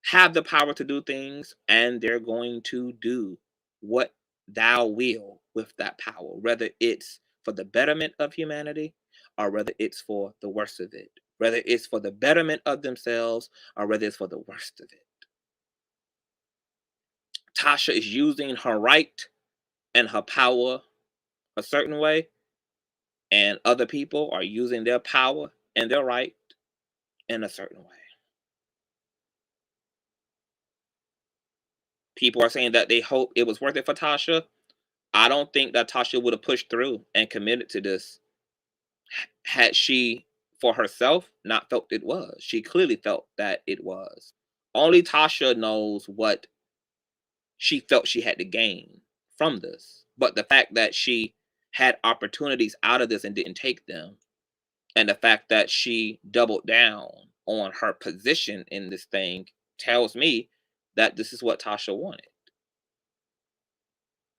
have the power to do things, and they're going to do what thou will with that power, whether it's for the betterment of humanity or whether it's for the worst of it, whether it's for the betterment of themselves or whether it's for the worst of it. Tasha is using her right and her power a certain way, and other people are using their power and their right in a certain way. People are saying that they hope it was worth it for Tasha. I don't think that Tasha would have pushed through and committed to this had she, for herself, not felt it was. She clearly felt that it was. Only Tasha knows what she felt she had to gain from this. But the fact that she had opportunities out of this and didn't take them, and the fact that she doubled down on her position in this thing tells me that this is what Tasha wanted.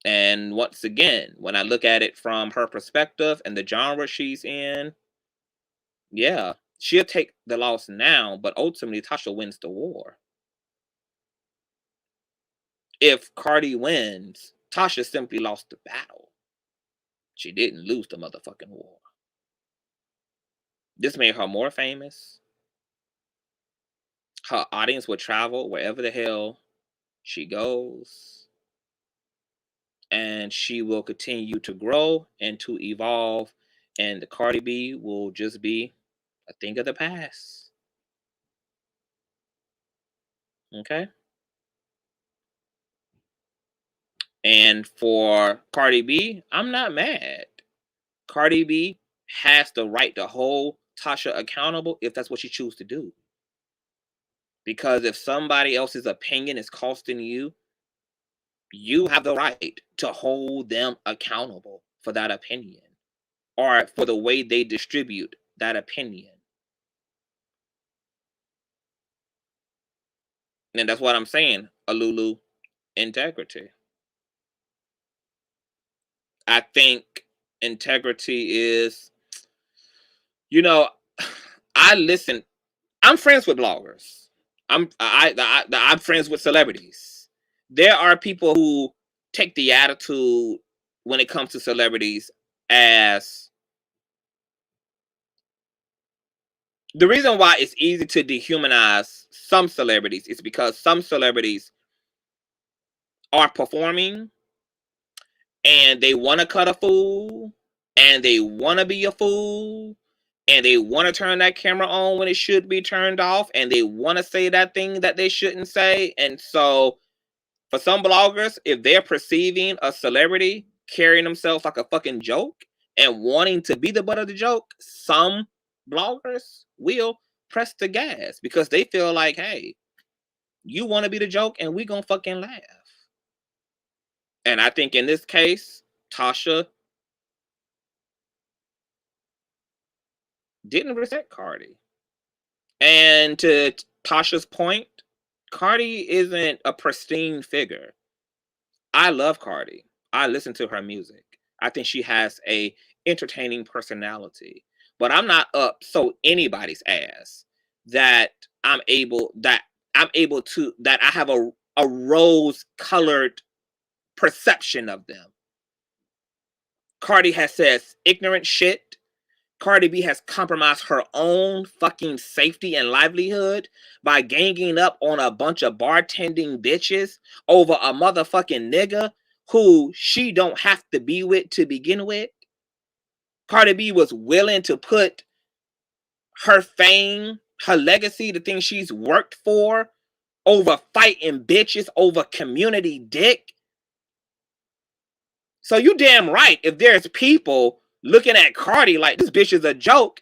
And once again, when I look at it from her perspective and the genre she's in, yeah, she'll take the loss now, but ultimately Tasha wins the war. If Cardi wins, Tasha simply lost the battle. She didn't lose the motherfucking war. This made her more famous. Her audience will travel wherever the hell she goes. And she will continue to grow and to evolve. And the Cardi B will just be a thing of the past. Okay? And for Cardi B, I'm not mad. Cardi B has the right to hold Tasha accountable if that's what she chooses to do. Because if somebody else's opinion is costing you, you have the right to hold them accountable for that opinion or for the way they distribute that opinion. And that's what I'm saying, Alulu, integrity. I think integrity is, I'm friends with bloggers. I'm friends with celebrities. There are people who take the attitude when it comes to celebrities as the reason why it's easy to dehumanize some celebrities is because some celebrities are performing and they want to cut a fool and they want to be a fool and they want to turn that camera on when it should be turned off and they want to say that thing that they shouldn't say. And so for some bloggers, if they're perceiving a celebrity carrying themselves like a fucking joke and wanting to be the butt of the joke, some bloggers will press the gas because they feel like, hey, you want to be the joke and we gonna fucking laugh. And I think in this case, Tasha didn't respect Cardi. And to Tasha's point, Cardi isn't a pristine figure. I love Cardi. I listen to her music. I think she has a entertaining personality. But I'm not up so anybody's ass that I have a rose-colored perception of them. Cardi has said ignorant shit. Cardi B has compromised her own fucking safety and livelihood by ganging up on a bunch of bartending bitches over a motherfucking nigga who she don't have to be with to begin with. Cardi B was willing to put her fame, her legacy, the things she's worked for, over fighting bitches over community dick. So you damn right, if there's people looking at Cardi like this bitch is a joke,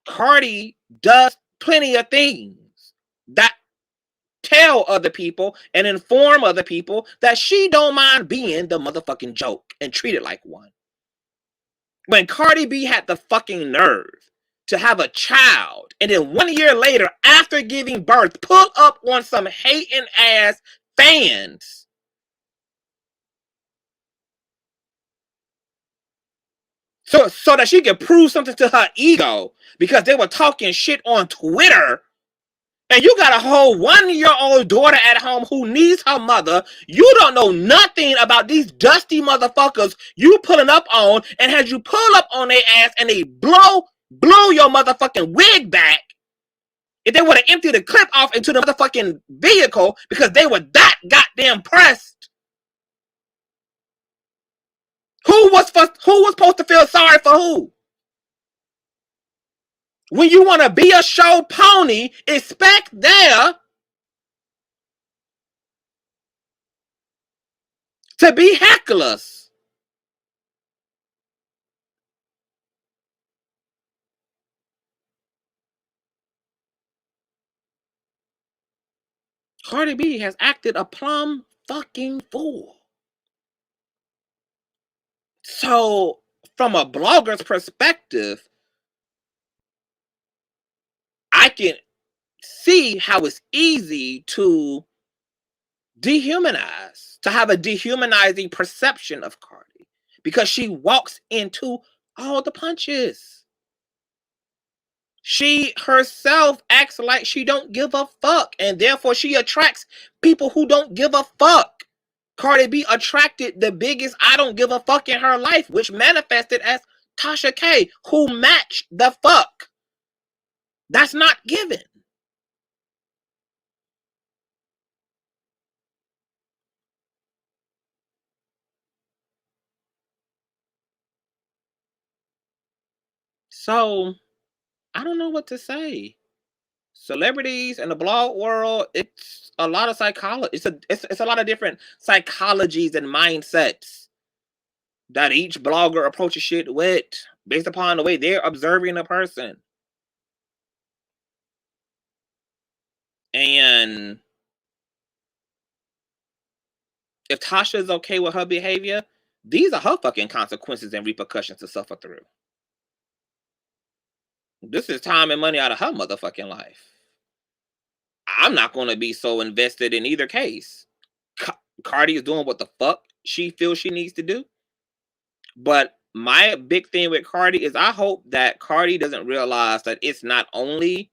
Cardi does plenty of things that tell other people and inform other people that she don't mind being the motherfucking joke and treat it like one. When Cardi B had the fucking nerve to have a child, and then 1 year later, after giving birth, pull up on some hating ass fans so that she could prove something to her ego because they were talking shit on Twitter. And you got a whole 1 year old daughter at home who needs her mother. You don't know nothing about these dusty motherfuckers you pulling up on, and had you pull up on their ass and they blow your motherfucking wig back, if they would have emptied the clip off into the motherfucking vehicle because they were that goddamn pressed. Who was supposed to feel sorry for who? When you want to be a show pony, expect there to be hecklers. Cardi B has acted a plumb fucking fool. So, from a blogger's perspective, I can see how it's easy to dehumanize, to have a dehumanizing perception of Cardi, because she walks into all the punches. She herself acts like she don't give a fuck, and therefore she attracts people who don't give a fuck. Cardi B attracted the biggest I don't give a fuck in her life, which manifested as Tasha K, who matched the fuck. That's not given. So, I don't know what to say. Celebrities in the blog world, it's a lot of psychology. It's a lot of different psychologies and mindsets that each blogger approaches shit with based upon the way they're observing a person. And if Tasha is okay with her behavior, these are her fucking consequences and repercussions to suffer through. This is time and money out of her motherfucking life. I'm not going to be so invested in either case. Cardi is doing what the fuck she feels she needs to do. But my big thing with Cardi is I hope that Cardi doesn't realize that it's not only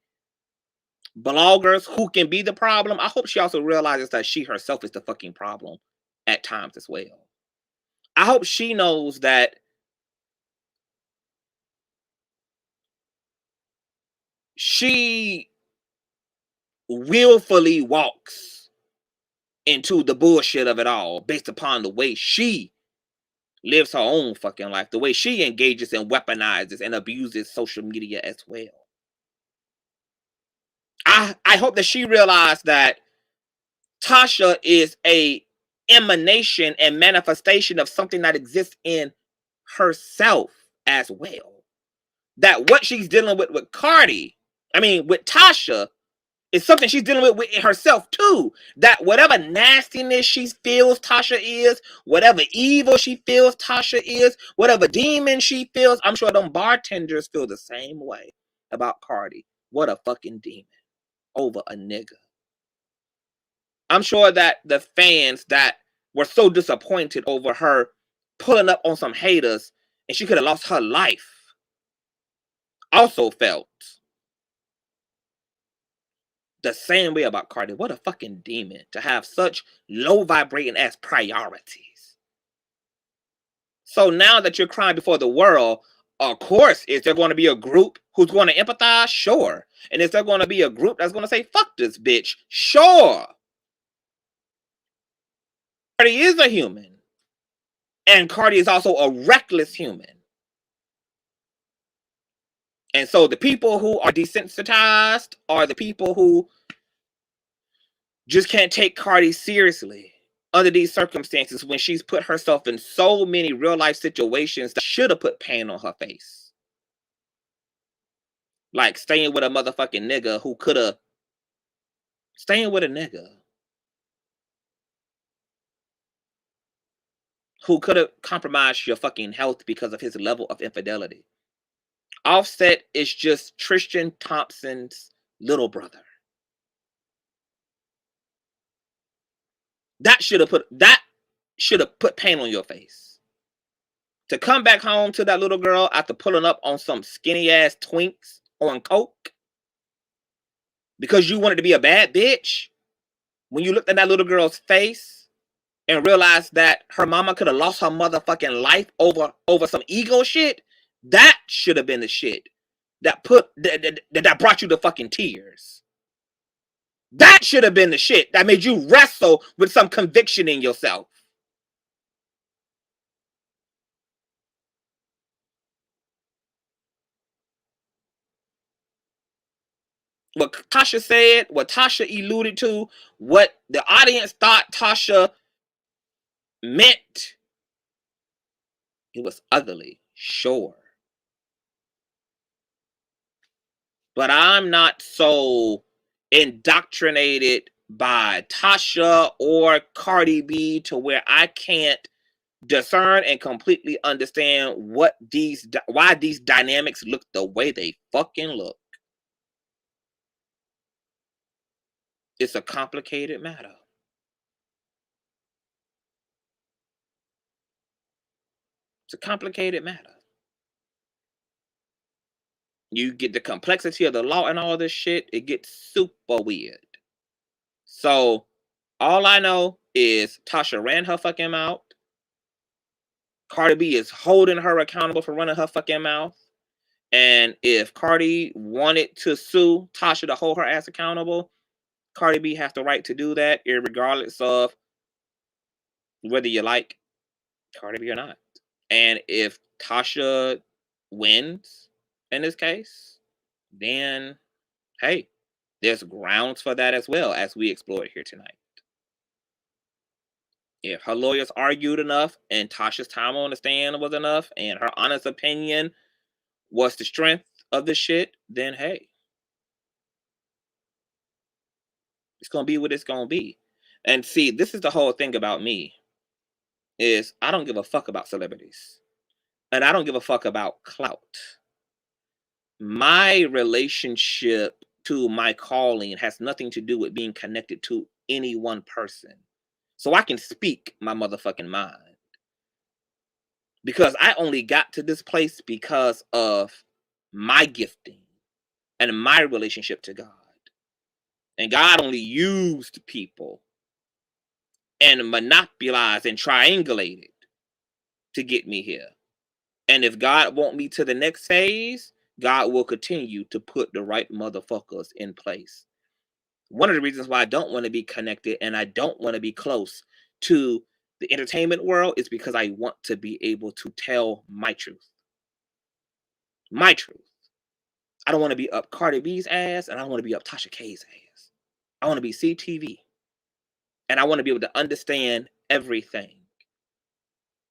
bloggers who can be the problem. I hope she also realizes that she herself is the fucking problem at times as well. I hope she knows that she willfully walks into the bullshit of it all based upon the way she lives her own fucking life, the way she engages and weaponizes and abuses social media as well. I hope that she realized that Tasha is a emanation and manifestation of something that exists in herself as well. That what she's dealing with with Tasha, is something she's dealing with herself too. That whatever nastiness she feels Tasha is, whatever evil she feels Tasha is, whatever demon she feels, I'm sure them bartenders feel the same way about Cardi. What a fucking demon over a nigga. I'm sure that the fans that were so disappointed over her pulling up on some haters and she could have lost her life also felt the same way about Cardi. What a fucking demon to have such low vibrating ass priorities. So now that you're crying before the world, of course, is there going to be a group who's going to empathize? Sure. And is there going to be a group that's going to say, fuck this bitch? Sure. Cardi is a human. And Cardi is also a reckless human. And so the people who are desensitized are the people who just can't take Cardi seriously under these circumstances when she's put herself in so many real life situations that should have put pain on her face. Like staying with a motherfucking nigga who could have... Staying with a nigga who could have compromised your fucking health because of his level of infidelity. Offset is just Tristan Thompson's little brother. That should have put pain on your face. To come back home to that little girl after pulling up on some skinny ass twinks on coke because you wanted to be a bad bitch, when you looked at that little girl's face and realized that her mama could have lost her motherfucking life over some ego shit, that should have been the shit that brought you to fucking tears. That should have been the shit that made you wrestle with some conviction in yourself. What Tasha said, what Tasha alluded to, what the audience thought Tasha meant, it was ugly, sure. But I'm not so indoctrinated by Tasha or Cardi B to where I can't discern and completely understand why these dynamics look the way they fucking look. It's a complicated matter. It's a complicated matter. You get the complexity of the law and all this shit, it gets super weird. So, all I know is Tasha ran her fucking mouth. Cardi B is holding her accountable for running her fucking mouth. And if Cardi wanted to sue Tasha to hold her ass accountable, Cardi B has the right to do that, regardless of whether you like Cardi B or not. And if Tasha wins in this case, then hey, there's grounds for that as well, as we explored here tonight. If her lawyers argued enough and Tasha's time on the stand was enough and her honest opinion was the strength of the shit, then hey, it's going to be what it's going to be. And see, this is the whole thing about me, is I don't give a fuck about celebrities. And I don't give a fuck about clout. My relationship to my calling has nothing to do with being connected to any one person. So I can speak my motherfucking mind. Because I only got to this place because of my gifting and my relationship to God. And God only used people and monopolized and triangulated to get me here. And if God want me to the next phase, God will continue to put the right motherfuckers in place. One of the reasons why I don't want to be connected and I don't want to be close to the entertainment world is because I want to be able to tell my truth. My truth. I don't want to be up Cardi B's ass and I don't want to be up Tasha K's ass. I want to be CTV. And I want to be able to understand everything.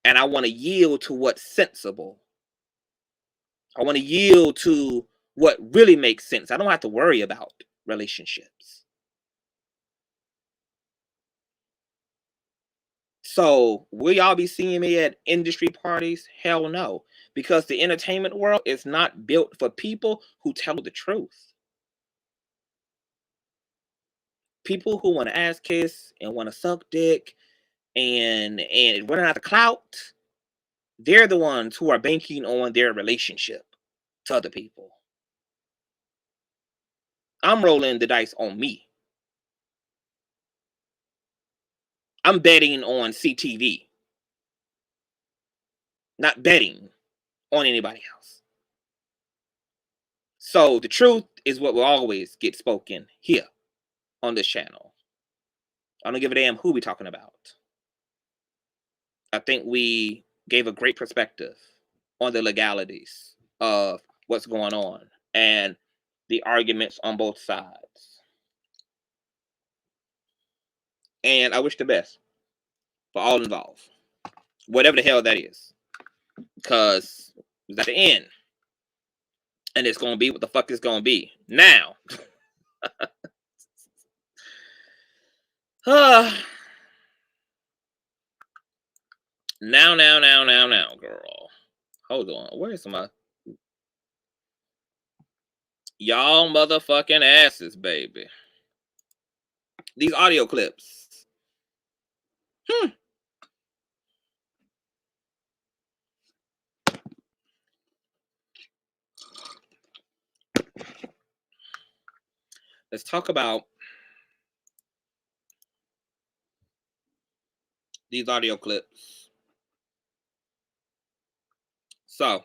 And I want to yield to what's sensible. I want to yield to what really makes sense. I don't have to worry about relationships. So, will y'all be seeing me at industry parties? Hell no. Because the entertainment world is not built for people who tell the truth. People who want to ass kiss and want to suck dick and running out of clout, they're the ones who are banking on their relationship to other people. I'm rolling the dice on me. I'm betting on CTV. Not betting on anybody else. So the truth is what will always get spoken here on this channel. I don't give a damn who we're talking about. I think we gave a great perspective on the legalities of what's going on and the arguments on both sides. And I wish the best for all involved. Whatever the hell that is. Because it's at the end. And it's going to be what the fuck it's going to be. Now. Now, girl. Hold on. Where's my... Y'all motherfucking asses, baby. These audio clips. Let's talk about these audio clips. So,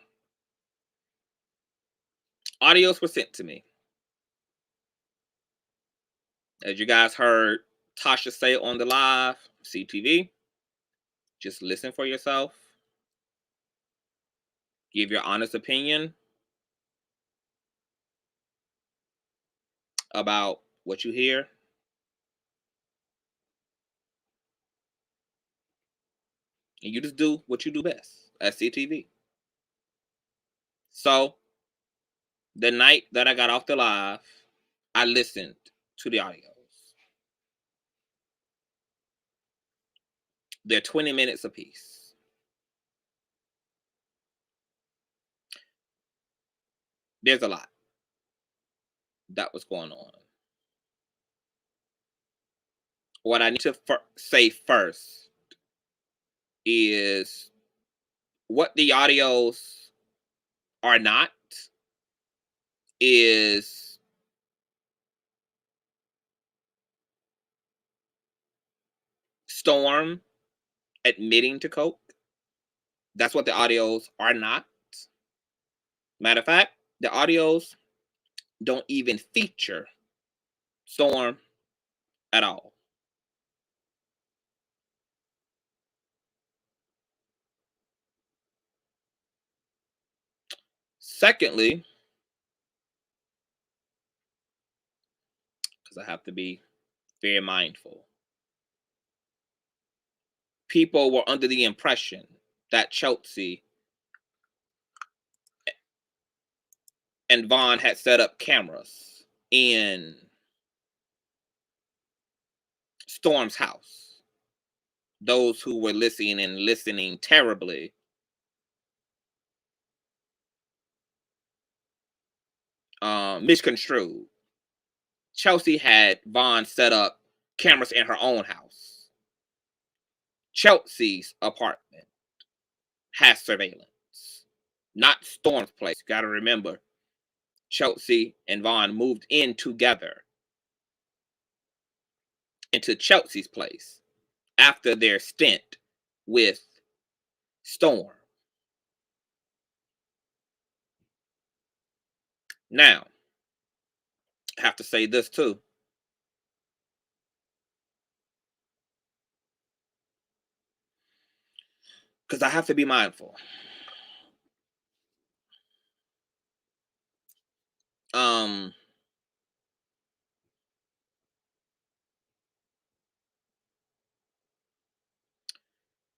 audios were sent to me. As you guys heard Tasha say on the live, CTV, just listen for yourself. Give your honest opinion about what you hear. And you just do what you do best at CTV. So, the night that I got off the live, I listened to the audios. They're 20 minutes apiece. There's a lot that was going on. What I need to say first is what the audios are not is Storm admitting to coke. That's what the audios are not. Matter of fact, the audios don't even feature Storm at all. Secondly, because I have to be very mindful, people were under the impression that Chelsea and Vaughn had set up cameras in Storm's house. Those who were listening terribly misconstrued. Chelsea had Vaughn set up cameras in her own house. Chelsea's apartment has surveillance, not Storm's place. You got to remember, Chelsea and Vaughn moved in together into Chelsea's place after their stint with Storm. Now, I have to say this too. Because I have to be mindful.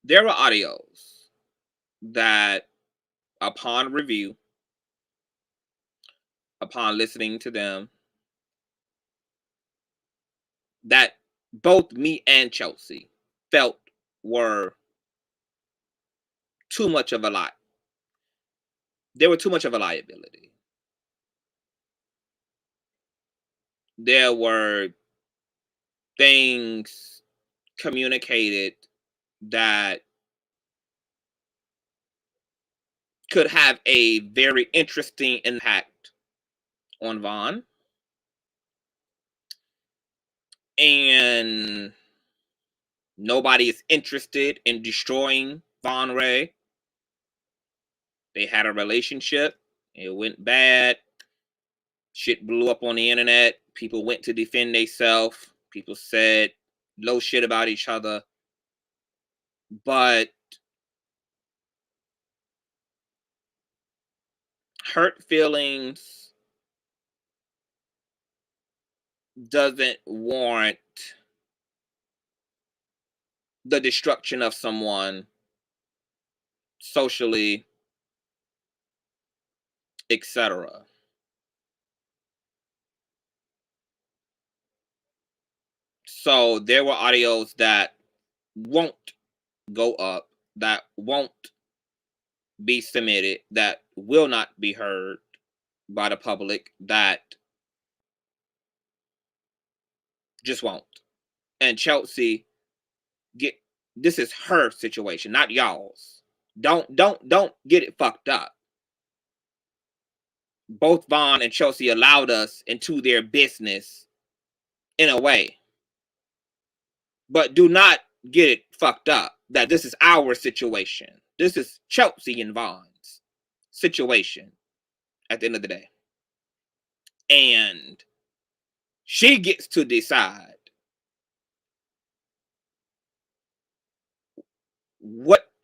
There were audios that upon review, upon listening to them, that both me and Chelsea felt were too much of a lie. They were too much of a liability. There were things communicated that could have a very interesting impact on Vaughn. And nobody is interested in destroying Von Ray. They had a relationship. It went bad. Shit blew up on the internet. People went to defend themselves. People said low shit about each other. But hurt feelings doesn't warrant the destruction of someone socially, etc. So there were audios that won't go up that won't be submitted, that will not be heard by the public, that just won't. And Chelsea, this is her situation, not y'all's. Don't get it fucked up. Both Vaughn and Chelsea allowed us into their business in a way. But do not get it fucked up that this is our situation. This is Chelsea and Vaughn's situation at the end of the day. And she gets to decide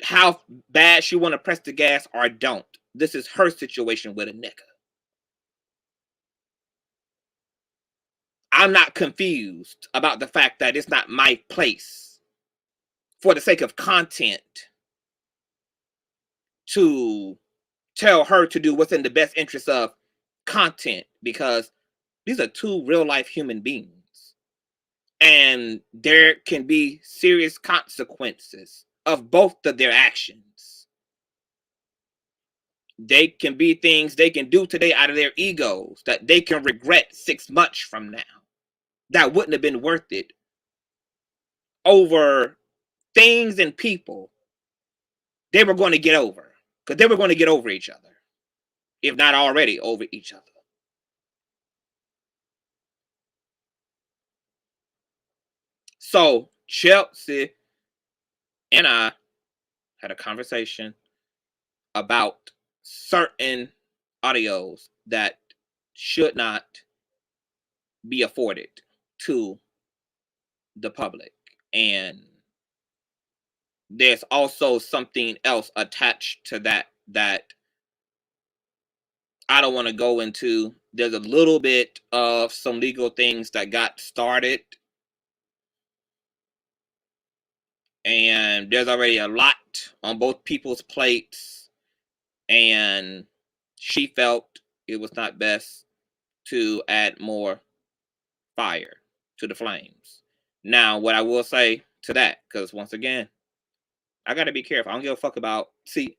how bad she want to press the gas or don't. This is her situation with a nigga. I'm not confused about the fact that it's not my place for the sake of content to tell her to do what's in the best interest of content, because these are two real life human beings and there can be serious consequences of both of their actions. They can be things they can do today out of their egos that they can regret 6 months from now. That wouldn't have been worth it over things and people they were going to get over, because they were going to get over each other, if not already over each other. So Chelsea and I had a conversation about certain audios that should not be afforded to the public. And there's also something else attached to that I don't want to go into. There's a little bit of some legal things that got started, and there's already a lot on both people's plates, and she felt it was not best to add more fire to the flames. Now, what I will say to that, because once again, I got to be careful. I don't give a fuck about, see,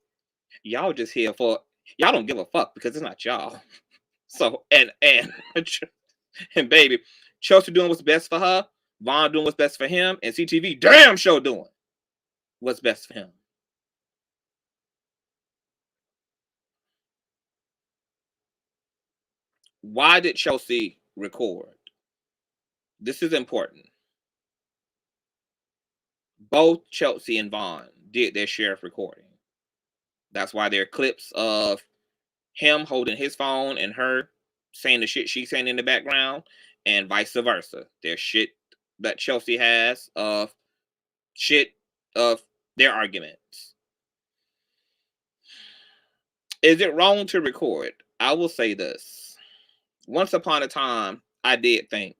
y'all just here for, y'all don't give a fuck because it's not y'all. So, and baby, Chelsea doing what's best for her, Vaughn doing what's best for him, and CTV damn sure doing what's best for him. Why did Chelsea record? This is important. Both Chelsea and Vaughn did their share of recording. That's why there are clips of him holding his phone and her saying the shit she's saying in the background, and vice versa. There's shit that Chelsea has of shit of their arguments. Is it wrong to record? I will say this. Once upon a time, I did think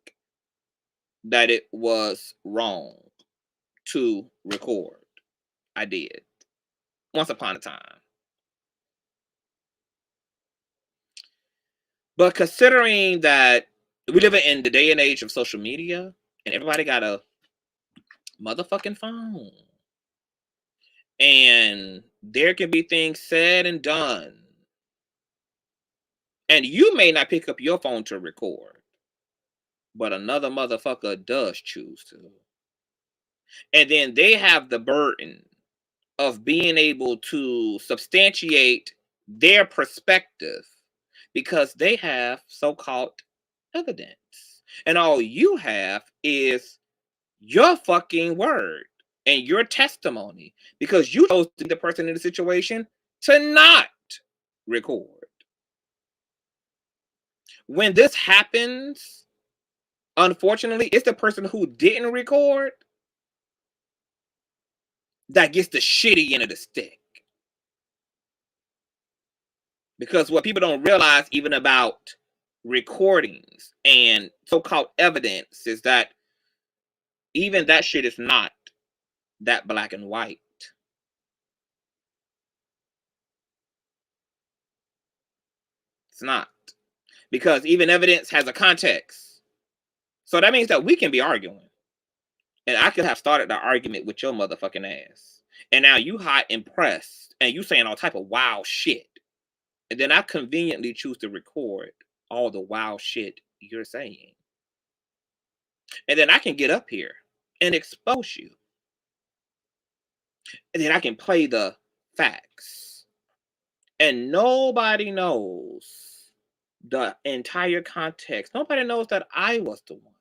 that it was wrong to record. I did. Once upon a time. But considering that we live in the day and age of social media and everybody got a motherfucking phone, and there can be things said and done, and you may not pick up your phone to record, but another motherfucker does choose to. And then they have the burden of being able to substantiate their perspective because they have so-called evidence. And all you have is your fucking word and your testimony because you chose the person in the situation to not record. When this happens, unfortunately, it's the person who didn't record that gets the shitty end of the stick. Because what people don't realize even about recordings and so-called evidence is that even that shit is not that black and white. It's not. Because even evidence has a context. So that means that we can be arguing. And I could have started the argument with your motherfucking ass. And now you hot and pressed, and you saying all type of wild shit. And then I conveniently choose to record all the wild shit you're saying. And then I can get up here and expose you. And then I can play the facts. And nobody knows the entire context. Nobody knows that I was the one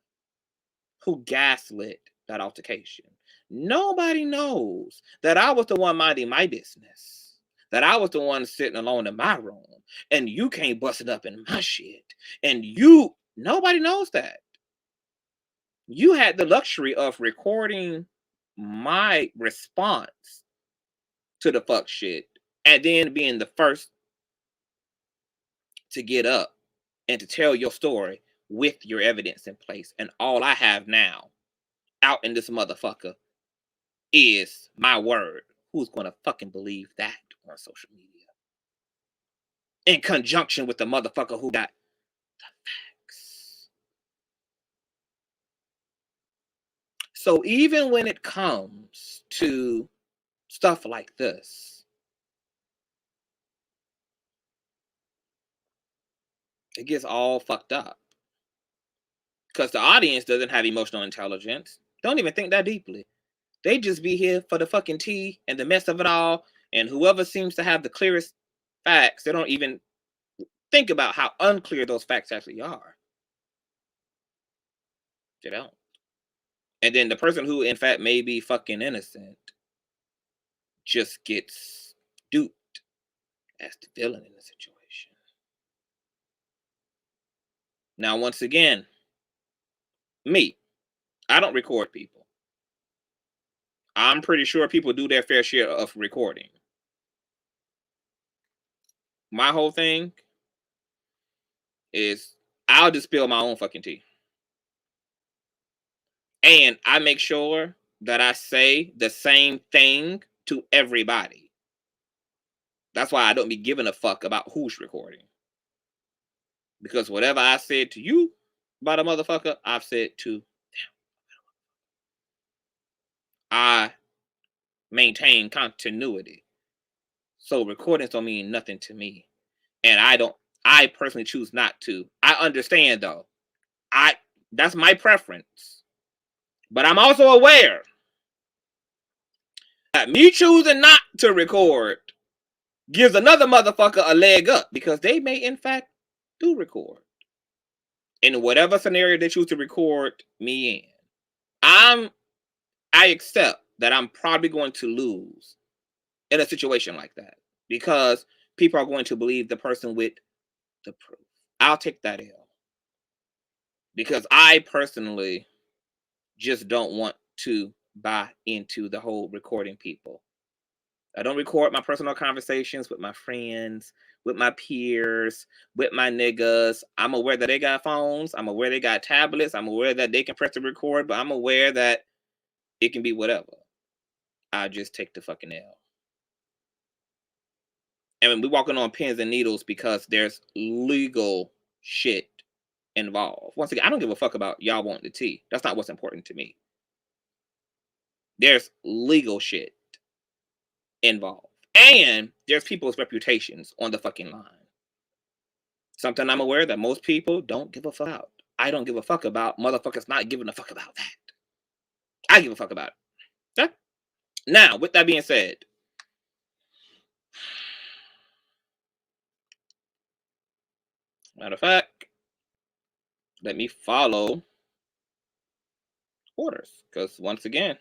who gaslit that altercation. Nobody knows that I was the one minding my business, that I was the one sitting alone in my room, and you came busting up in my shit. And nobody knows that. You had the luxury of recording my response to the fuck shit and then being the first to get up and to tell your story with your evidence in place. And all I have now out in this motherfucker is my word. Who's going to fucking believe that on social media? In conjunction with the motherfucker who got the facts. So even when it comes to stuff like this, it gets all fucked up. Because the audience doesn't have emotional intelligence. Don't even think that deeply. They just be here for the fucking tea and the mess of it all. And whoever seems to have the clearest facts, they don't even think about how unclear those facts actually are. They don't. And then the person who, in fact, may be fucking innocent just gets duped as the villain in the situation. Now, once again, me, I don't record people. I'm pretty sure people do their fair share of recording. My whole thing is I'll just spill my own fucking tea. And I make sure that I say the same thing to everybody. That's why I don't be giving a fuck about who's recording. Because whatever I said to you about a motherfucker, I've said to them. I maintain continuity. So recordings don't mean nothing to me. And I personally choose not to. I understand though. That's my preference. But I'm also aware that me choosing not to record gives another motherfucker a leg up because they may in fact do record. In whatever scenario they choose to record me in. I accept that I'm probably going to lose in a situation like that because people are going to believe the person with the proof. I'll take that L. Because I personally just don't want to buy into the whole recording people. I don't record my personal conversations with my friends, with my peers, with my niggas. I'm aware that they got phones. I'm aware they got tablets. I'm aware that they can press the record, but I'm aware that it can be whatever. I just take the fucking L. And we're walking on pins and needles because there's legal shit involved. Once again, I don't give a fuck about y'all wanting the tea. That's not what's important to me. There's legal shit involved. And there's people's reputations on the fucking line. Something I'm aware that most people don't give a fuck about. I don't give a fuck about motherfuckers not giving a fuck about that. I give a fuck about it. Okay? Now, with that being said, matter of fact, let me follow orders. Because once again,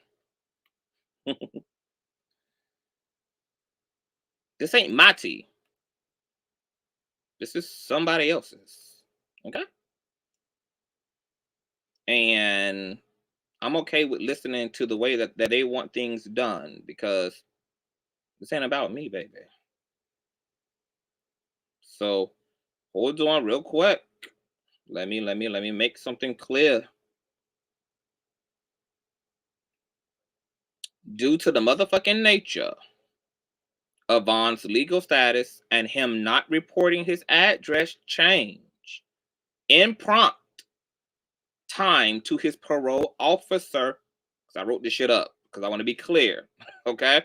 this ain't my tea. This is somebody else's. Okay? And I'm okay with listening to the way that they want things done because this ain't about me, baby. So hold on real quick. Let me make something clear. Due to the motherfucking nature of Von's legal status and him not reporting his address change in prompt time to his parole officer, because I wrote this shit up because I want to be clear, okay?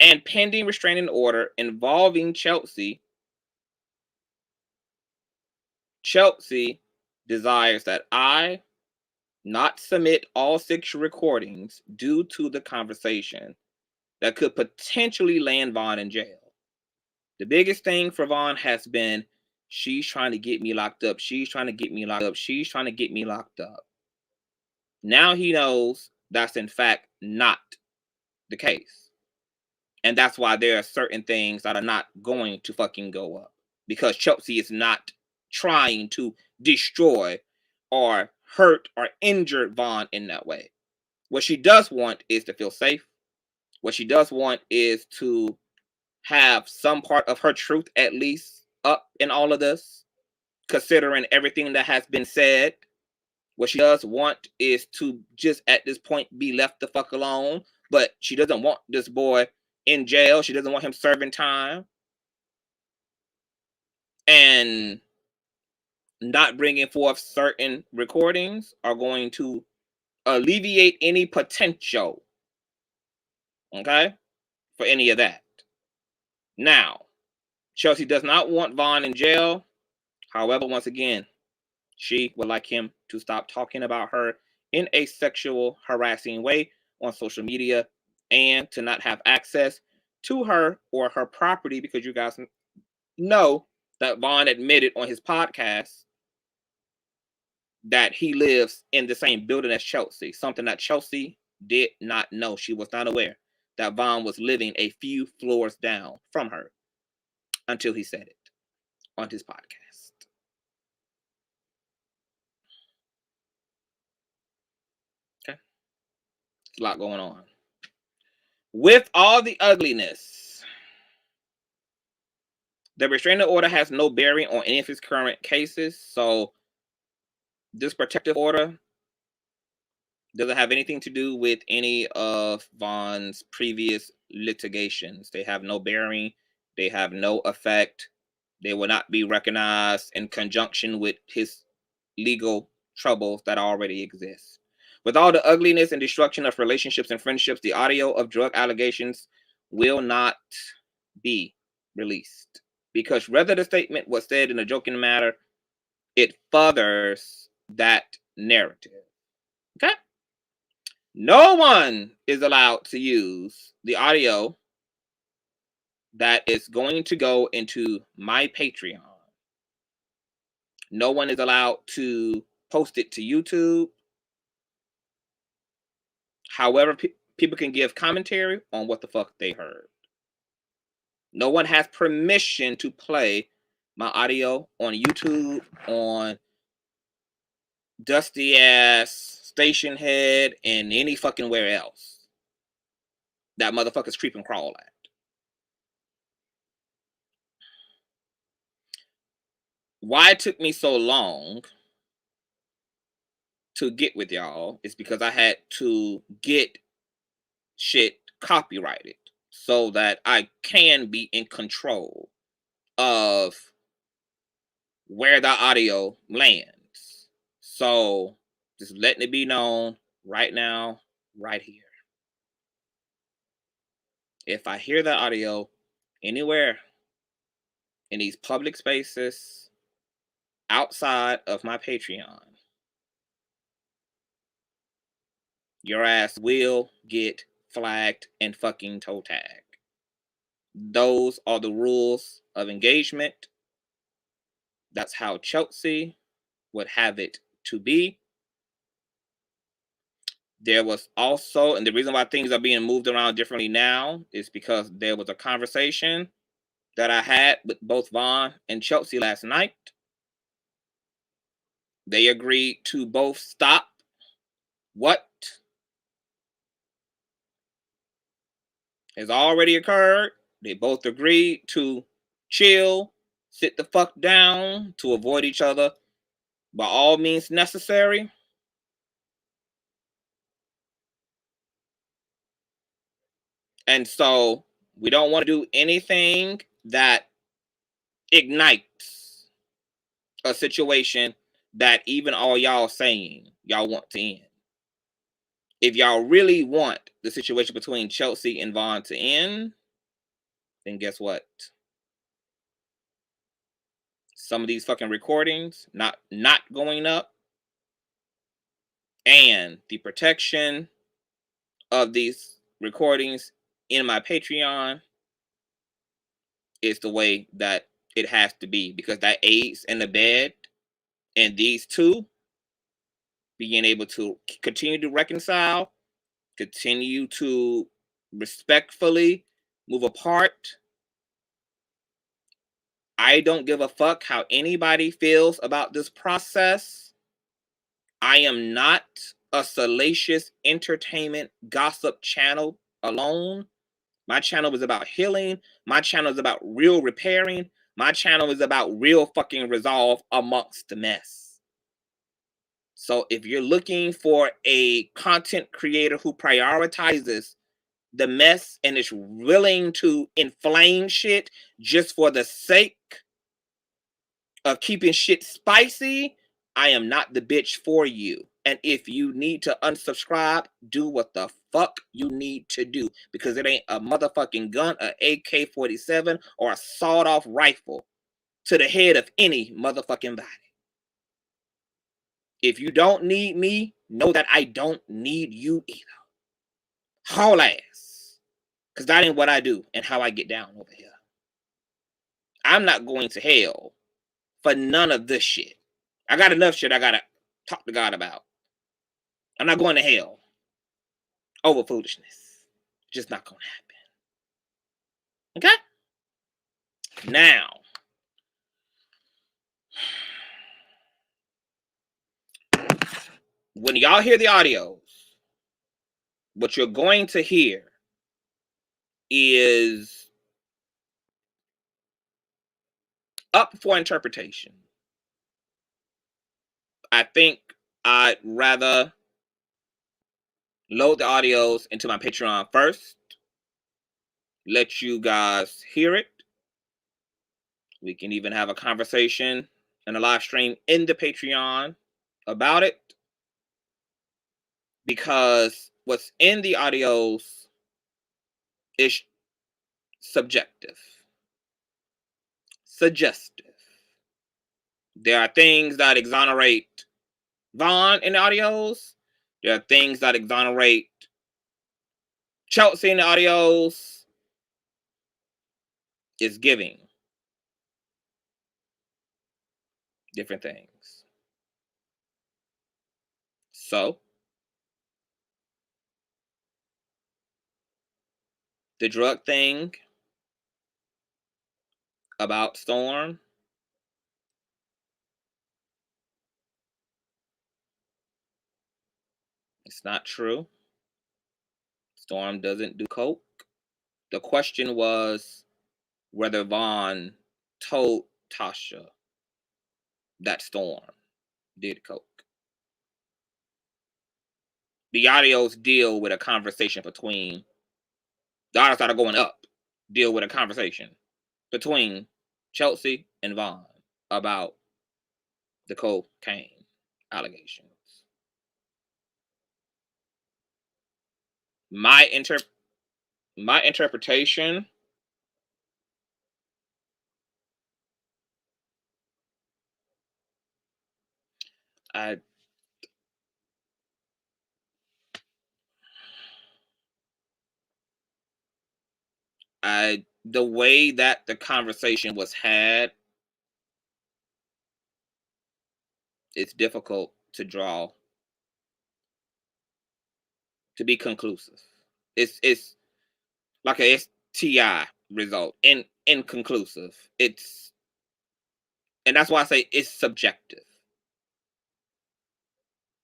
and pending restraining order involving Chelsea. Chelsea desires that I not submit all 6 recordings due to the conversation that could potentially land Vaughn in jail. The biggest thing for Vaughn has been, she's trying to get me locked up. She's trying to get me locked up. She's trying to get me locked up. Now he knows that's in fact not the case. And that's why there are certain things that are not going to fucking go up. Because Chelsea is not trying to destroy or hurt or injure Vaughn in that way. What she does want is to feel safe. What she does want is to have some part of her truth at least up in all of this, considering everything that has been said. What she does want is to just at this point be left the fuck alone, but she doesn't want this boy in jail. She doesn't want him serving time. And not bringing forth certain recordings are going to alleviate any potential, okay, for any of that. Now, Chelsea does not want Vaughn in jail. However, once again, she would like him to stop talking about her in a sexual harassing way on social media and to not have access to her or her property, because you guys know that Vaughn admitted on his podcast that he lives in the same building as Chelsea, something that Chelsea did not know. She was not aware that Vaughn was living a few floors down from her until he said it on his podcast. Okay. There's a lot going on. With all the ugliness, the restraining order has no bearing on any of his current cases. So this protective order doesn't have anything to do with any of Vaughn's previous litigations. They have no bearing. They have no effect. They will not be recognized in conjunction with his legal troubles that already exist. With all the ugliness and destruction of relationships and friendships, the audio of drug allegations will not be released. Because whether the statement was said in a joking manner, it furthers that narrative. Okay? No one is allowed to use the audio that is going to go into my Patreon. No one is allowed to post it to YouTube. However, people can give commentary on what the fuck they heard. No one has permission to play my audio on YouTube, on Dusty Ass, Station Head, and any fucking where else that motherfuckers creep and crawl at. Why it took me so long to get with y'all is because I had to get shit copyrighted so that I can be in control of where the audio lands. So just letting it be known right now, right here. If I hear the audio anywhere in these public spaces outside of my Patreon, your ass will get flagged and fucking toe tagged. Those are the rules of engagement. That's how Chelsea would have it to be. There was also, and the reason why things are being moved around differently now is because there was a conversation that I had with both Vaughn and Chelsea last night. They agreed to both stop what has already occurred. They both agreed to chill, sit the fuck down, to avoid each other by all means necessary. And so we don't want to do anything that ignites a situation that even all y'all saying y'all want to end. If y'all really want the situation between Chelsea and Vaughn to end, then guess what? Some of these fucking recordings not going up, and the protection of these recordings in my Patreon is the way that it has to be, because that aids in the bed, and these two being able to continue to reconcile, continue to respectfully move apart. I don't give a fuck how anybody feels about this process. I am not a salacious entertainment gossip channel alone. My channel is about healing. My channel is about real repairing. My channel is about real fucking resolve amongst the mess. So if you're looking for a content creator who prioritizes the mess and is willing to inflame shit just for the sake of keeping shit spicy, I am not the bitch for you. And if you need to unsubscribe, do what the fuck you need to do, because it ain't a motherfucking gun, a AK-47, or a sawed-off rifle to the head of any motherfucking body. If you don't need me, know that I don't need you either. Haul ass. Because that ain't what I do and how I get down over here. I'm not going to hell for none of this shit. I got enough shit I gotta talk to God about. I'm not going to hell over foolishness. Just not gonna happen. Okay? Now, when y'all hear the audios, what you're going to hear is up for interpretation. I think I'd rather load the audios into my Patreon first, let you guys hear it. We can even have a conversation and a live stream in the Patreon about it, because what's in the audios is subjective, suggestive. There are things that exonerate Vaughn in the audios. There are things that exonerate Chelsea in the audios. It's giving different things. So, the drug thing about Storm, it's not true. Storm doesn't do coke. The question was whether Vaughn told Tasha that Storm did coke. The audios deal with a conversation between, the audios that are going up deal with a conversation between Chelsea and Vaughn about the cocaine allegations. My interpretation, the way that the conversation was had, it's difficult to draw, to be conclusive. It's like a STI result, inconclusive. And that's why I say it's subjective.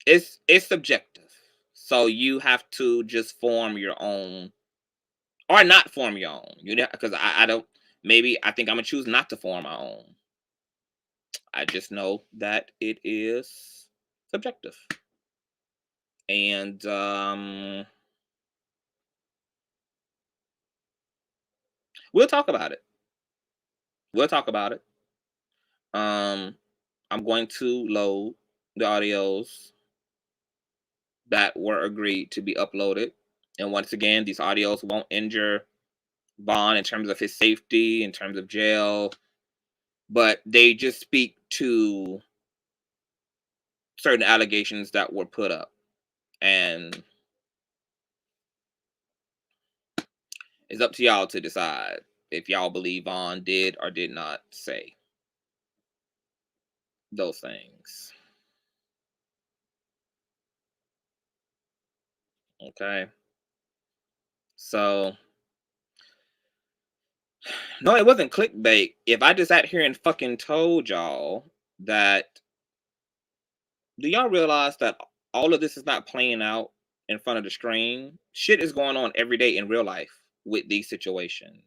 It's subjective. So you have to just form your own, or not form your own. You know, because I don't. Maybe I think I'm gonna choose not to form my own. I just know that it is subjective, and we'll talk about it. We'll talk about it. I'm going to load the audios that were agreed to be uploaded. And once again, these audios won't injure Vaughn in terms of his safety, in terms of jail, but they just speak to certain allegations that were put up. And it's up to y'all to decide if y'all believe Vaughn did or did not say those things. Okay. So, no, it wasn't clickbait. If I just sat here and fucking told y'all that, do y'all realize that all of this is not playing out in front of the screen? Shit is going on every day in real life with these situations.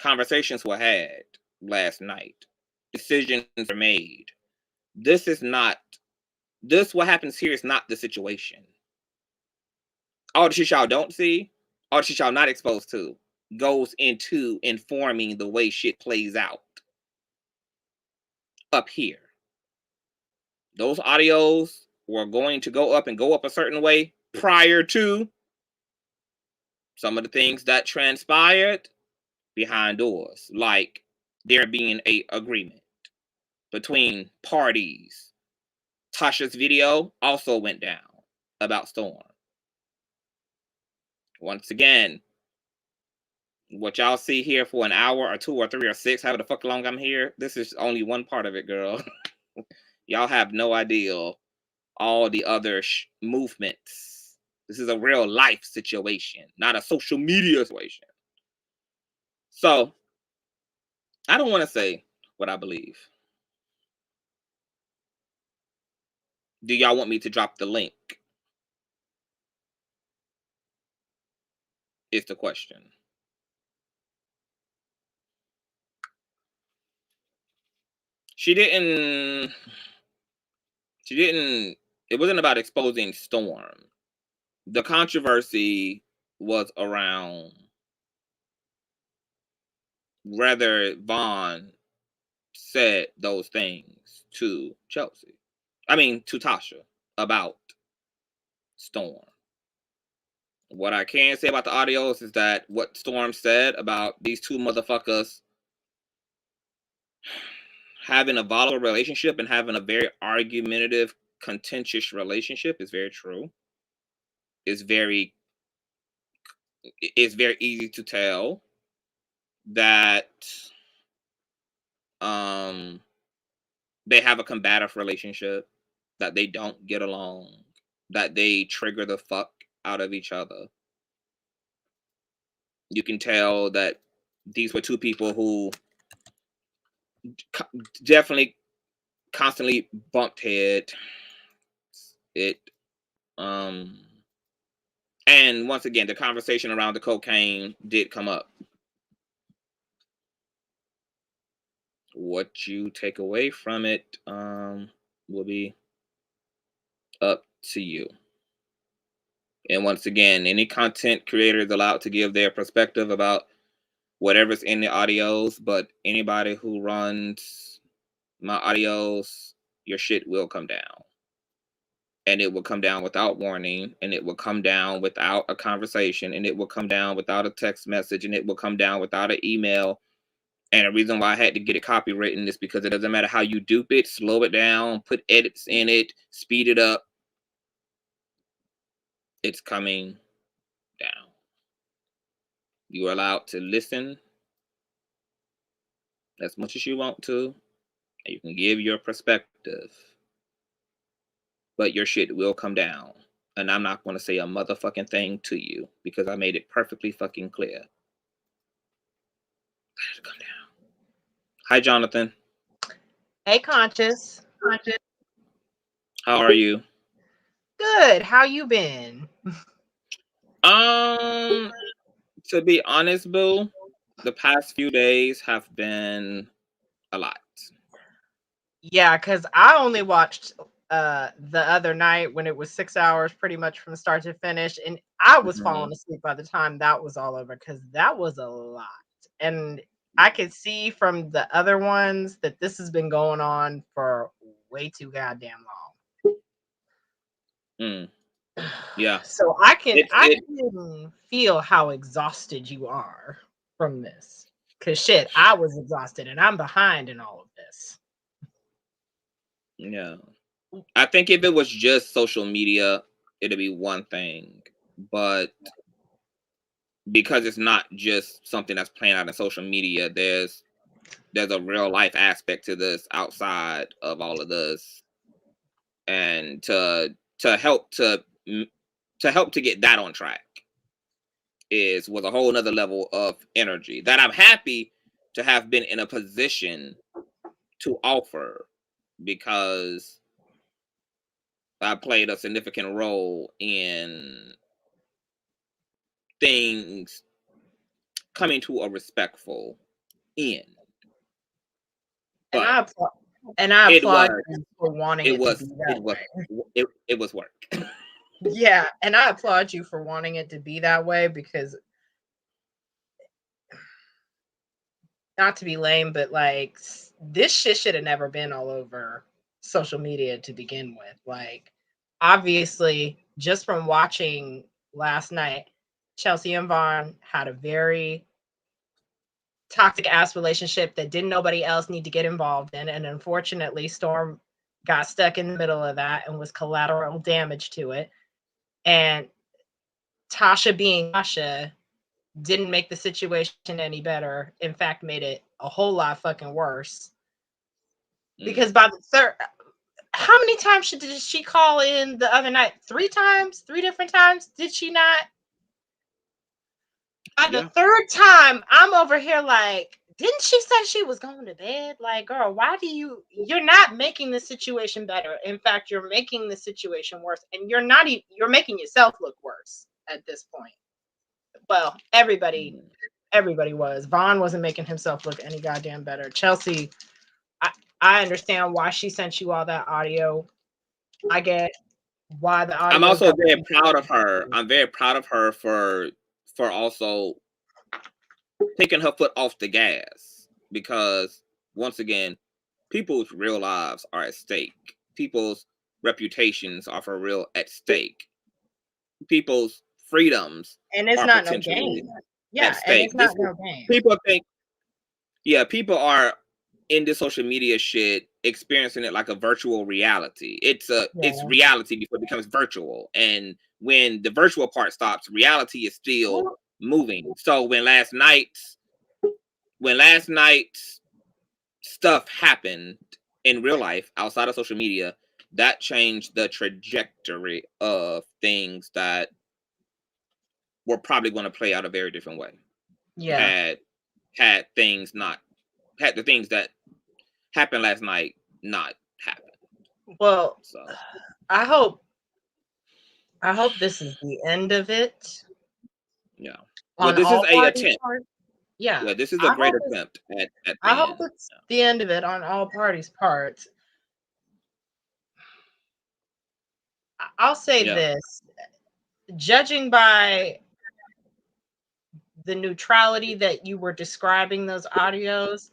Conversations were had last night. Decisions are made. This is not, what happens here is not the situation. All the shit y'all don't see, all the shit y'all not exposed to, goes into informing the way shit plays out up here. Those audios were going to go up and go up a certain way prior to some of the things that transpired behind doors, like there being a agreement between parties. Tasha's video also went down about Storm. Once again, what y'all see here for an hour or 2 or 3 or 6, however the fuck long I'm here, this is only one part of it, girl. Y'all have no idea all the other movements. This is a real life situation, not a social media situation. So, I don't want to say what I believe. Do y'all want me to drop the link? Is the question. She didn't, it wasn't about exposing Storm. The controversy was around whether Vaughn said those things to to Tasha about Storm. What I can say about the audios is that what Storm said about these two motherfuckers having a volatile relationship and having a very argumentative, contentious relationship is very true. It's very easy to tell that they have a combative relationship, that they don't get along, that they trigger the fuck out of each other. You can tell that these were two people who definitely constantly bumped head. And once again, the conversation around the cocaine did come up. What you take away from it will be up to you. And once again, any content creator is allowed to give their perspective about whatever's in the audios, but anybody who runs my audios, your shit will come down. And it will come down without warning, and it will come down without a conversation, and it will come down without a text message, and it will come down without an email. And the reason why I had to get it copywritten is because it doesn't matter how you dupe it, slow it down, put edits in it, speed it up. It's coming down. You are allowed to listen as much as you want to, and you can give your perspective. But your shit will come down. And I'm not going to say a motherfucking thing to you because I made it perfectly fucking clear. It'll come down. Hi, Jonathan. Hey, Conscious. How are you? Good. How you been? To be honest, boo, the past few days have been a lot. Yeah, because I only watched the other night when it was 6 hours pretty much from start to finish, and I was falling asleep by the time that was all over because that was a lot. And I could see from the other ones that this has been going on for way too goddamn long. Yeah. So I can It feel how exhausted you are from this. Cause shit, I was exhausted and I'm behind in all of this. yeah. I think if it was just social media, it'd be one thing. But because it's not just something that's playing out in social media, there's a real life aspect to this outside of all of this. And to help to get that on track was a whole nother level of energy that I'm happy to have been in a position to offer, because I played a significant role in things coming to a respectful end. And But I it applaud was you for wanting it it to was be that way. it was work. Yeah, and I applaud you for wanting it to be that way, because not to be lame, but like this shit should have never been all over social media to begin with. Like, obviously, just from watching last night, Chelsea and Vaughn had a very toxic ass relationship that didn't nobody else need to get involved in. And unfortunately, Storm got stuck in the middle of that and was collateral damage to it. And Tasha being Tasha didn't make the situation any better. In fact, made it a whole lot fucking worse. Because by the third, how many times did she call in the other night? 3 times? 3 different times? Did she not? By the third time, I'm over here like, didn't she say she was going to bed? Like, girl, why do you're not making the situation better. In fact, you're making the situation worse. And you're not even, you're making yourself look worse at this point. Well, everybody was. Vaughn wasn't making himself look any goddamn better. Chelsea, I understand why she sent you all that audio. I get why the audio. I'm also very proud of her. I'm very proud of her for also taking her foot off the gas, because once again, people's real lives are at stake. People's reputations are for real at stake. People's freedoms and it's are not no potentially game. Yeah, at stake. and it's not no game. People think, yeah, people are in this social media shit experiencing it like a virtual reality. It's reality before it becomes virtual. And when the virtual part stops, reality is still moving. So when last night's stuff happened in real life outside of social media, that changed the trajectory of things that were probably going to play out a very different way. Yeah. Had the things that happened last night not happened. Well, so I hope this is the end of it. Yeah. Well, this is a attempt. Yeah, this is a great attempt at I hope it's the end of it on all parties' parts. I'll say this. Judging by the neutrality that you were describing those audios,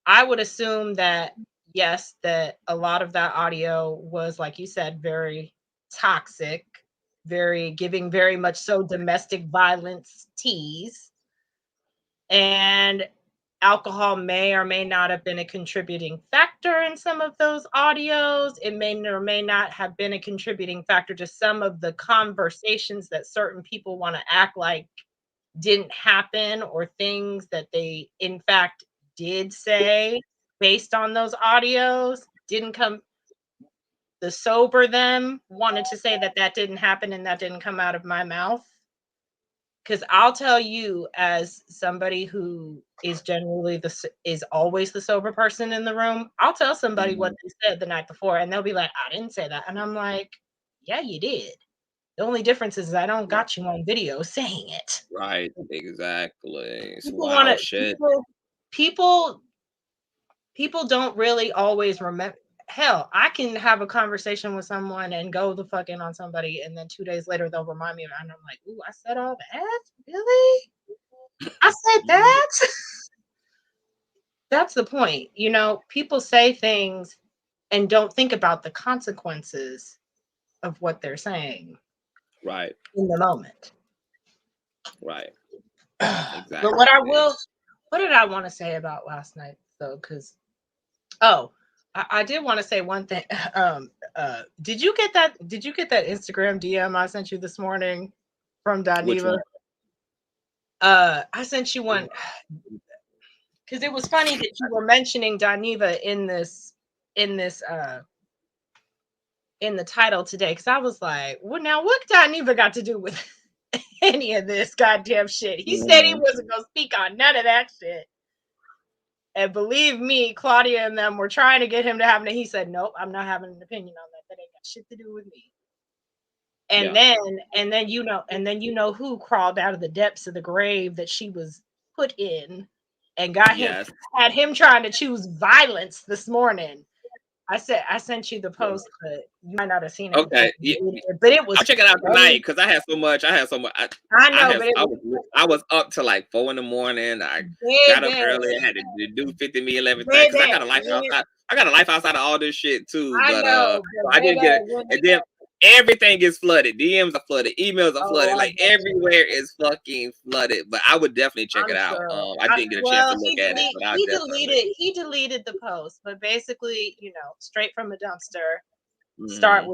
I would assume that, yes, that a lot of that audio was, like you said, very toxic, giving very much so domestic violence tease. And alcohol may or may not have been a contributing factor in some of those audios. It may or may not have been a contributing factor to some of the conversations that certain people want to act like didn't happen, or things that they in fact did say based on those audios didn't come. The sober them wanted to say that didn't happen and that didn't come out of my mouth. Because I'll tell you, as somebody who is generally is always the sober person in the room, I'll tell somebody what they said the night before, and they'll be like, "I didn't say that," and I'm like, "Yeah, you did. The only difference is I don't got you on video saying it." Right. Exactly. People want to. Shit. People don't really always remember. Hell, I can have a conversation with someone and go the fuck in on somebody, and then 2 days later they'll remind me, and I'm like, "Ooh, I said all that? Really? I said that?" That's the point. People say things and don't think about the consequences of what they're saying. Right. in the moment. Right. Exactly. But what did I want to say about last night though? Because I did want to say one thing. Did you get that Instagram DM I sent you this morning from Dineva? I sent you one because it was funny that you were mentioning Dineva in the title today. Because I was like, well, now what Dineva got to do with any of this goddamn shit? He said he wasn't gonna speak on none of that shit. And believe me, Claudia and them were trying to get him to have it. He said, nope, I'm not having an opinion on that. That ain't got shit to do with me. And then you know who crawled out of the depths of the grave that she was put in and got him, had him trying to choose violence this morning. I sent you the post, but you might not have seen it. Okay, but it was. I'll check it out tonight because I had so much. I was up till like 4 a.m. I got up early. I had to do 50 meal everything because I got a life outside. I got a life outside of all this shit too. But I didn't get it. And then everything gets flooded. DMs are flooded. Emails are flooded. Like everywhere is fucking flooded. But I would definitely check it out. I didn't get a chance to look at it. He deleted the post, but basically, straight from the dumpster. Starting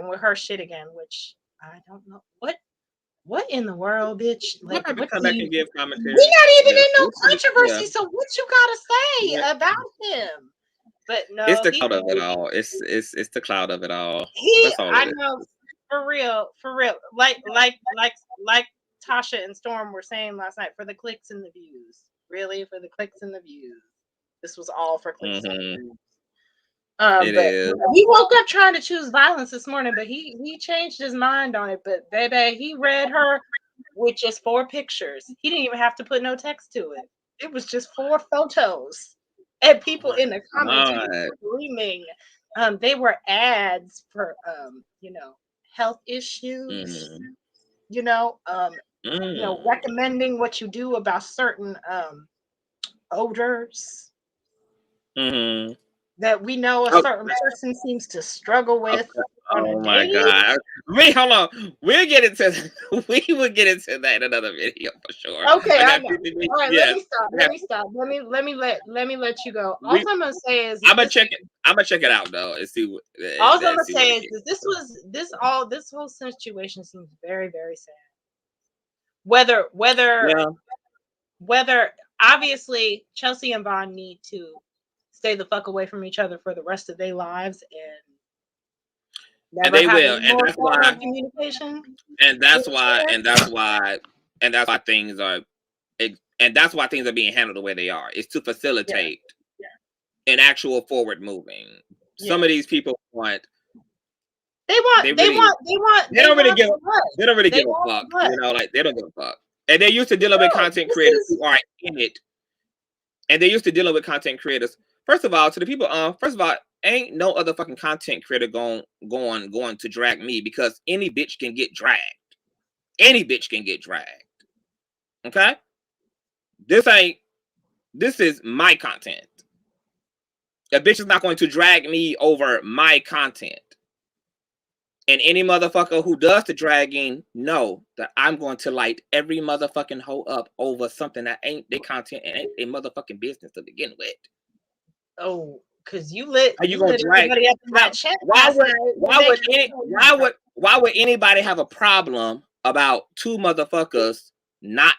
with her shit again, which I don't know what in the world, bitch. Like, come back and give commentary. We're not even in no controversy. So what you gotta say about him? But no, it's the cloud of it all. It's the cloud of it all. I know, for real. Like Tasha and Storm were saying last night, for the clicks and the views. Really, for the clicks and the views. This was all for clicks and views. He woke up trying to choose violence this morning, but he changed his mind on it. But baby, he read her with just 4 pictures. He didn't even have to put no text to it. It was just 4 photos. And people in the comments were screaming. They were ads for health issues. Recommending what you do about certain odors that we know a certain person seems to struggle with. Oh my god! Wait, hold on. We will get into that in another video for sure. Okay, all right. Let me stop. Let me let you go. All I'm gonna say is I'm gonna check it out though and see what. All I'm gonna say is this whole situation seems very, very sad. Whether obviously Chelsea and Vaughn need to stay the fuck away from each other for the rest of their lives and they will, and that's why communication. And that's why things are being handled the way they are. It's to facilitate an actual forward moving. Some of these people they don't really give a fuck. Like they don't give a fuck. And they're used to dealing with content creators who are in it. And they're used to dealing with content creators. First of all, to the people, ain't no other fucking content creator going to drag me, because any bitch can get dragged. Any bitch can get dragged. Okay? This is my content. A bitch is not going to drag me over my content. And any motherfucker who does the dragging know that I'm going to light every motherfucking hoe up over something that ain't their content and ain't their motherfucking business to begin with. Oh, because you lit. Are you gonna drag? Why would anybody have a problem about 2 motherfuckers not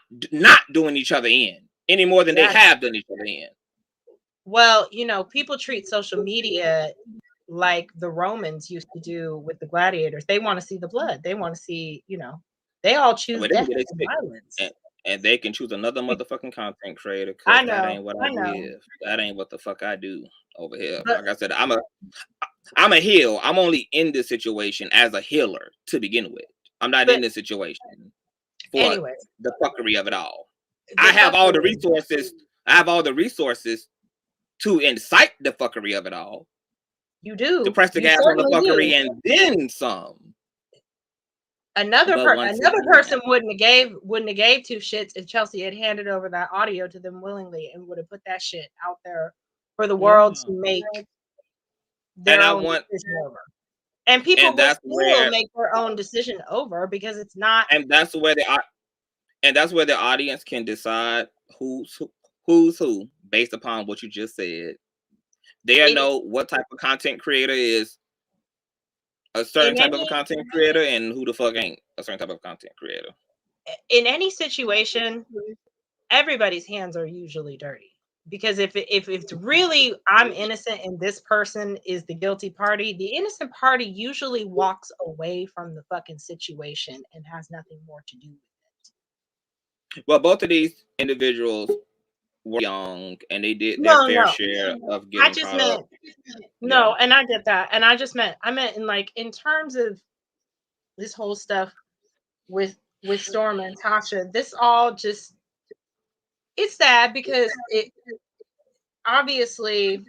doing each other in any more than they have done each other in? Well, people treat social media like the Romans used to do with the gladiators. They want to see the blood. They want to see, they all choose death and violence. And they can choose another motherfucking content creator. I know. That ain't what I live. That ain't what the fuck I do over here. Like I said, I'm a heal. I'm only in this situation as a healer to begin with. I'm not in this situation for the fuckery of it all. I have all the resources. To incite the fuckery of it all. You do. To press the gas on the fuckery and then some. Another person wouldn't have gave 2 shits if Chelsea had handed over that audio to them willingly and would have put that shit out there for the world to make their own decision over. And people And will that's still where make their own decision over because it's not. and that's where the audience can decide who's who based upon what you just said. They'll It, know what type of content creator is a certain in type of a any content creator and who the fuck ain't a certain type of content creator. in any situation, everybody's hands are usually dirty. Because if it's really I'm innocent and this person is the guilty party, the innocent party usually walks away from the fucking situation and has nothing more to do with it. Well, both of these individuals were young and they did their No, fair no. share of I getting just caught up. meant no, and I get that. And I meant in like in terms of this whole stuff with Storm and Tasha, this all just it's sad because it obviously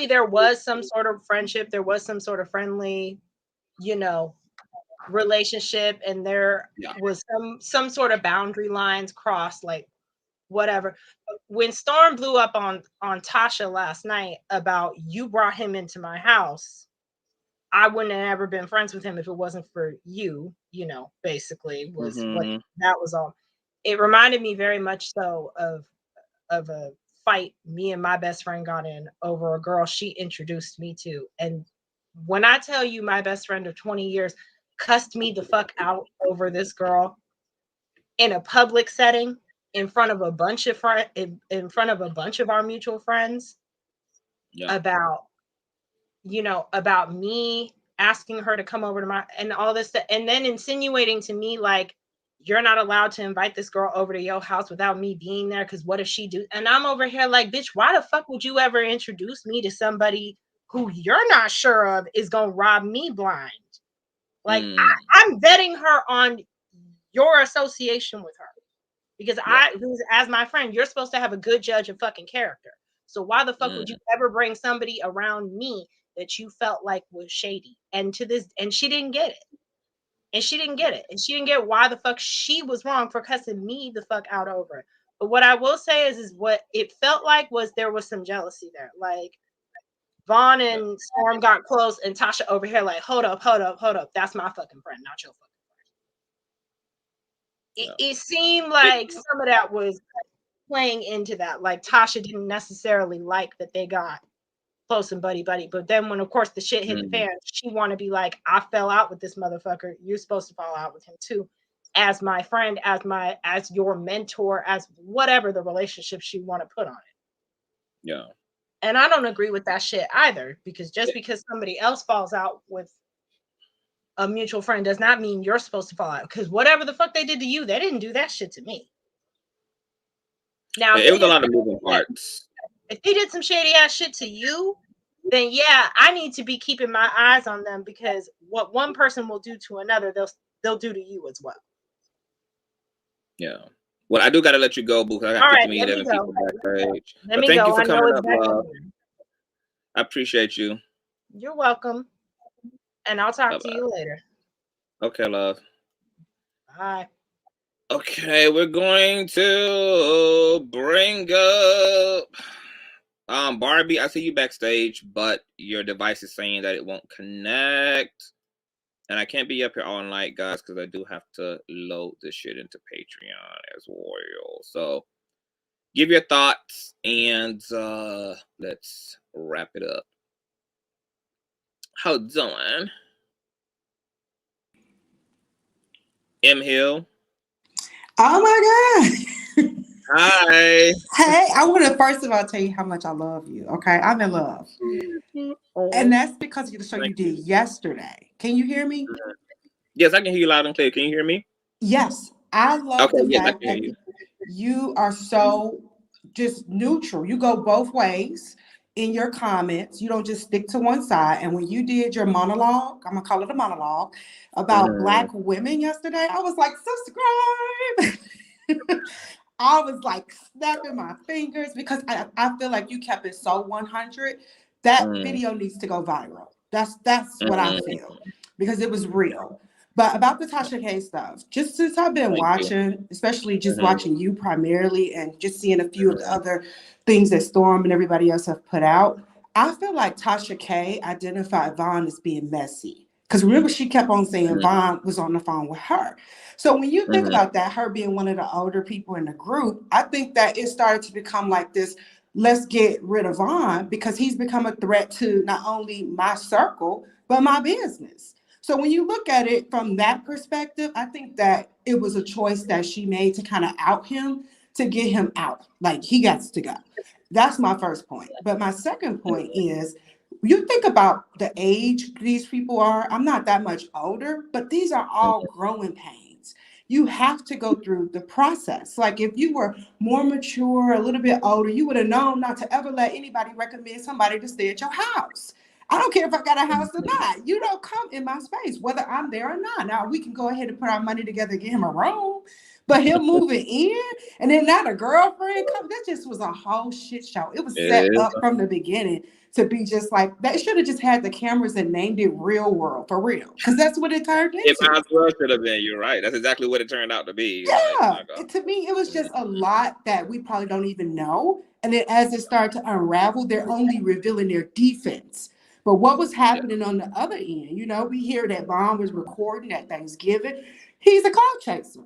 there was some sort of friendship, there was some sort of friendly, you know, relationship, and there was some sort of boundary lines crossed, like whatever. When Storm blew up on Tasha last night about you brought him into my house, I wouldn't have ever been friends with him if it wasn't for you, you know, basically was what that was all. It reminded me very much so of a fight me and my best friend got in over a girl she introduced me to. And when I tell you my best friend of 20 years cussed me the fuck out over this girl in a public setting in front of a bunch of in front of a bunch of our mutual friends about, you know, about me asking her to come over to my and all this stuff, and then insinuating to me like you're not allowed to invite this girl over to your house without me being there because what if she do? And I'm over here like, bitch, why the fuck would you ever introduce me to somebody who you're not sure of is gonna rob me blind? Like I'm vetting her on your association with her because as my friend, you're supposed to have a good judge of fucking character. So why the fuck would you ever bring somebody around me that you felt like was shady? And she didn't get it. And she didn't get it. And she didn't get why the fuck she was wrong for cussing me the fuck out over it. But what I will say is what it felt like was there was some jealousy there. Like Vaughn and Storm got close and Tasha over here like, hold up. That's my fucking friend, not your fucking friend. It seemed like some of that was playing into that. Like Tasha didn't necessarily like that they got close and buddy. But then when, of course, the shit hit the fan, she want to be like, I fell out with this motherfucker. You're supposed to fall out with him too. As my friend, as your mentor, as whatever the relationship she want to put on it. Yeah. And I don't agree with that shit either, because just because somebody else falls out with a mutual friend does not mean you're supposed to fall out. Because whatever the fuck they did to you, they didn't do that shit to me. Now, it was a lot of moving parts. If they did some shady ass shit to you, then yeah, I need to be keeping my eyes on them, because what one person will do to another, they'll do to you as well. Yeah. Well, I do got to let you go, Boo. I got 50 million people backstage. But thank you for coming up, love. I appreciate you. You're welcome. And I'll talk to you later. Okay, love. Bye. Okay, we're going to bring up Barbie. I see you backstage, but your device is saying that it won't connect. And I can't be up here all night, guys, because I do have to load this shit into Patreon as well. So give your thoughts and let's wrap it up. How doing? M Hill. Oh my God. Hi. Hey, I want to first of all tell you how much I love you. Okay, I'm in love. And that's because of the show you did yesterday. Can you hear me? Yes, I can hear you loud and clear. Can you hear me? Yes. I love the fact I can hear that you. you are so just neutral. You go both ways in your comments. You don't just stick to one side. And when you did your monologue, I'm going to call it a monologue, about Black women yesterday, I was like, subscribe. I was like snapping my fingers because I feel like you kept it so 100. That video needs to go viral. That's what I feel, because it was real. But about the Tasha K stuff, just since I've been watching, especially just watching you primarily and just seeing a few of the other things that Storm and everybody else have put out, I feel like Tasha K identified Vaughn as being messy. Because remember, she kept on saying Vaughn was on the phone with her. So when you think about that, her being one of the older people in the group, I think that it started to become like this, let's get rid of Vaughn because he's become a threat to not only my circle, but my business. So when you look at it from that perspective, I think that it was a choice that she made to kind of out him, to get him out. Like, he got to go. That's my first point. But my second point is, you think about the age these people are. I'm not that much older, but these are all growing pains. You have to go through the process. Like, if you were more mature, a little bit older, you would have known not to ever let anybody recommend somebody to stay at your house. I don't care if I got a house or not. You don't come in my space, whether I'm there or not. Now, we can go ahead and put our money together and get him a room, but him moving in and then not a girlfriend come, that just was a whole shit show. It was set up from the beginning to be just like, they should have just had the cameras and named it Real World, for real. Because that's what it turned into. It might as well should have been. You're right. That's exactly what it turned out to be. Yeah. To me, it was just a lot that we probably don't even know. And then as it started to unravel, they're only revealing their defense. But what was happening on the other end? You know, we hear that Vaughn was recording at Thanksgiving. He's a clout chaser.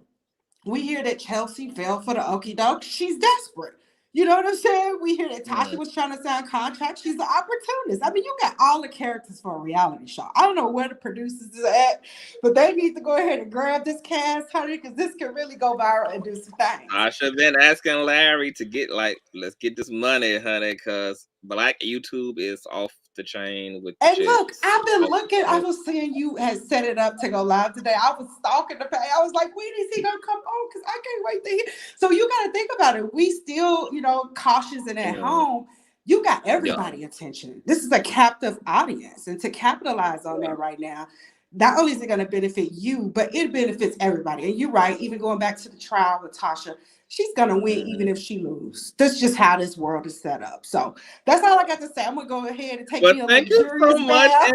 We hear that Chelsea fell for the okie doke. She's desperate. You know what I'm saying? We hear that Tasha was trying to sign contracts. She's the opportunist. I mean, you got all the characters for a reality show. I don't know where the producers is at, but they need to go ahead and grab this cast, honey, because this can really go viral and do some things. I should have been asking Larry to get, like, let's get this money, honey, because Black YouTube is off the chain with the And chicks. look, I've been looking. I was seeing you had set it up to go live today. I was stalking the page. I was like, when is he gonna come on? Because I can't wait to hear. So you got to think about it. We still, you know, cautious and at home. You got everybody attention. This is a captive audience, and to capitalize on that right now, not only is it going to benefit you, but it benefits everybody. And you're right. Even going back to the trial with Tasha, she's going to win even if she loses. That's just how this world is set up. So that's all I got to say. I'm going to go ahead and take me a thank you so much, bath.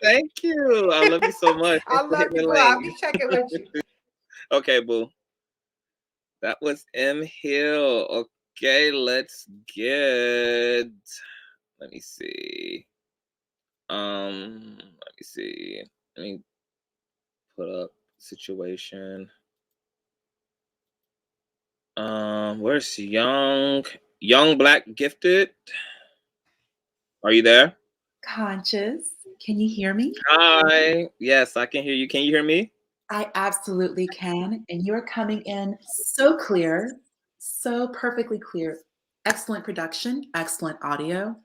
Thank you. I love you so much. I love you, bro. I'll be checking with you. Okay, boo. That was M Hill. Okay, let's get. Let me see. Let me see. Let me put up situation. Where's Young Black Gifted? Are you there? Conscious, can you hear me? Hi. Yes, I can hear you. Can you hear me? I absolutely can. And you're coming in so clear, so perfectly clear. Excellent production, excellent audio.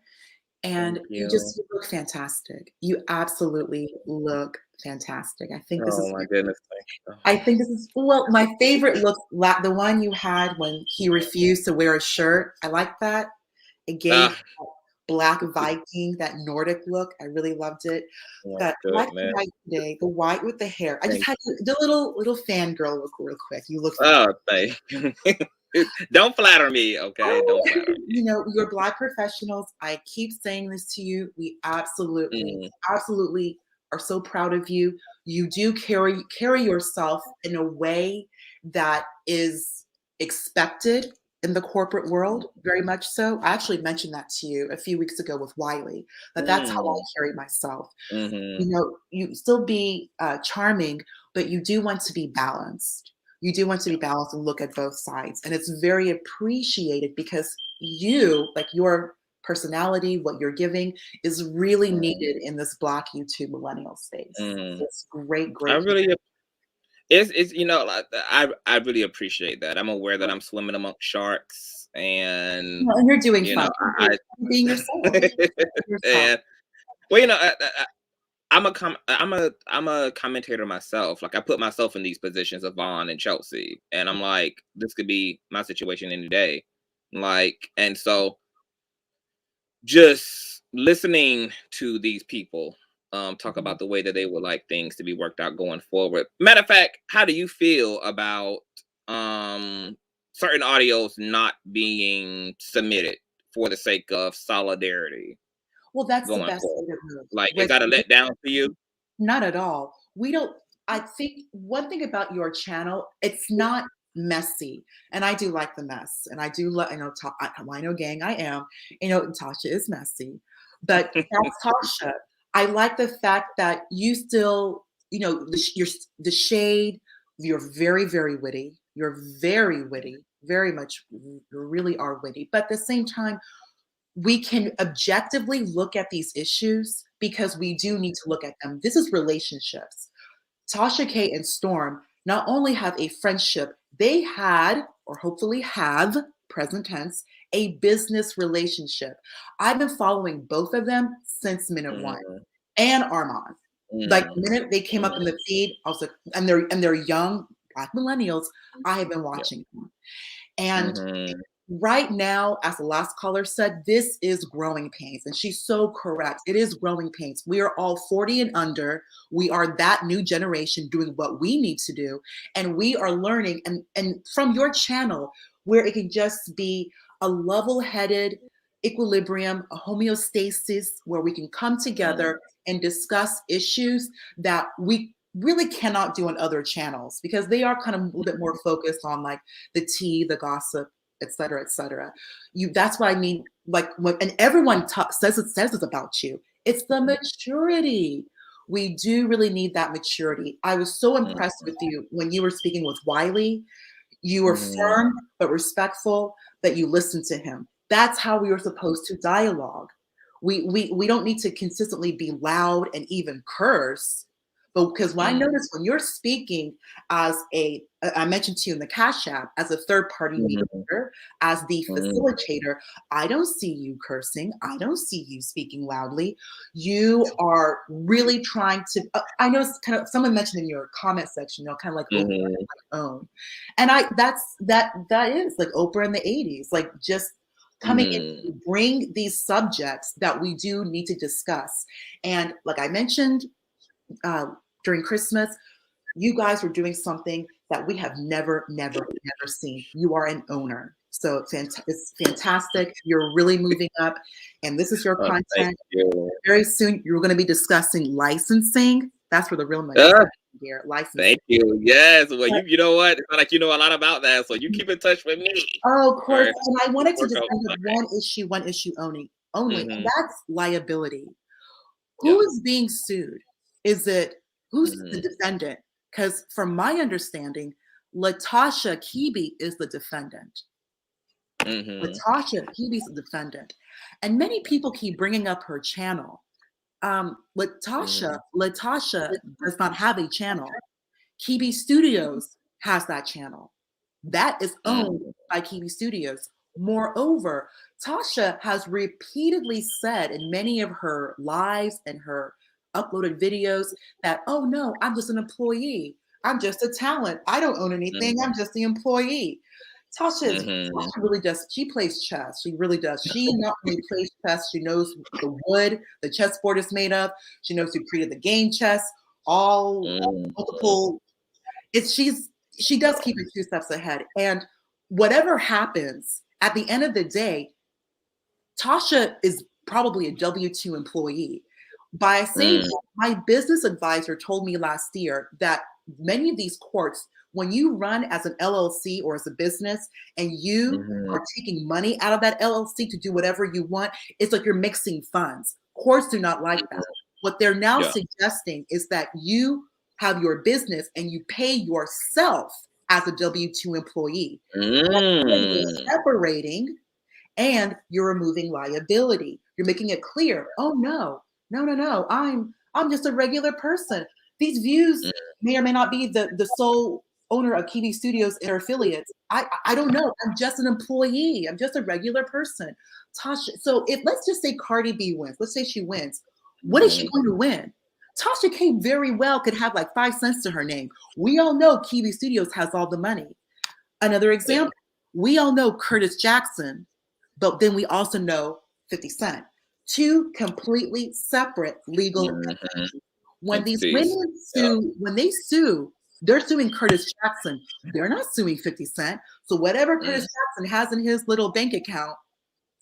And you look fantastic. You absolutely look fantastic. I think this is. Oh my goodness! I think this is my favorite look. The one you had when he refused to wear a shirt. I like that. It gave Black Viking, that Nordic look. I really loved it. But like today, the white with the hair. I just had to do a little fangirl look real quick. You look. Oh, thank you. Don't flatter me, okay? Don't flatter me. You know, you're Black professionals. I keep saying this to you. We absolutely are so proud of you. You do carry yourself in a way that is expected in the corporate world, very much so. I actually mentioned that to you a few weeks ago with Wiley, but that's how I carry myself. You know, you still be charming, but you do want to be balanced. You do want to be balanced and look at both sides. And it's very appreciated because you, like your personality, what you're giving is really needed in this Black YouTube millennial space. It's great. I really, it's you know, I really appreciate that. I'm aware that I'm swimming amongst sharks, and you're doing fine. Being yourself. And, well, you know, I'm a commentator myself. Like, I put myself in these positions of Vaughn and Chelsea, and I'm like, this could be my situation any day. Like, and so just listening to these people talk about the way that they would like things to be worked out going forward. Matter of fact, how do you feel about certain audios not being submitted for the sake of solidarity? Well, that's the best way to move. Like, is that a letdown for you? Not at all. I think one thing about your channel, it's not messy. And I do like the mess. And I do I know Wino Gang, I am. You know, Tasha is messy. But that's Tasha. I like the fact that you still, you know, the shade, you're very, very witty. You're very witty, very much, you really are witty. But at the same time, we can objectively look at these issues because we do need to look at them. This is relationships. Tasha K and Storm not only have a friendship, they had, or hopefully have, present tense, a business relationship. I've been following both of them since minute one, and Armand. Like the minute they came up in the feed, I was like, and they're young Black millennials. I have been watching them, and right now, as the last caller said, this is growing pains. And she's so correct. It is growing pains. We are all 40 and under. We are that new generation doing what we need to do. And we are learning. And from your channel, where it can just be a level-headed equilibrium, a homeostasis, where we can come together and discuss issues that we really cannot do on other channels, because they are kind of a little bit more focused on like the tea, the gossip, et cetera, et cetera. That's what I mean. Like and everyone says it's about you. It's the maturity. We do really need that maturity. I was so impressed with you when you were speaking with Wiley. You were firm but respectful, but you listened to him. That's how we were supposed to dialogue. We don't need to consistently be loud and even curse. But because when I notice when you're speaking as I mentioned to you in the Cash App, as a third-party mediator, as the facilitator, I don't see you cursing. I don't see you speaking loudly. You are really trying to, I know it's kind of, someone mentioned in your comment section, you know, kind of like Oprah and like own. And that is like Oprah in the 80s, like just coming in to bring these subjects that we do need to discuss. And like I mentioned, during Christmas, you guys were doing something that we have never seen. You are an owner. So it's fantastic. You're really moving up, and this is your content. You. Very soon, you're going to be discussing licensing. That's where the real money is here. Licensing. Thank you. Yes. Well, you know what? It's not like you know a lot about that, so you keep in touch with me. Oh, of course. And I wanted to just end with one issue only, and that's liability. Who is being sued? Is it who's the defendant? Because from my understanding, Tasha Kebe is the defendant. Tasha Kebe's the defendant. And many people keep bringing up her channel. Tasha does not have a channel. Kebe Studios has that channel. That is owned by Kebe Studios. Moreover, Tasha has repeatedly said in many of her lives and her uploaded videos that, oh no, I'm just an employee. I'm just a talent. I don't own anything. I'm just the employee. Tasha really does. She plays chess. She really does. She not only plays chess, she knows the wood the chessboard is made of. She knows who created the game chess, all multiple. She does keep it 2 steps ahead. And whatever happens, at the end of the day, Tasha is probably a W-2 employee. By saying that, my business advisor told me last year that many of these courts, when you run as an LLC or as a business and you are taking money out of that LLC to do whatever you want, it's like you're mixing funds. Courts do not like that. What they're now suggesting is that you have your business and you pay yourself as a W-2 employee. You're separating and you're removing liability. You're making it clear, oh no, I'm just a regular person. These views may or may not be the sole owner of Kebe Studios and their affiliates. I don't know. I'm just an employee. I'm just a regular person. Tasha, so let's just say Cardi B wins. Let's say she wins. What is she going to win? Tasha K very well could have like 5 cents to her name. We all know Kebe Studios has all the money. Another example, we all know Curtis Jackson, but then we also know 50 Cent. 2 completely separate legal entities. When these women sue, when they sue, they're suing Curtis Jackson. They're not suing 50 Cent. So whatever Curtis Jackson has in his little bank account,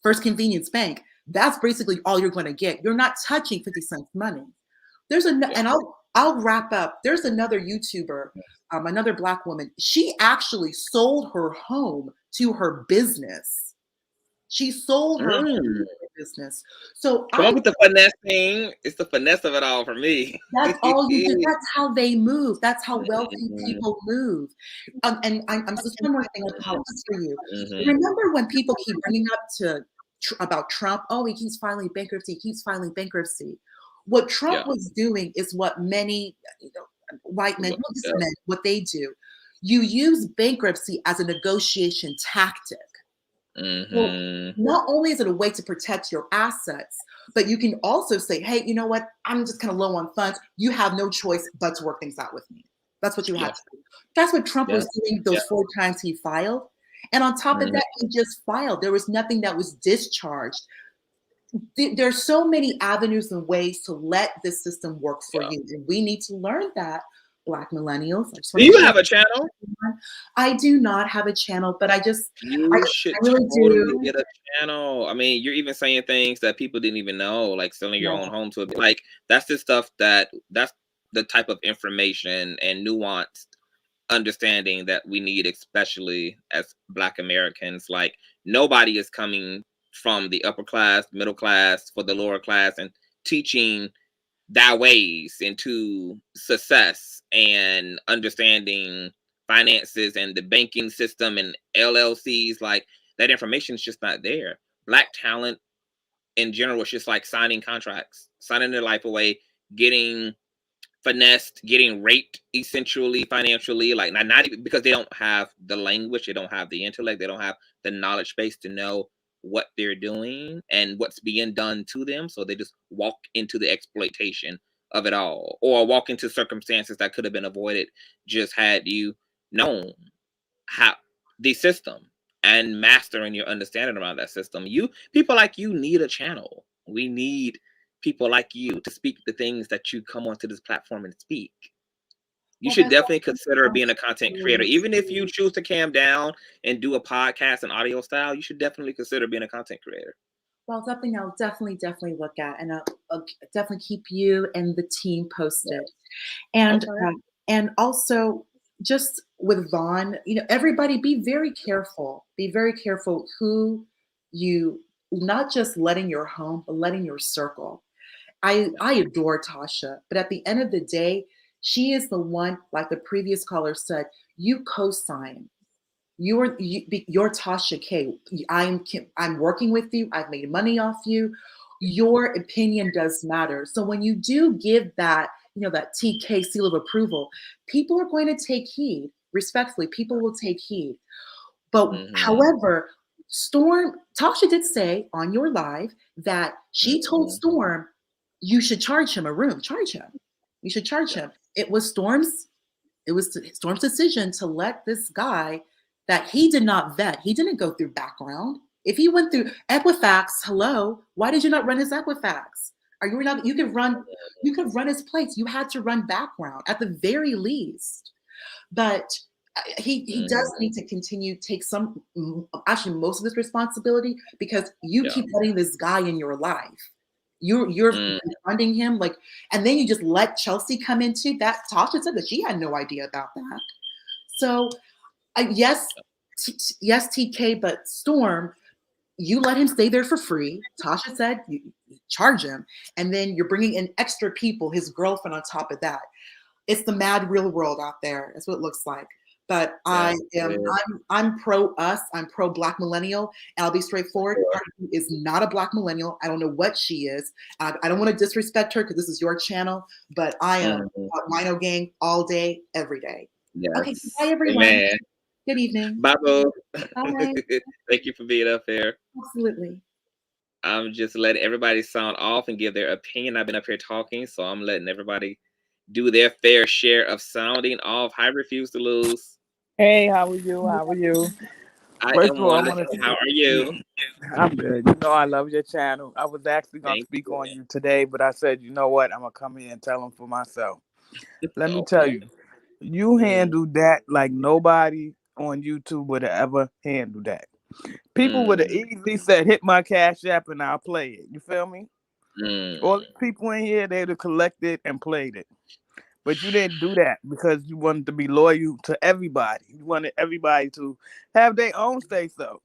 First Convenience Bank, that's basically all you're going to get. You're not touching 50 Cent's money. There's and I'll wrap up. There's another YouTuber, another Black woman. She actually sold her home to her business. She sold her home to her business. So Come on with the finessing. It's the finesse of it all for me. that's all you do. That's how they move. That's how wealthy people move. And I'm just one more thing on politics for you. Remember when people keep bringing up about Trump? Oh, he keeps filing bankruptcy. He keeps filing bankruptcy. What Trump was doing is what many white men, what they do. You use bankruptcy as a negotiation tactic. Well, not only is it a way to protect your assets, but you can also say, hey, you know what? I'm just kind of low on funds. You have no choice but to work things out with me. That's what you have to do. That's what Trump was doing those 4 times he filed. And on top of that, he just filed. There was nothing that was discharged. There's so many avenues and ways to let this system work for you. And we need to learn that. Black millennials. Do you have a channel? I do not have a channel, but I should totally get a channel. I mean, you're even saying things that people didn't even know, like selling your own home to it. Like that's the stuff that's the type of information and nuanced understanding that we need, especially as Black Americans. Like nobody is coming from the upper class, middle class, for the lower class and teaching their ways into success and understanding finances and the banking system and LLCs. Like that information is just not there. Black talent in general is just like signing contracts, signing their life away, getting finessed, getting raped essentially financially, like not even because they don't have the language, they don't have the intellect, they don't have the knowledge base to know what they're doing and what's being done to them. So they just walk into the exploitation of it all, or walk into circumstances that could have been avoided just had you known how the system and mastering your understanding around that system. People like you need a channel. We need people like you to speak the things that you come onto this platform and speak. You should definitely consider being a content creator. Even if you choose to calm down and do a podcast and audio style, you should definitely consider being a content creator. Well, something I'll definitely look at, and I'll definitely keep you and the team posted. And and also just with Vaughn, everybody be very careful. Be very careful who you, not just letting your home, but letting your circle. I adore Tasha, but at the end of the day, she is the one, like the previous caller said, you co-sign. You're Tasha K. I'm working with you. I've made money off you. Your opinion does matter. So when you do give that, that TK seal of approval, people are going to take heed. Respectfully, people will take heed. But however, Tasha did say on your live that she told Storm, you should charge him a room. Charge him. You should charge him. It was Storm's decision to let this guy that he did not vet. He didn't go through background. If he went through Equifax, hello, why did you not run his Equifax? You could run his plates. You had to run background at the very least. But he does need to continue to take most of this responsibility, because you keep letting this guy in your life. You're funding him, and then you just let Chelsea come into that. Tasha said that she had no idea about that. So yes, TK, but Storm, you let him stay there for free. Tasha said you charge him, and then you're bringing in extra people, his girlfriend on top of that. It's the mad real world out there. That's what it looks like. But I'm pro us. I'm pro Black millennial. And I'll be straightforward. Cardi B is not a Black millennial. I don't know what she is. I don't want to disrespect her because this is your channel. But I am Wino Gang all day, every day. Yes. Okay. Bye, everyone. Amen. Good evening. Bye, boo. Bye. Thank you for being up here. Absolutely. I'm just letting everybody sound off and give their opinion. I've been up here talking, so I'm letting everybody do their fair share of sounding off. I refuse to lose. Hey, how are you? How are you? First of all, how are you? I'm good. I love your channel. I was actually going to speak on you today, but I said, you know what? I'm going to come here and tell them for myself. Let me tell you, you handled that like nobody on YouTube would have ever handled that. People would have easily said, hit my Cash App and I'll play it. You feel me? All the people in here, they'd have collected and played it. But you didn't do that because you wanted to be loyal to everybody. You wanted everybody to have their own say-so.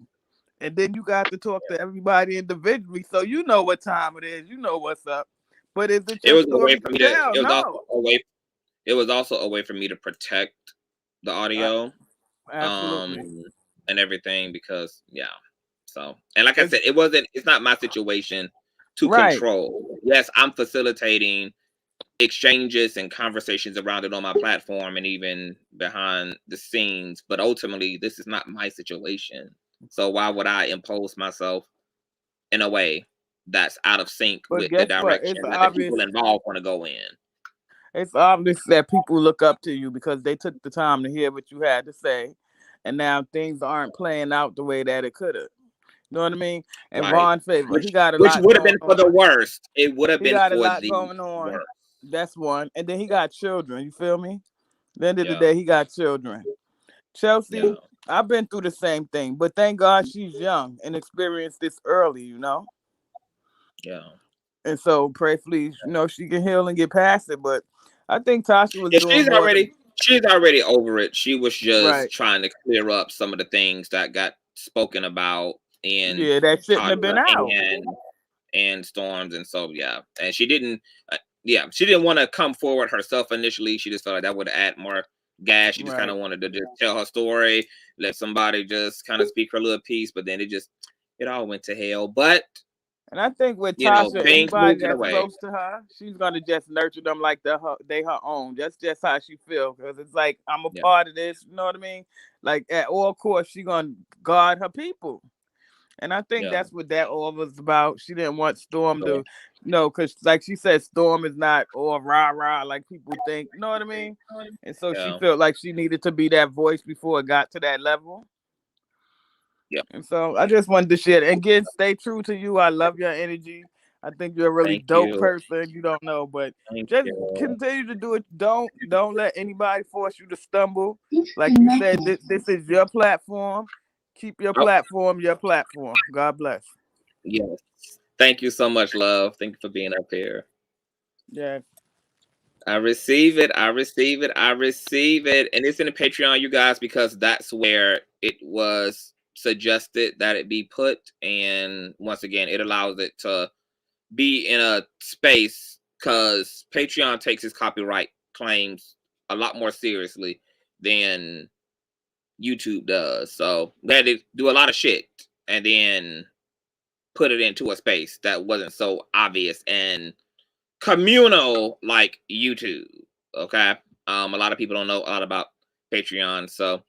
and then you got to talk to everybody individually, so you know what time it is, you know what's up. But is it It your was a way story for to me to. tell? It was No, also a way. It was also a way for me to protect the uh, audio, absolutely. and everything because So, and like I It's said, it wasn't. It's not my situation to right. control. Yes, I'm facilitating exchanges and conversations around it on my platform and even behind the scenes, but ultimately, this is not my situation. So why would I impose myself in a way that's out of sync But with the guess what? direction that the people involved want to go in? It's obvious that people look up to you because they took the time to hear what you had to say, and now things aren't playing out the way that it could have. You know what I mean? And Right. Von Favor, he Which got a which lot would have going been for the on. worst. It would have He been got a for lot the going on. worst. That's one. And then he got children. You feel me? At the end of the Yeah. day, he got children. Yeah. Chelsea, I've been through the same thing, but thank God she's young and experienced this early, you know? Yeah. And so prayerfully, she can heal and get past it. But I think Tasha was Yeah, doing more than she's already over it. She was just right. trying to clear up some of the things that got spoken about in Yeah, that shouldn't have been Tasha out. and Storms, and so and she didn't. She didn't want to come forward herself initially. She just felt like that would add more gas. She just kind Right. of wanted to just tell her story, let somebody just kind of speak her little piece, but then it all went to hell. But And I think with Tasha, things anybody moved in a that's way. close to her, she's gonna just nurture them like they her own. That's just how she feel. Because it's like I'm a Yeah. part of this. You know what I mean? Like at all costs, she gonna guard her people. And I think Yeah. that's what that all was about. She didn't want Storm to, because like she said, Storm is not all rah rah like people think. You know what I mean? And so she Yeah. felt like she needed to be that voice before it got to that level. Yeah. And so I just wanted to share. And again, stay true to you. I love your energy. I think you're a really Thank dope you. person. You don't know, but Thank just you. continue to do it. Don't let anybody force you to stumble. Like you said, this is your platform. Keep your Oh, platform your platform. God bless. yes. Thank you so much, love. Thank you for being up here. Yeah. I receive it. I receive it. I receive it. And it's in the Patreon, you guys, because that's where it was suggested that it be put. And once again, it allows it to be in a space because Patreon takes its copyright claims a lot more seriously than YouTube does. So they had to do a lot of shit and then put it into a space that wasn't so obvious and communal like YouTube. Okay. A lot of people don't know a lot about Patreon. So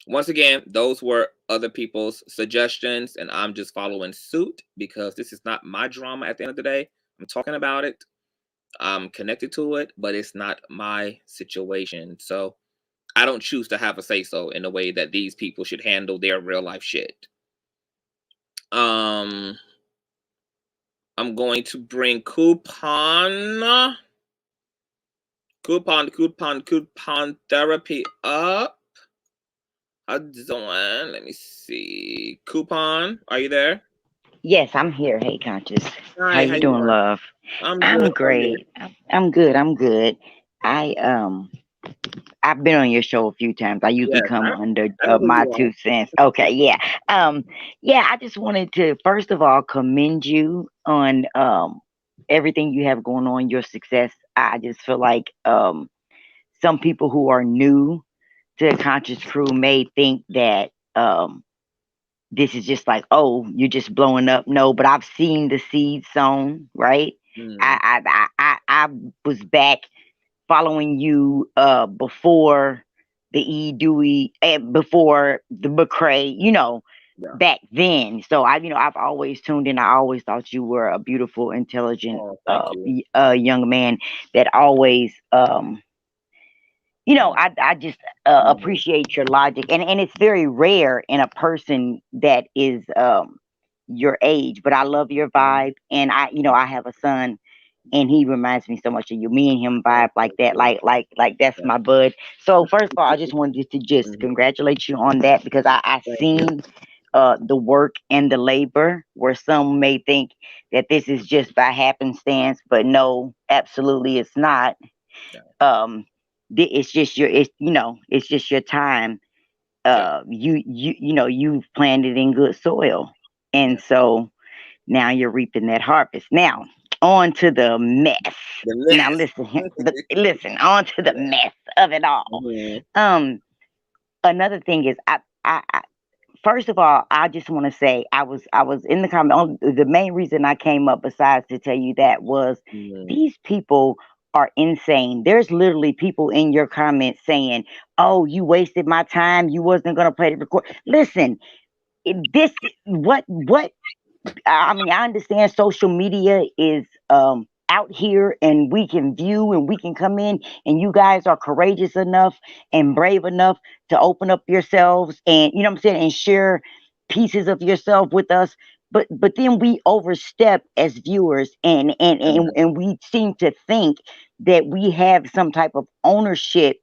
once again, those were other people's suggestions, and I'm just following suit because this is not my drama at the end of the day. I'm talking about it. I'm connected to it, but it's not my situation. So I don't choose to have a say so in the way that these people should handle their real life shit. I'm going to bring coupon therapy up. How's doing? Let me see. Coupon, are you there? Yes, I'm here. Hey, Conscious. How Hi, how you you doing, doing? love? I'm good. I'm How are you? great. I'm good. I'm good. I I've been on your show a few times. I usually Yes, come under I know who my you are. 2 cents. Okay, yeah. Yeah. I just wanted to first of all commend you on everything you have going on, your success. I just feel like some people who are new to the Conscious Crew may think that this is just like, oh, you're just blowing up. No, but I've seen the seed sown, right? Mm, I was back following you before the E Dewey, before the McCrae, yeah. back then. So I've always tuned in. I always thought you were a beautiful, intelligent Oh, thank you. young man that always I just Mm-hmm. appreciate your logic, and it's very rare in a person that is your age. But I love your vibe, and I have a son, and he reminds me so much of you. Me and him Oh, vibe like thank that, you. like that's Yeah. my bud. So first of all, I just wanted to just Mm-hmm. congratulate you on that because I Thank you. seen the work and the labor where some may think that this is just by happenstance, but no, absolutely it's not. Yeah. um it's just your time, you've planted in good soil, and so now you're reaping that harvest. Now on to the mess. Now listen, listen, on to the mess of it all. Another thing is I first of all, I just want to say I was in the comment. The main reason I came up, besides to tell you that, was these people are insane. There's literally people in your comments saying, "Oh, you wasted my time. You wasn't gonna play the record." Listen, this what I mean, I understand social media is out here and we can view and we can come in, and you guys are courageous enough and brave enough to open up yourselves and, you know what I'm saying, and share pieces of yourself with us. But then we overstep as viewers, and we seem to think that we have some type of ownership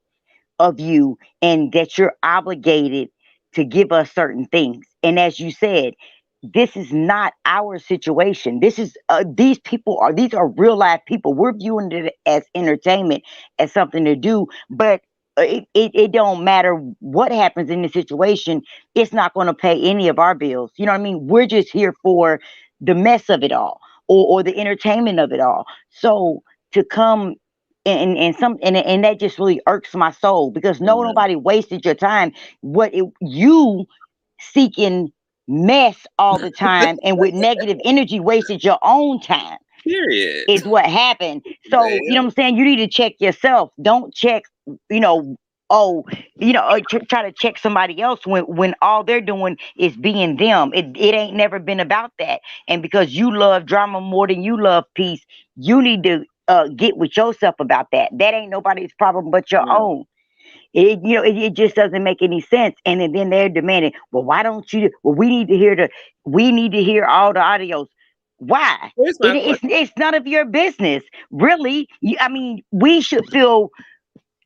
of you and that you're obligated to give us certain things. And as you said, this is not our situation. This is these are real life people. We're viewing it as entertainment, as something to do, but it don't matter what happens in the situation. It's not going to pay any of our bills. You know what I mean? We're just here for the mess of it all, or the entertainment of it all. So to come and that just really irks my soul, because nobody wasted your time. You seeking mess all the time and with negative energy wasted your own time. Period. Is what happened. So you know what I'm saying? You need to check yourself. Don't check, try to check somebody else when all they're doing is being them. It ain't never been about that. And because you love drama more than you love peace, you need to get with yourself about that. That ain't nobody's problem but your own. It just doesn't make any sense. And then they're demanding, well, why don't you? Well, we need to hear all the audios. Why? It's none of your business, really. I mean, we should feel.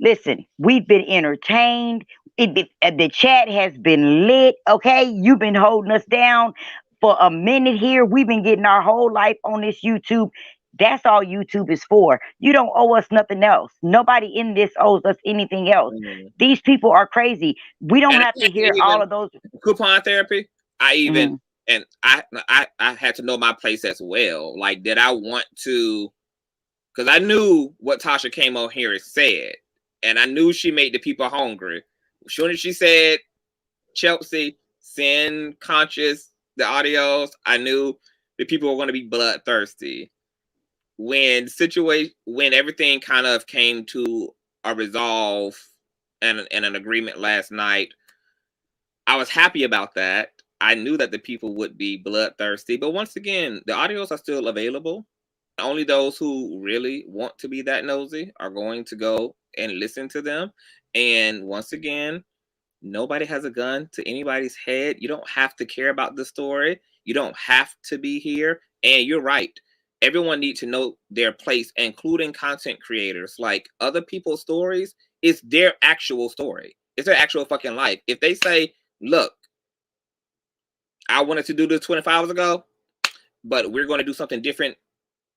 Listen, we've been entertained. The chat has been lit. Okay, you've been holding us down for a minute here. We've been getting our whole life on this YouTube. That's all YouTube is for. You don't owe us nothing else. Nobody in this owes us anything else. These people are crazy. We don't have to hear all of those. Coupon therapy. I had to know my place as well. Like, did I want to? Because I knew what Tasha came on here and said, and I knew she made the people hungry. As soon as she said, Chelsea, send Conscious the audios, I knew the people were going to be bloodthirsty. When everything kind of came to a resolve and an agreement last night, I was happy about that. I knew that the people would be bloodthirsty, but once again, the audios are still available. Only those who really want to be that nosy are going to go and listen to them. And once again, nobody has a gun to anybody's head. You don't have to care about the story. You don't have to be here. And you're right. Everyone needs to know their place, including content creators. Like, other people's stories is their actual story. It's their actual fucking life. If they say, look, I wanted to do this 25 hours ago, but we're going to do something different,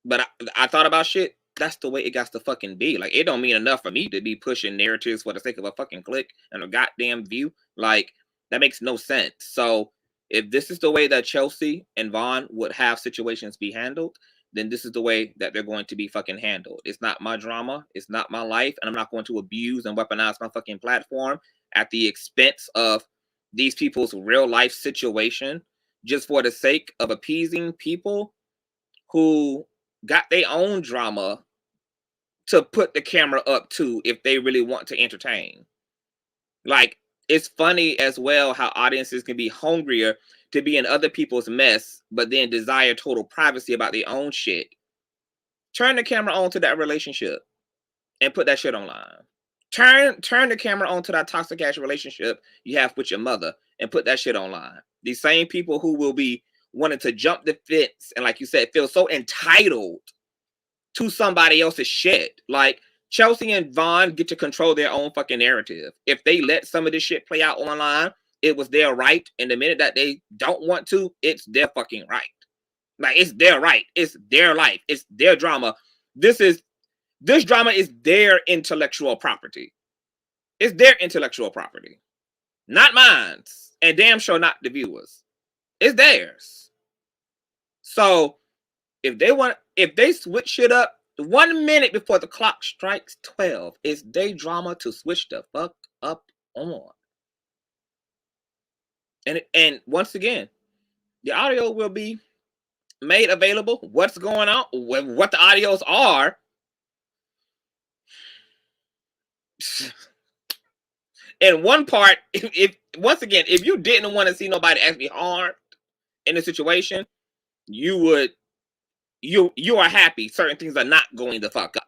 but I thought about shit, that's the way it got to fucking be. Like, it don't mean enough for me to be pushing narratives for the sake of a fucking click and a goddamn view. Like, that makes no sense. So if this is the way that Chelsea and Vaughn would have situations be handled, then this is the way that they're going to be fucking handled. It's not my drama. It's not my life. And I'm not going to abuse and weaponize my fucking platform at the expense of these people's real life situation just for the sake of appeasing people who got their own drama to put the camera up to if they really want to entertain. Like, it's funny as well how audiences can be hungrier to be in other people's mess, but then desire total privacy about their own shit. Turn the camera on to that relationship and put that shit online. Turn the camera on to that toxic ass relationship you have with your mother and put that shit online. These same people who will be wanting to jump the fence and, like you said, feel so entitled to somebody else's shit. Like, Chelsea and Vaughn get to control their own fucking narrative. If they let some of this shit play out online, it was their right. And the minute that they don't want to, it's their fucking right. Like, it's their right. It's their life. It's their drama. This drama is their intellectual property. It's their intellectual property. not mine, and damn sure not the viewers. It's theirs. So if they switch shit up 1 minute before the clock strikes 12, it's their drama to switch the fuck up on. And once again, the audio will be made available. What's going on? What the audios are. And one part, if once again, if you didn't want to see nobody actually harmed in the situation, you are happy certain things are not going the fuck up.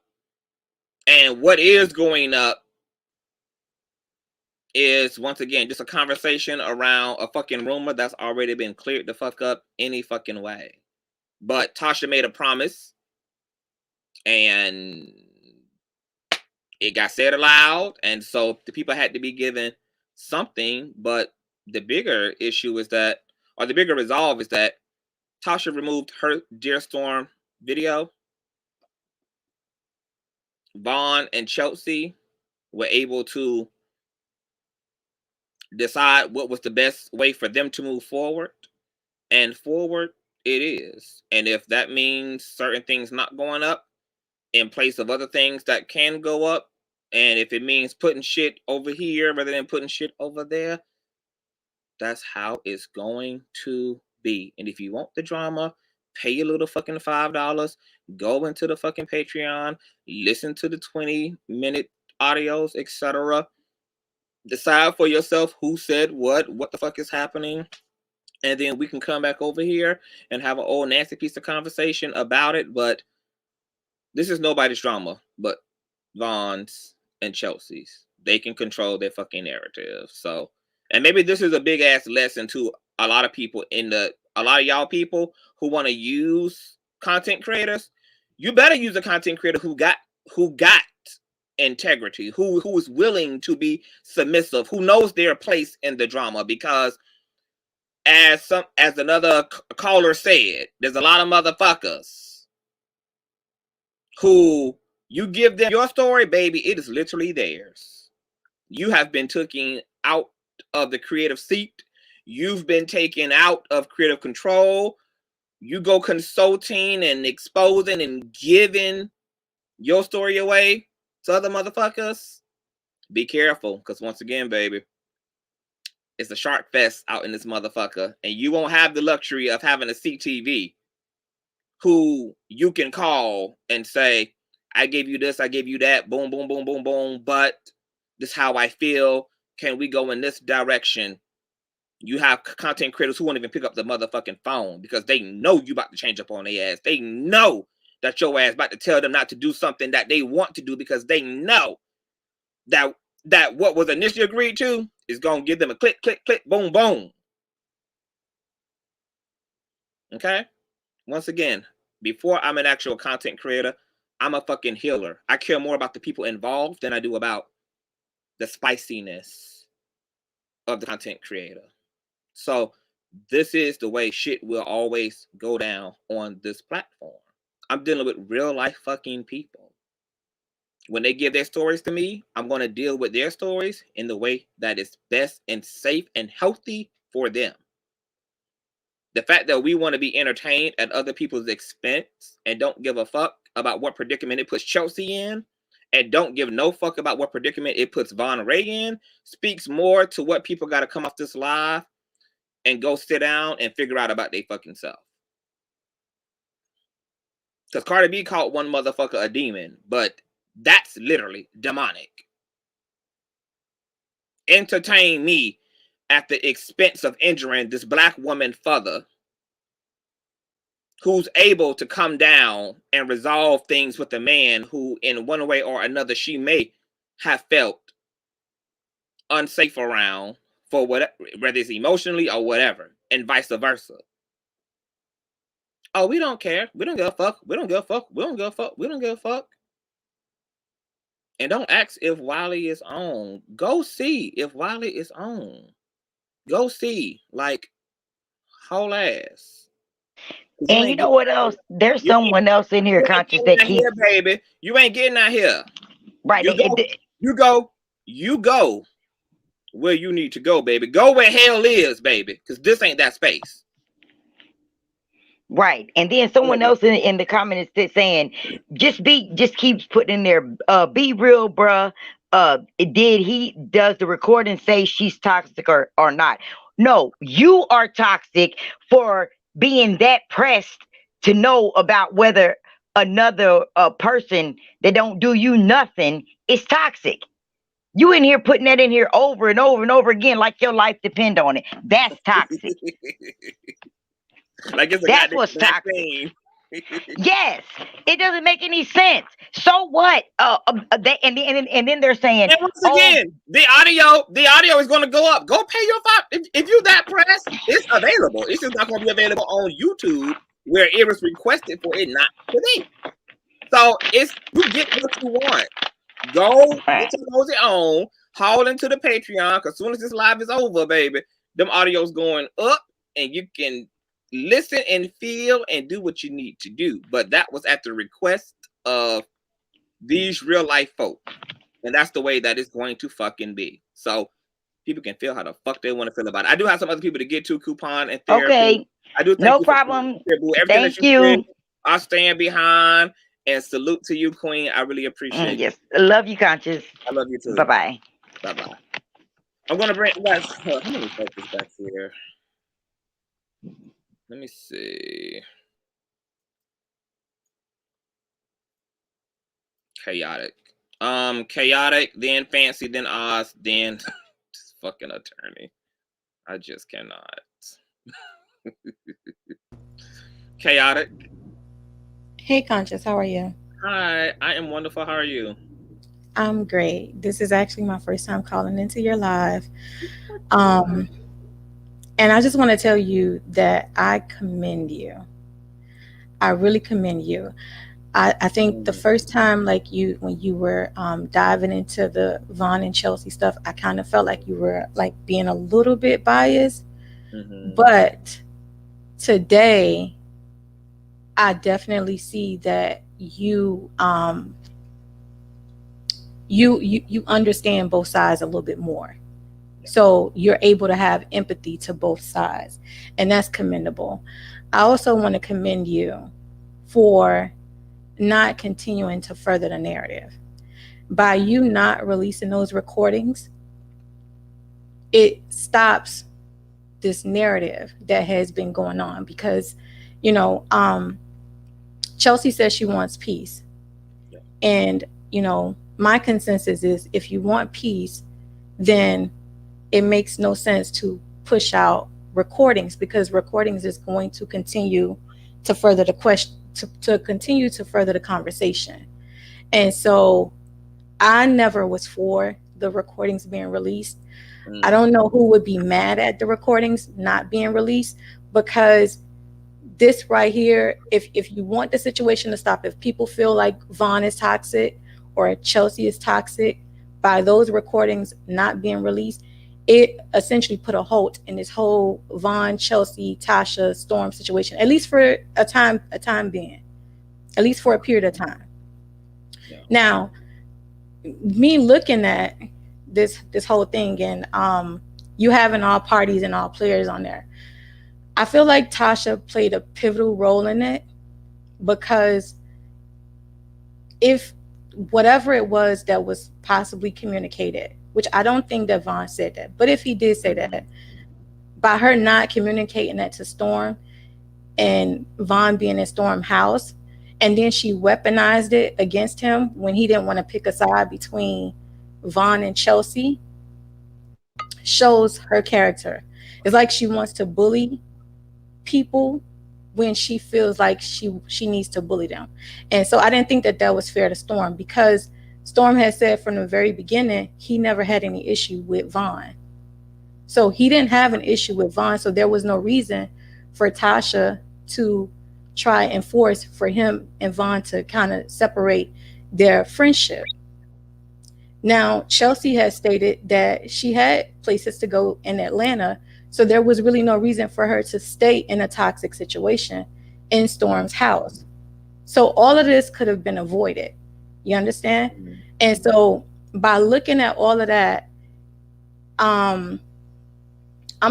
And what is going up is, once again, just a conversation around a fucking rumor that's already been cleared the fuck up any fucking way. But Tasha made a promise, and it got said aloud, and so the people had to be given something. But the bigger issue is that, or the bigger resolve is that, Tasha removed her Dear Storm video. Vaughn and Chelsea were able to decide what was the best way for them to move forward, and forward it is. And if that means certain things not going up in place of other things that can go up, and if it means putting shit over here rather than putting shit over there, that's how it's going to be. And if you want the drama, pay your little fucking $5, go into the fucking Patreon, listen to the 20-minute audios, etc. Decide for yourself who said what the fuck is happening, and then we can come back over here and have an old nasty piece of conversation about it. But this is nobody's drama but Vaughn's and Chelsea's. They can control their fucking narrative. So, and maybe this is a big ass lesson to a lot of people a lot of y'all people who want to use content creators. You better use a content creator who got integrity, who is willing to be submissive, who knows their place in the drama. Because as another caller said, there's a lot of motherfuckers who you give them your story, baby, it is literally theirs. You have been taken out of the creative seat. You've been taken out of creative control. You go consulting and exposing and giving your story away to other motherfuckers. Be careful, because once again, baby, it's a shark fest out in this motherfucker, and you won't have the luxury of having a CTV who you can call and say, I gave you this, I gave you that, boom, boom, boom, boom, boom, but this is how I feel. Can we go in this direction? You have content creators who won't even pick up the motherfucking phone because they know you about to change up on their ass. They know that your ass about to tell them not to do something that they want to do, because they know that what was initially agreed to is going to give them a click, click, click, boom, boom. Okay? Once again, before I'm an actual content creator, I'm a fucking healer. I care more about the people involved than I do about the spiciness of the content creator. So this is the way shit will always go down on this platform. I'm dealing with real life fucking people. When they give their stories to me, I'm going to deal with their stories in the way that is best and safe and healthy for them. The fact that we want to be entertained at other people's expense and don't give a fuck about what predicament it puts Chelsea in, and don't give no fuck about what predicament it puts Von Ray in, speaks more to what people got to come off this live and go sit down and figure out about their fucking self. Because Cardi B called one motherfucker a demon, but that's literally demonic. Entertain me at the expense of injuring this black woman further, who's able to come down and resolve things with a man who, in one way or another, she may have felt unsafe around for whatever, whether it's emotionally or whatever, and vice versa. Oh, we don't care. We don't give a fuck. We don't give a fuck. We don't give a fuck. We don't give a fuck. And don't ask if Wiley is on. Go see if Wiley is on. Go see, like, whole ass. And you know what else? There's someone else in here, Conscious, that keeps here, baby. You ain't getting out here. Right. You go where you need to go, baby. Go where hell is, baby, because this ain't that space. Right. And then someone else in the comments is saying, just keeps putting in there, be real, bruh. Does the recording say she's toxic or not? No, you are toxic for being that pressed to know about whether another person that don't do you nothing is toxic. You in here putting that in here over and over and over again like your life depend on it. That's toxic. Like it's that's what's toxic. Yes, it doesn't make any sense. So what? And then they're saying, and once again, the audio is going to go up. Go pay your $5. If you're that pressed, it's available. It's just not going to be available on YouTube where it was requested for it not to be. So you get what you want. Go get your nosy on, haul into the Patreon, because as soon as this live is over, baby, them audio's going up, and you can listen and feel and do what you need to do. But that was at the request of these real life folk, and that's the way that it's going to fucking be. So people can feel how the fuck they want to feel about it. I do have some other people to get to, Coupon and therapy. Okay, I do. No problem. Thank you. I stand behind, and salute to you, Queen. I really appreciate it. Yes, I love you, Conscious. I love you too. Bye bye. Bye bye. I'm gonna bring guys. How many focus back here? Let me see. Chaotic. Chaotic, then Fancy, then Oz, then fucking attorney. I just cannot. Chaotic. Hey, Conscious, how are you? Hi, I am wonderful. How are you? I'm great. This is actually my first time calling into your live. And I just want to tell you that I commend you. I really commend you. I think the first time, like when you were diving into the Vaughn and Chelsea stuff, I kind of felt like you were like being a little bit biased. Mm-hmm. But today, I definitely see that you understand both sides a little bit more. So you're able to have empathy to both sides, and that's commendable. I also want to commend you for not continuing to further the narrative. By you not releasing those recordings, it stops this narrative that has been going on, because Chelsea says she wants peace. And my consensus is, if you want peace, then it makes no sense to push out recordings, because recordings is going to continue to further the question, to continue to further the conversation. And so I never was for the recordings being released. I don't know who would be mad at the recordings not being released, because this right here, if you want the situation to stop, if people feel like Vaughn is toxic or Chelsea is toxic, by those recordings not being released, it essentially put a halt in this whole Vaughn, Chelsea, Tasha, Storm situation, at least for a time being, at least for a period of time. Yeah. Now, me looking at this whole thing, and you having all parties and all players on there, I feel like Tasha played a pivotal role in it, because if whatever it was that was possibly communicated, which I don't think that Vaughn said that, but if he did say that, by her not communicating that to Storm, and Vaughn being in Storm's house, and then she weaponized it against him when he didn't want to pick a side between Vaughn and Chelsea, shows her character. It's like she wants to bully people when she feels like she needs to bully them. And so I didn't think that was fair to Storm, because Storm had said from the very beginning he never had any issue with Vaughn. So he didn't have an issue with Vaughn, so there was no reason for Tasha to try and force for him and Vaughn to kind of separate their friendship. Now, Chelsea has stated that she had places to go in Atlanta, so there was really no reason for her to stay in a toxic situation in Storm's house. So all of this could have been avoided. You understand? Mm-hmm. And so by looking at all of that, I'm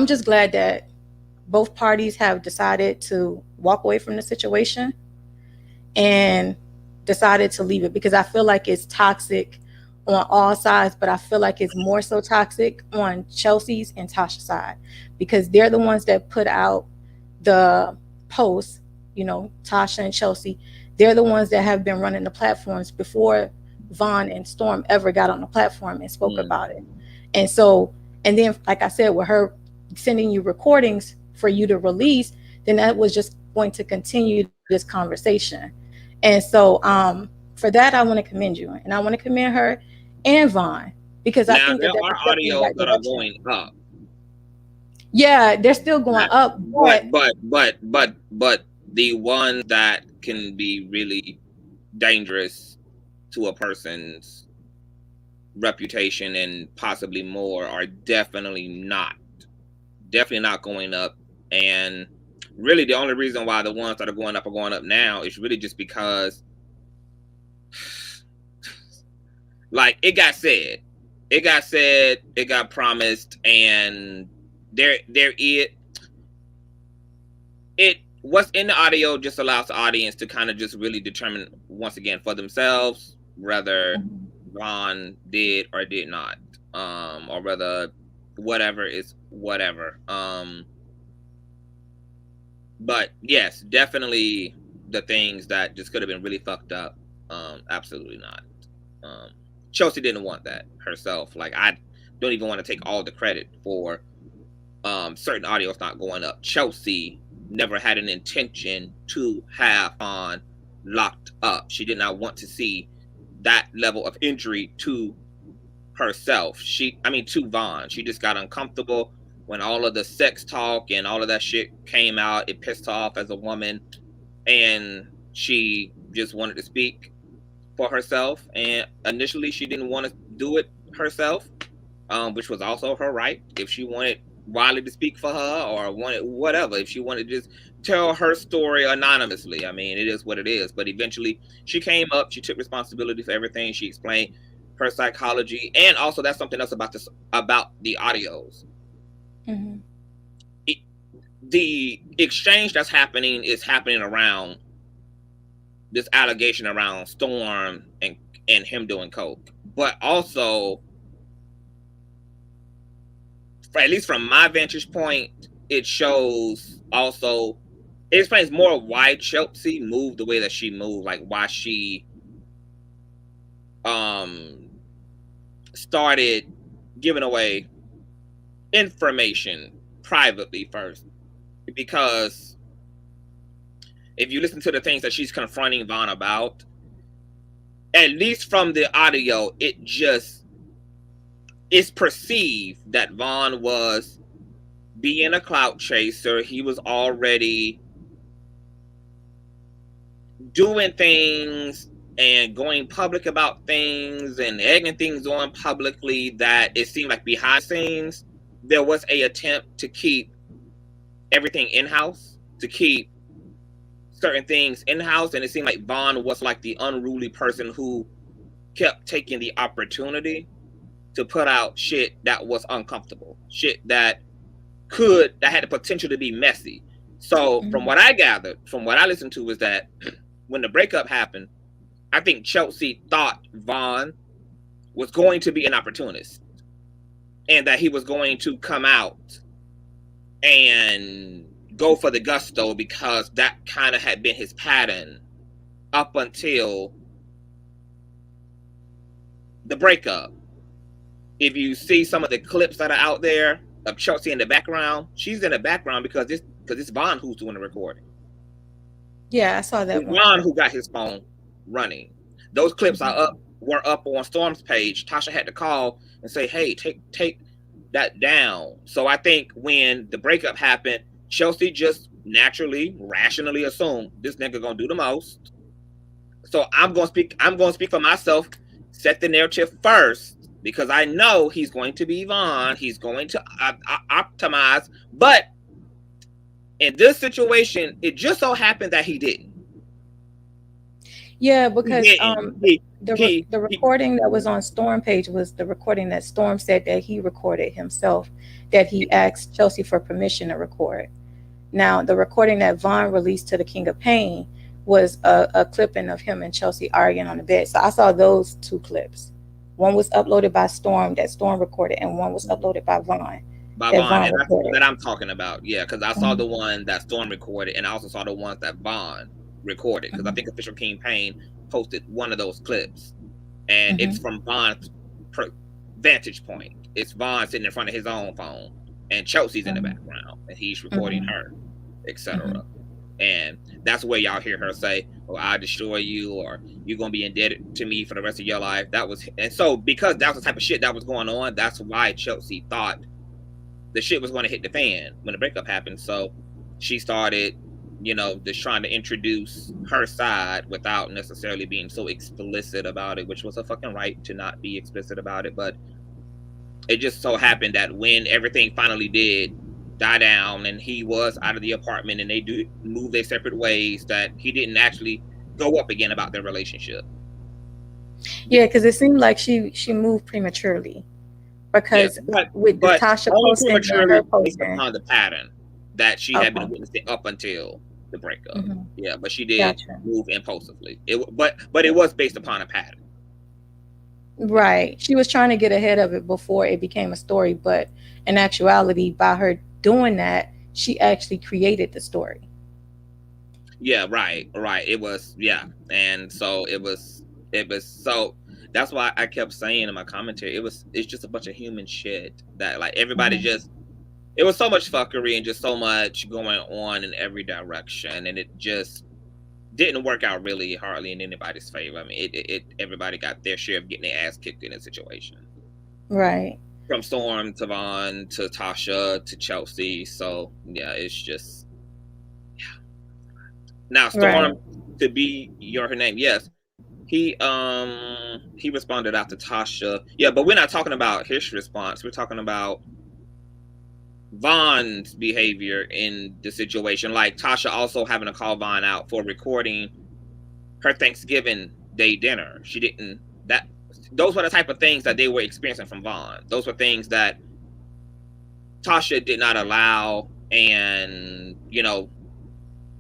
just glad that both parties have decided to walk away from the situation and decided to leave it, because I feel like it's toxic on all sides, but I feel like it's more so toxic on Chelsea's and Tasha's side, because they're the ones that put out the posts. You know, Tasha and Chelsea, they're the ones that have been running the platforms before Vaughn and Storm ever got on the platform and spoke about it. And so, and then like I said, with her sending you recordings for you to release, then that was just going to continue this conversation. And so for that, I want to commend you, and I want to commend her and Vaughn, because I think there that are that's definitely the audios right that are direction. going up. Yeah, they're still going up, but the ones that can be really dangerous to a person's reputation and possibly more are definitely not going up. And really the only reason why the ones that are going up now is really just because, like, it got said, it got promised, and what's in the audio just allows the audience to kind of just really determine once again for themselves whether Ron did or did not, or whether whatever is whatever. But yes, definitely the things that just could have been really fucked up. Absolutely not. Chelsea didn't want that herself. Like, I don't even want to take all the credit for certain audios not going up. Chelsea never had an intention to have on locked up. She did not want to see that level of injury to herself. To Vaughn. She just got uncomfortable when all of the sex talk and all of that shit came out. It pissed her off as a woman, and she just wanted to speak for herself. And initially she didn't want to do it herself, which was also her right. If she wanted Wiley to speak for her, or wanted whatever, if she wanted to just tell her story anonymously, I mean, it is what it is. But eventually she came up, she took responsibility for everything, she explained her psychology. And also, that's something else about the audios. The exchange that's happening is happening around this allegation around Storm and him doing coke, but also, at least from my vantage point, it explains more why Chelsea moved the way that she moved, like why she started giving away information privately first. Because if you listen to the things that she's confronting Vaughn about, at least from the audio, it's perceived that Vaughn was being a clout chaser. He was already doing things and going public about things and egging things on publicly, that it seemed like behind the scenes there was an attempt to keep everything in-house, to keep certain things in-house. And it seemed like Vaughn was like the unruly person who kept taking the opportunity to put out shit that was uncomfortable, shit that had the potential to be messy. So from what I gathered, from what I listened to, is that when the breakup happened, I think Chelsea thought Vaughn was going to be an opportunist, and that he was going to come out and go for the gusto, because that kind of had been his pattern up until the breakup. If you see some of the clips that are out there of Chelsea in the background, she's in the background because it's Vaughn who's doing the recording. Yeah, I saw that one. Vaughn who got his phone running. Those clips were up on Storm's page. Tasha had to call and say, hey, take that down. So I think when the breakup happened, Chelsea just naturally, rationally assumed this nigga gonna do the most. So I'm gonna speak for myself, set the narrative first, because I know he's going to be Vaughn. He's going to optimize. But in this situation, it just so happened that he didn't. Yeah, because The recording that was on Storm page was the recording that Storm said that he recorded himself, that he asked Chelsea for permission to record. Now, the recording that Vaughn released to the King of Pain was a clipping of him and Chelsea arguing on the bed. So I saw those two clips. One was uploaded by Storm that Storm recorded, and one was uploaded by Vaughn. By Vaughn, and that's that I'm talking about. Yeah, because I saw the one that Storm recorded, and I also saw the ones that Vaughn recorded. Because I think Official King Pain posted one of those clips, and it's from Vaughn's vantage point. It's Vaughn sitting in front of his own phone, and Chelsea's in the background, and he's recording her, etc. And that's where y'all hear her say, "Oh, I'll destroy you," or "You're gonna be indebted to me for the rest of your life." That was, and so because that was the type of shit that was going on, that's why Chelsea thought the shit was going to hit the fan when the breakup happened. So she started, just trying to introduce her side without necessarily being so explicit about it, which was a fucking right to not be explicit about it. But it just so happened that when everything finally did die down and he was out of the apartment and they do move their separate ways, that he didn't actually go up again about their relationship. Yeah, because it seemed like she moved prematurely. Because with Tasha posting and her based upon the pattern that she had been witnessing up until the breakup. Yeah, but she did move impulsively. But it was based upon a pattern. Right. She was trying to get ahead of it before it became a story, but in actuality, by her doing that, she actually created the story. Yeah, right. It was, and so it was so. That's why I kept saying in my commentary, it's just a bunch of human shit that like everybody just, it was so much fuckery and just so much going on in every direction, and it just didn't work out really hardly in anybody's favor. I mean, everybody got their share of getting their ass kicked in a situation. Right. From Storm to Vaughn to Tasha to Chelsea. So yeah, it's just Now Storm to be her name, yes. He responded after Tasha. Yeah, but we're not talking about his response. We're talking about Vaughn's behavior in the situation. Like Tasha also having to call Vaughn out for recording her Thanksgiving Day dinner. She didn't those were the type of things that they were experiencing from Vaughn. Those were things that Tasha did not allow, and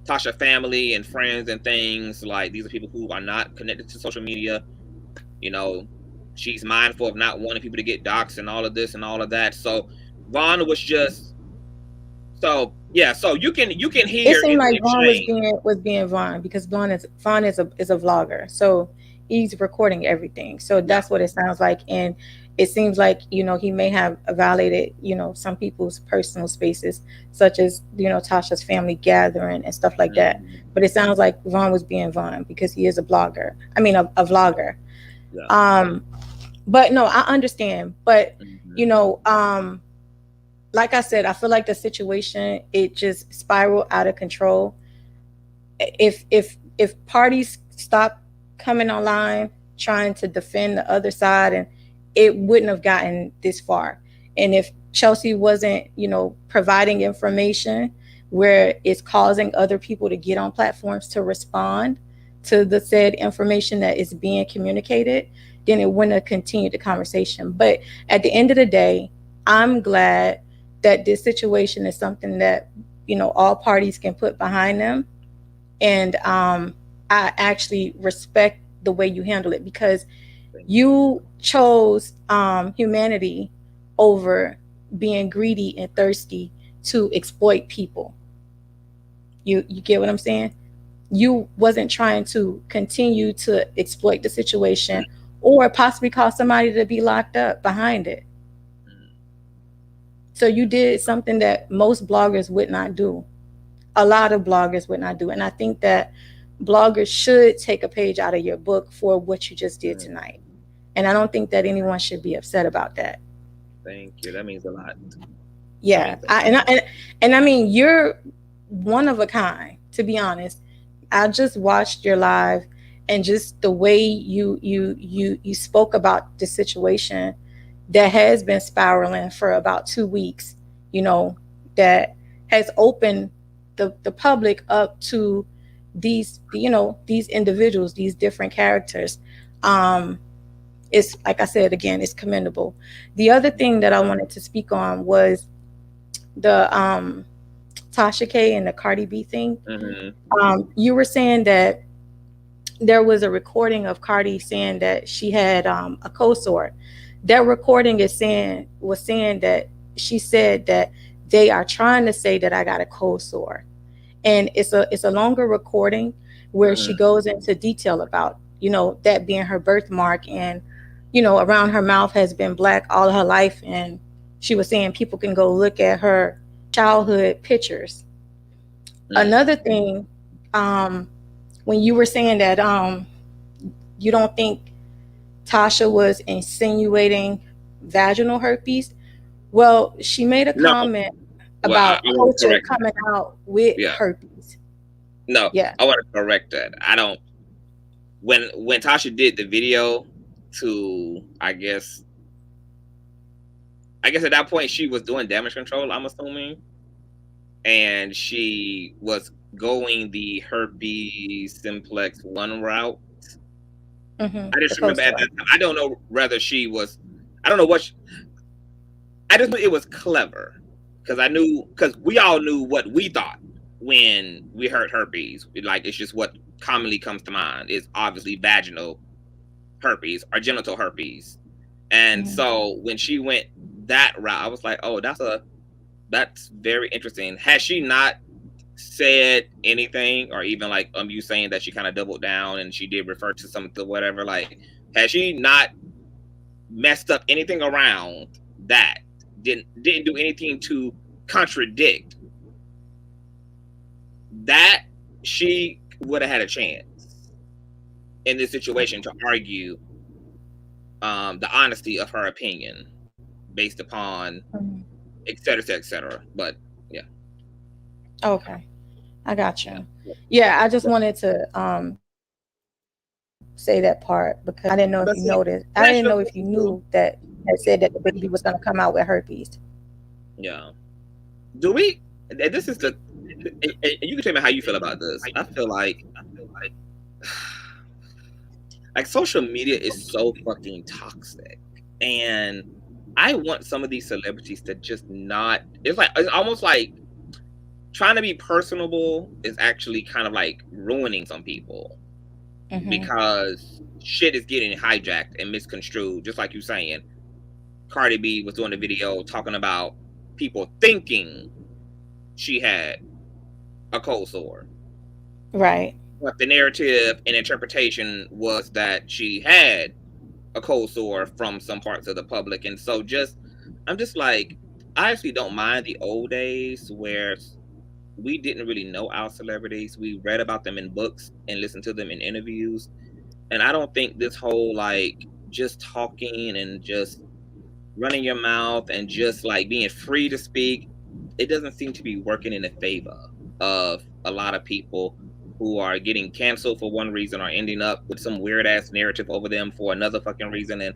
Tasha family and friends and things, like these are people who are not connected to social media. She's mindful of not wanting people to get doxxed and all of this and all of that. So Vaughn was just so you can hear it seemed like Vaughn was being Vaughn, because Vaughn is a vlogger, so he's recording everything. So that's what it sounds like, and it seems like he may have violated some people's personal spaces, such as Tasha's family gathering and stuff like that. But it sounds like Vaughn was being Vaughn because he is a vlogger. But no, I understand. But like I said, I feel like the situation, it just spiraled out of control. If parties stop coming online trying to defend the other side, and it wouldn't have gotten this far. And if Chelsea wasn't, providing information where it's causing other people to get on platforms to respond to the said information that is being communicated, then it wouldn't have continued the conversation. But at the end of the day, I'm glad that this situation is something that, all parties can put behind them. And I actually respect the way you handle it, because you chose humanity over being greedy and thirsty to exploit people. You get what I'm saying? You wasn't trying to continue to exploit the situation or possibly cause somebody to be locked up behind it. So you did something that most bloggers would not do. A lot of bloggers would not do. And I think that bloggers should take a page out of your book for what you just did tonight. And I don't think that anyone should be upset about that. Thank you. That means a lot. Yeah. I mean, you're one of a kind, to be honest. I just watched your live, and just the way you spoke about the situation that has been spiraling for about 2 weeks, that has opened the public up to these individuals, these different characters. It's like I said again, it's commendable. The other thing that I wanted to speak on was the Tasha K and the Cardi B thing. You were saying that there was a recording of Cardi saying that she had a co-sort. That recording was saying that she said that they are trying to say that I got a co-sort, and it's a longer recording where she goes into detail about that being her birthmark, and around her mouth has been black all her life, and she was saying people can go look at her childhood pictures. Another thing, when you were saying that you don't think Tasha was insinuating vaginal herpes, well, she made a comment about culture coming out with herpes. No, I want to correct that. I don't. When Tasha did the video to, I guess at that point she was doing damage control, I'm assuming, and she was going the herpes simplex 1 route. I just remember at that time, I don't know whether she was, I don't know what I just knew it was clever, because we all knew what we thought when we heard herpes. Like, it's just what commonly comes to mind is obviously vaginal herpes or genital herpes. And so when she went that route, I was like, oh, that's very interesting. Had she not said anything, or even like you saying that she kind of doubled down and she did refer to something, whatever, like, had she not messed up anything around that, didn't do anything to contradict that, she would have had a chance in this situation to argue the honesty of her opinion based upon et cetera. But yeah. Okay, I got you. Yeah, I just wanted to say that part because I didn't know if you noticed. I didn't know if you knew that had said that the baby was going to come out with herpes. Yeah. Do we? This is the. You can tell me how you feel about this. I feel like social media is so fucking toxic, and I want some of these celebrities to just not. It's almost like trying to be personable is actually kind of like ruining some people, because shit is getting hijacked and misconstrued. Just like you saying, Cardi B was doing a video talking about people thinking she had a cold sore, right? But the narrative and interpretation was that she had a cold sore from some parts of the public. And so I'm just like, I actually don't mind the old days where we didn't really know our celebrities. We read about them in books and listened to them in interviews. And I don't think this whole like just talking and just running your mouth and just like being free to speak, it doesn't seem to be working in the favor of a lot of people who are getting canceled for one reason or ending up with some weird ass narrative over them for another fucking reason. And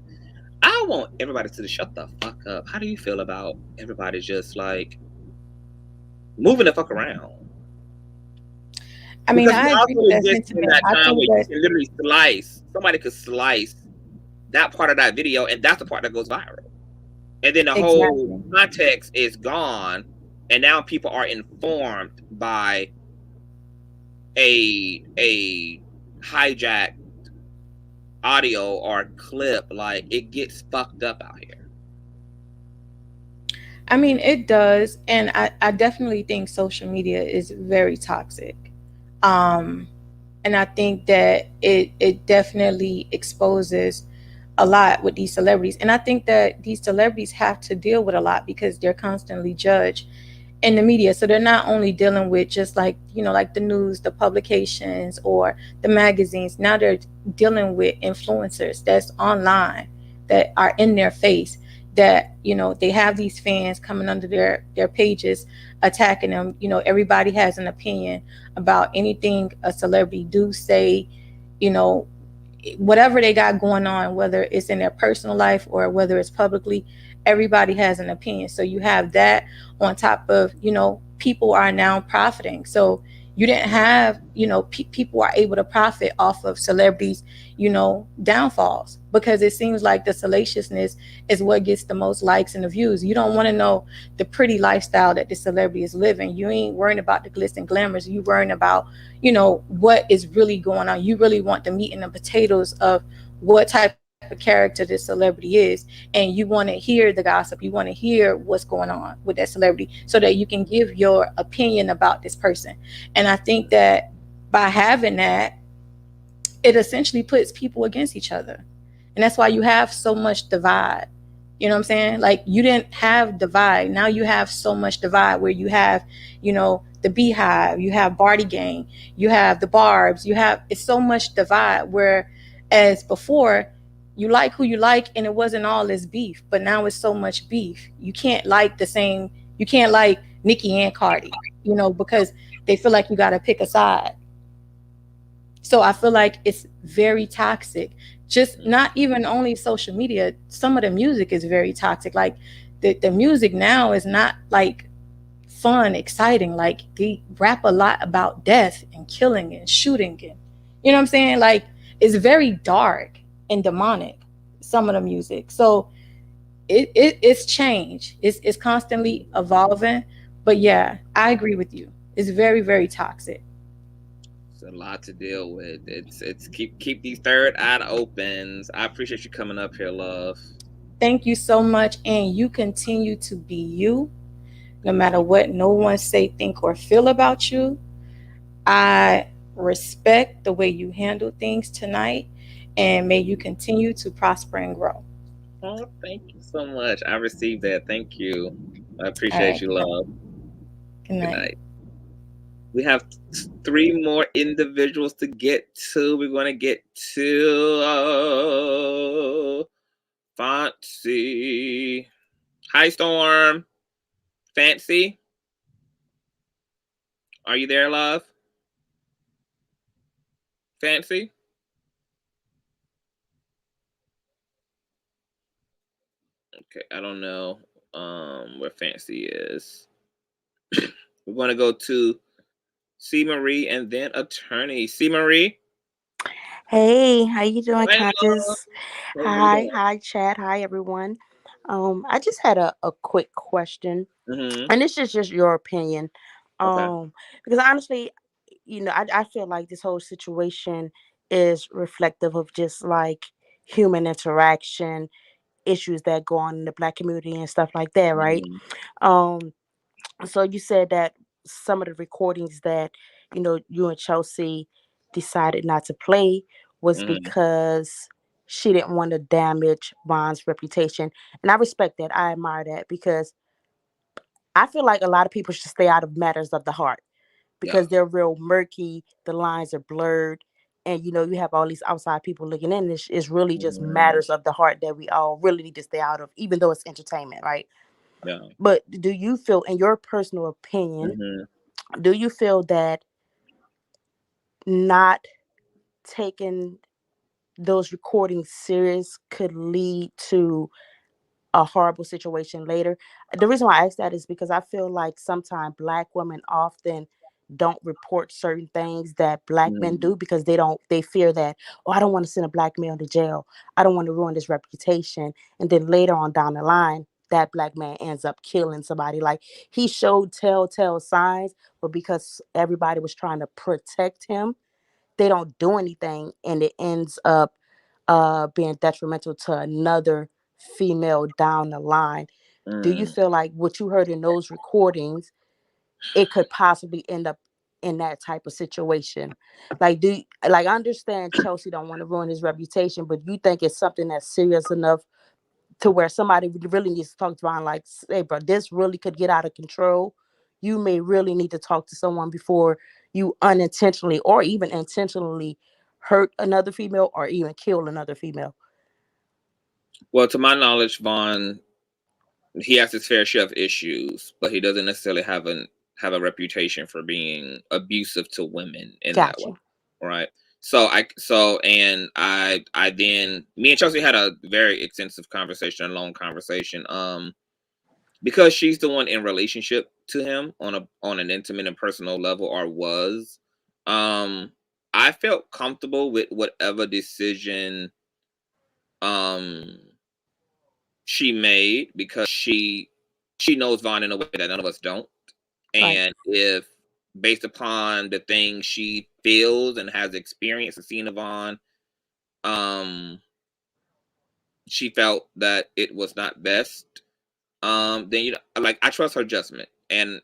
I want everybody to shut the fuck up. How do you feel about everybody just like moving the fuck around? I mean, I agree with that sentiment. That time where you can literally somebody could slice that part of that video, and that's the part that goes viral. And then the whole context is gone, and now people are informed by a hijacked audio or clip. Like, it gets fucked up out here. I mean, it does, and I definitely think social media is very toxic. And I think that it definitely exposes a lot with these celebrities. And I think that these celebrities have to deal with a lot because they're constantly judged in the media. So they're not only dealing with just like, like the news, the publications, or the magazines. Now they're dealing with influencers that's online, that are in their face, that, they have these fans coming under their pages, attacking them. Everybody has an opinion about anything a celebrity do, say, whatever they got going on, whether it's in their personal life or whether it's publicly, everybody has an opinion. So you have that on top of, people are now profiting. So You didn't have, you know, people are able to profit off of celebrities, you know, downfalls, because it seems like the salaciousness is what gets the most likes and the views. You don't want to know the pretty lifestyle that the celebrity is living. You ain't worrying about the glitz and glamours. You worrying about, you know, what is really going on. You really want the meat and the potatoes of what type of character this celebrity is, and you want to hear the gossip. You want to hear what's going on with that celebrity so that you can give your opinion about this person. And I think that by having that, it essentially puts people against each other. And that's why you have so much divide. You know what I'm saying? Like, you didn't have divide. Now you have so much divide where you have, you know, the Beehive, you have Barty Gang, you have the Barbs, you have, it's so much divide, where as before, you like who you like and it wasn't all this beef, but now it's so much beef. You can't like the same, you can't like Nicki and Cardi, you know, because they feel like you got to pick a side. So I feel like it's very toxic. Just not even only social media, some of the music is very toxic. Like the music now is not like fun, exciting. Like they rap a lot about death and killing and shooting and, you know what I'm saying? Like it's very dark and demonic, some of the music. So it's change. It's constantly evolving. But yeah, I agree with you. It's very, very toxic. It's a lot to deal with. It's keep these third eye opens. I appreciate you coming up here, love. Thank you so much. And you continue to be you, no matter what no one say, think, or feel about you. I respect the way you handle things tonight, and may you continue to prosper and grow. Oh, thank you so much. I received that. Thank you. I All appreciate right. you, love. Good night. Good night. We have 3 more individuals to get to. We're going to get to Fancy. Hi, Storm. Fancy. Are you there, love? Fancy? Okay, I don't know where Fancy is. We're going to go to C. Marie and then Attorney. C. Marie? Hey, how you doing, Hey, Conscious? love. How you Hi, Chad. Hi, everyone. I just had a quick question, doing? and this is just your opinion. Okay. Because honestly, I feel like this whole situation is reflective of just like human interaction, issues that go on in the Black community and stuff like that, right? Um, so you said that some of the recordings that you and Chelsea decided not to play was because she didn't want to damage Bond's reputation, and I respect that. I admire that because I feel like a lot of people should stay out of matters of the heart Yeah. because they're real murky. The lines are blurred, and you have all these outside people looking in. It's really just matters of the heart that we all really need to stay out of, even though it's entertainment, right? Yeah. But do you feel, in your personal opinion, do you feel that not taking those recordings serious could lead to a horrible situation later? The reason why I ask that is because I feel like sometimes Black women often don't report certain things that Black men do because they fear that, oh, I don't want to send a Black male to jail. I don't want to ruin his reputation. And then later on down the line, that Black man ends up killing somebody. Like, he showed telltale signs, but because everybody was trying to protect him, they don't do anything, and it ends up being detrimental to another female down the line. Do you feel like what you heard in those recordings, it could possibly end up in that type of situation? Like, I understand Chelsea don't want to ruin his reputation, but you think it's something that's serious enough to where somebody really needs to talk to Ron, like, hey, bro, this really could get out of control. You may really need to talk to someone before you unintentionally or even intentionally hurt another female or even kill another female. Well, to my knowledge, Vaughn, he has his fair share of issues, but he doesn't necessarily have a reputation for being abusive to women in that way, right? I then, me and Chelsea had a very extensive conversation, a long conversation. because she's the one in relationship to him on an intimate and personal level, or was, I felt comfortable with whatever decision she made, because she knows Vaughn in a way that none of us don't. And if, based upon the things she feels and has experienced and seen of Vaughn, she felt that it was not best, then like, I trust her judgment. And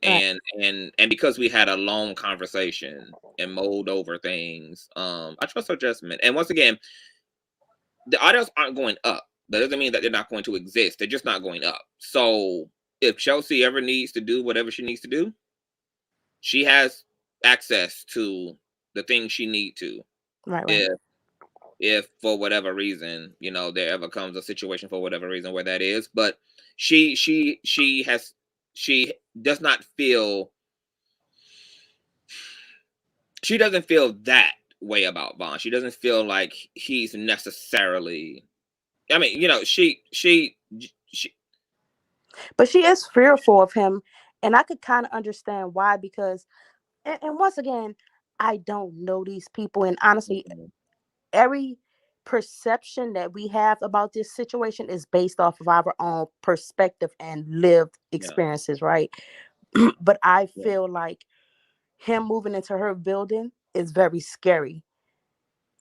because we had a long conversation and mulled over things, I trust her judgment. And once again, the audios aren't going up. That doesn't mean that they're not going to exist. They're just not going up. So if Chelsea ever needs to do whatever she needs to do, she has access to the things she need to. Right. If for whatever reason, there ever comes a situation, for whatever reason, where that is. But she does not feel, she doesn't feel that way about Vaughn. She doesn't feel like he's necessarily, I mean, But she is fearful of him, and I could kind of understand why, because and once again, I don't know these people, and honestly, every perception that we have about this situation is based off of our own perspective and lived experiences, right? But I feel like him moving into her building is very scary.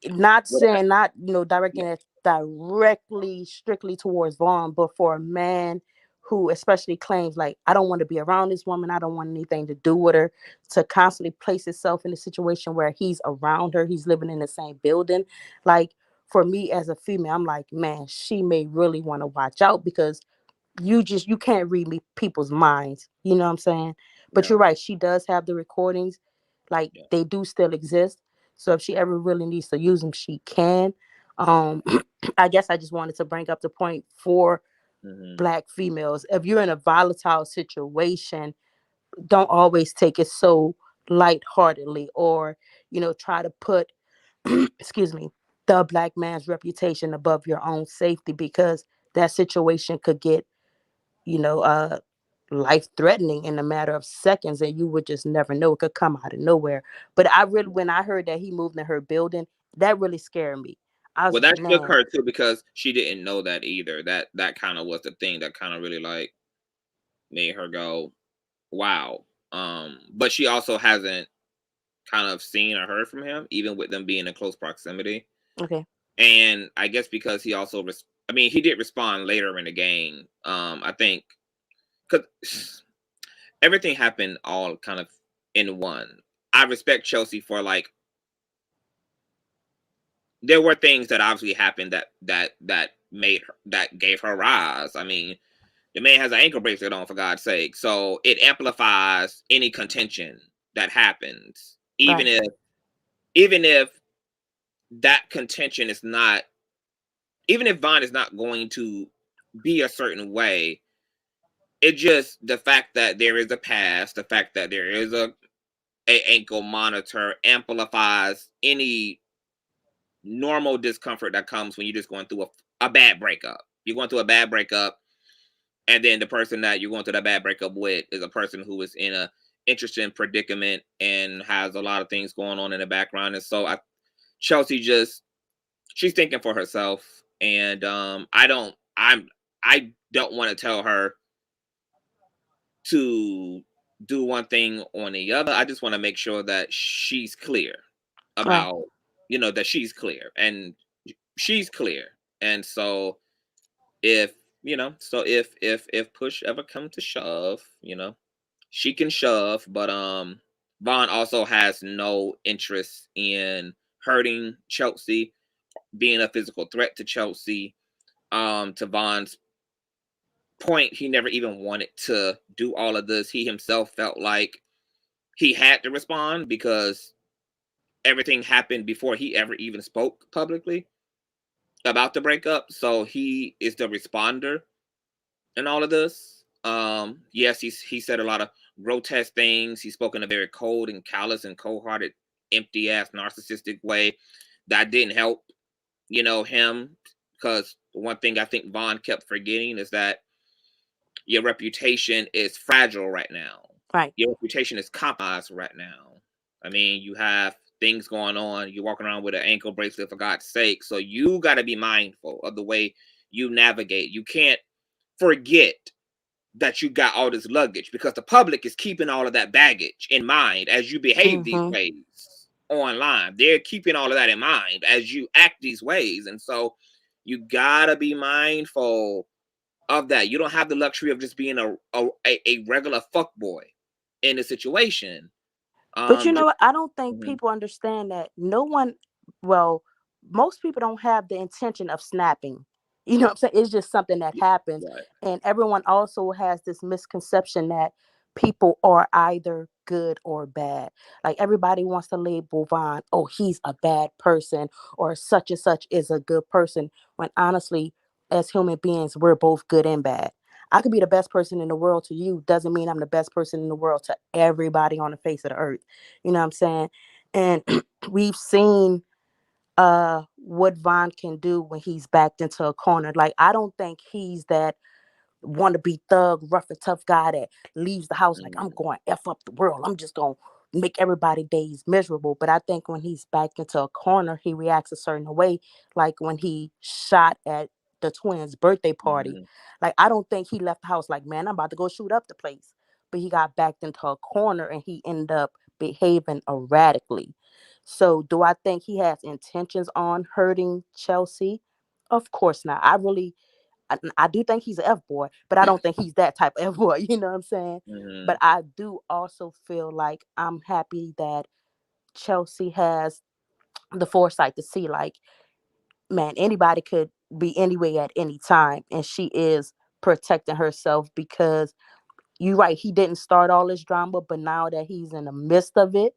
Not saying, not directing it directly strictly towards Vaughn, but for a man who especially claims like, I don't want to be around this woman, I don't want anything to do with her, to constantly place himself in a situation where he's around her, he's living in the same building. Like, for me as a female, I'm like, man, she may really want to watch out, because you can't read people's minds, you know what I'm saying? But you're right, she does have the recordings, like they do still exist. So if she ever really needs to use them, she can. I guess I just wanted to bring up the point for Black females. If you're in a volatile situation, don't always take it so lightheartedly, or try to put excuse me, the Black man's reputation above your own safety, because that situation could get life threatening in a matter of seconds, and you would just never know. It could come out of nowhere. But when I heard that he moved in her building, that really scared me. I was well, like, that shook man. her too, because she didn't know that either. That kind of was the thing that kind of really like made her go, wow. But she also hasn't kind of seen or heard from him, even with them being in close proximity. Okay. And I guess because he also, he did respond later in the game. I think because everything happened all kind of in one. I respect Chelsea for, like, there were things that obviously happened that made her, that gave her rise. I mean, the man has an ankle bracelet on, for God's sake. So it amplifies any contention that happens, even if that contention is not, even if Vaughn is not going to be a certain way. It just, the fact that there is a past, the fact that there is a ankle monitor, amplifies any normal discomfort that comes when you're just going through a bad breakup. You're going through a bad breakup, and then the person that you're going through that bad breakup with is a person who is in a interesting predicament and has a lot of things going on in the background. And so Chelsea she's thinking for herself, and I don't want to tell her to do one thing or the other. I just want to make sure that she's clear about, that she's clear, and she's clear. And so if push ever come to shove, she can shove. But Vaughn also has no interest in hurting Chelsea, being a physical threat to Chelsea. To Vaughn's point, he never even wanted to do all of this. He himself felt like he had to respond because everything happened before he ever even spoke publicly about the breakup. So he is the responder in all of this. Yes, he said a lot of grotesque things. He spoke in a very cold and callous and cold-hearted, empty-ass, narcissistic way that didn't help, him. Because one thing I think Vaughn kept forgetting is that your reputation is fragile right now. Right. Your reputation is compromised right now. I mean, you have things going on. You're walking around with an ankle bracelet, for God's sake. So you got to be mindful of the way you navigate. You can't forget that you got all this luggage, because the public is keeping all of that baggage in mind as you behave these ways online. They're keeping all of that in mind as you act these ways. And so you gotta be mindful of that. You don't have the luxury of just being a regular fuckboy in a situation. But you know what? I don't think people understand that most people don't have the intention of snapping. You know what I'm saying? It's just something that happens. Right. And everyone also has this misconception that people are either good or bad. Like everybody wants to label Vaughn, oh, he's a bad person, or such and such is a good person. When honestly, as human beings, we're both good and bad. I could be the best person in the world to you, doesn't mean I'm the best person in the world to everybody on the face of the earth. You know what I'm saying? And we've seen what Vaughn can do when he's backed into a corner. Like, I don't think he's that want to be thug, rough and tough guy that leaves the house like, I'm going to F up the world. I'm just going to make everybody days miserable. But I think when he's backed into a corner, he reacts a certain way. Like when he shot at the twins' birthday party. Like, I don't think he left the house like, man, I'm about to go shoot up the place. But he got backed into a corner and he ended up behaving erratically. So do I think he has intentions on hurting Chelsea? Of course not. I do think he's an F boy, but I don't think he's that type of F boy. You know what I'm saying? But I do also feel like I'm happy that Chelsea has the foresight to see, like, man, anybody could be anyway at any time. And she is protecting herself because you're right. He didn't start all this drama, but now that he's in the midst of it,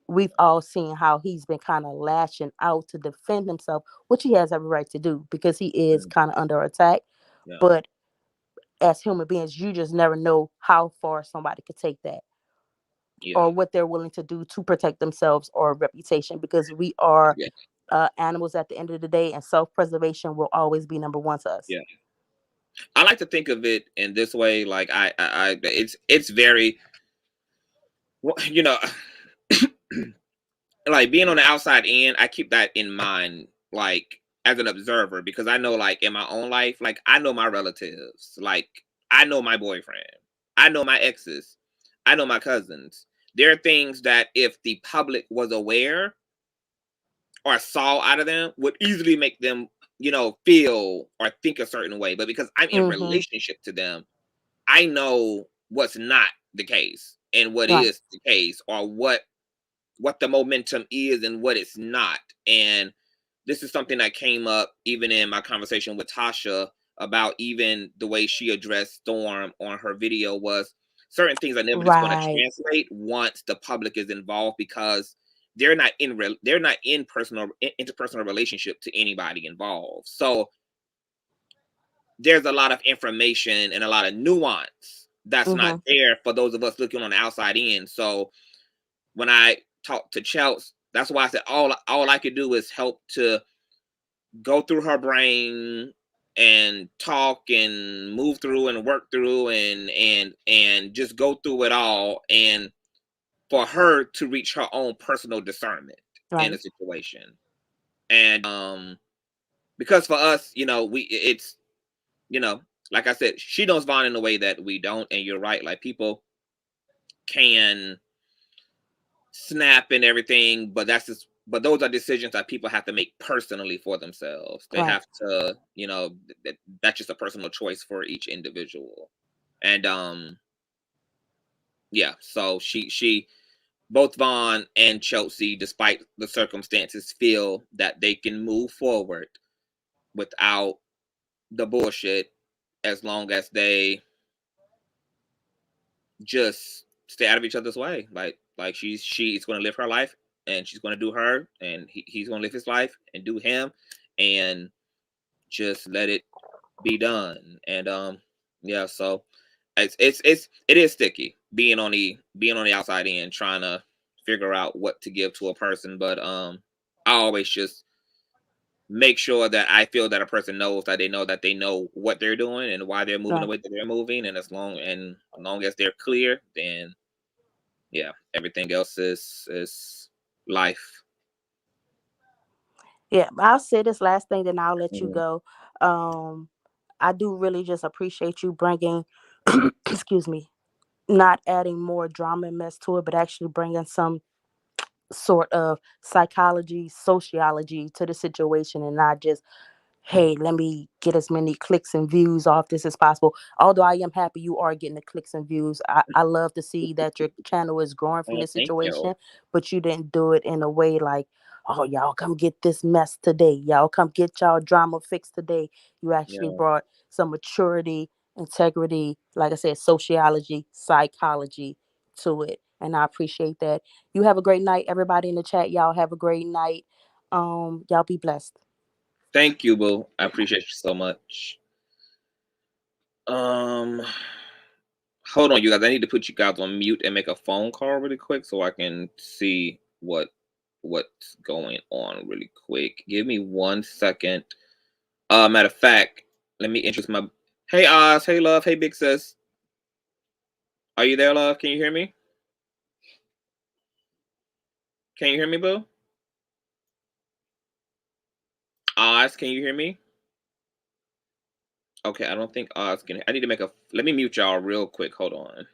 we've all seen how he's been kind of lashing out to defend himself, which he has every right to do because he is kind of under attack. Yeah. But as human beings, you just never know how far somebody could take that or what they're willing to do to protect themselves or reputation, because we are animals at the end of the day, and self-preservation will always be number one to us. Yeah. I like to think of it in this way. Like it's very, you know, like being on the outside in, I keep that in mind, like as an observer, because I know, like in my own life, like I know my relatives, like I know my boyfriend, I know my exes, I know my cousins. There are things that if the public was aware or saw out of them would easily make them, you know, feel or think a certain way. But because I'm in relationship to them, I know what's not the case and what is the case, or what the momentum is and what it's not. And this is something that came up even in my conversation with Tasha about even the way she addressed Storm on her video, was certain things are never just going to translate once the public is involved, because they're not in interpersonal relationship to anybody involved. So there's a lot of information and a lot of nuance that's not there for those of us looking on the outside in. So when I talk to Chelsea, that's why I said all I could do is help to go through her brain and talk and move through and work through and just go through it all, and for her to reach her own personal discernment in a situation. And because for us, you know, it's, you know, like I said, she knows Vaughn in a way that we don't. And you're right, like people can snap and everything, but those are decisions that people have to make personally for themselves. They have to, you know, that's just a personal choice for each individual. And yeah, so she both Vaughn and Chelsea, despite the circumstances, feel that they can move forward without the bullshit, as long as they just stay out of each other's way. Like she's going to live her life, and she's going to do her, and he's going to live his life and do him, and just let it be done. And yeah, so it is sticky being on the outside end, trying to figure out what to give to a person. But I always just make sure that I feel that a person knows that they know what they're doing and why they're moving the Right. way that they're moving. And as long as they're clear, then yeah, everything else is life. Yeah, I'll say this last thing, then I'll let you Mhm. go. I do really just appreciate you bringing, excuse me, not adding more drama and mess to it, but actually bringing some sort of psychology, sociology to the situation, and not just, hey, let me get as many clicks and views off this as possible. Although I am happy you are getting the clicks and views. I love to see that your channel is growing from Oh, this thank you. situation, but you didn't do it in a way like, oh, y'all come get this mess today. Y'all come get y'all drama fixed today. You actually Yeah. brought some maturity, integrity, like I said, sociology, psychology to it. And I appreciate that. You have a great night. Everybody in the chat, y'all have a great night. Y'all be blessed. Thank you, boo. I appreciate you so much. Hold on, you guys. I need to put you guys on mute and make a phone call really quick so I can see what's going on really quick. Give me 1 second. Matter of fact, let me introduce my. Hey, Oz. Hey, love. Hey, big sis. Are you there, love? Can you hear me? Can you hear me, boo? Oz, can you hear me? Okay, I don't think Oz can. I need to make a. Let me mute y'all real quick. Hold on.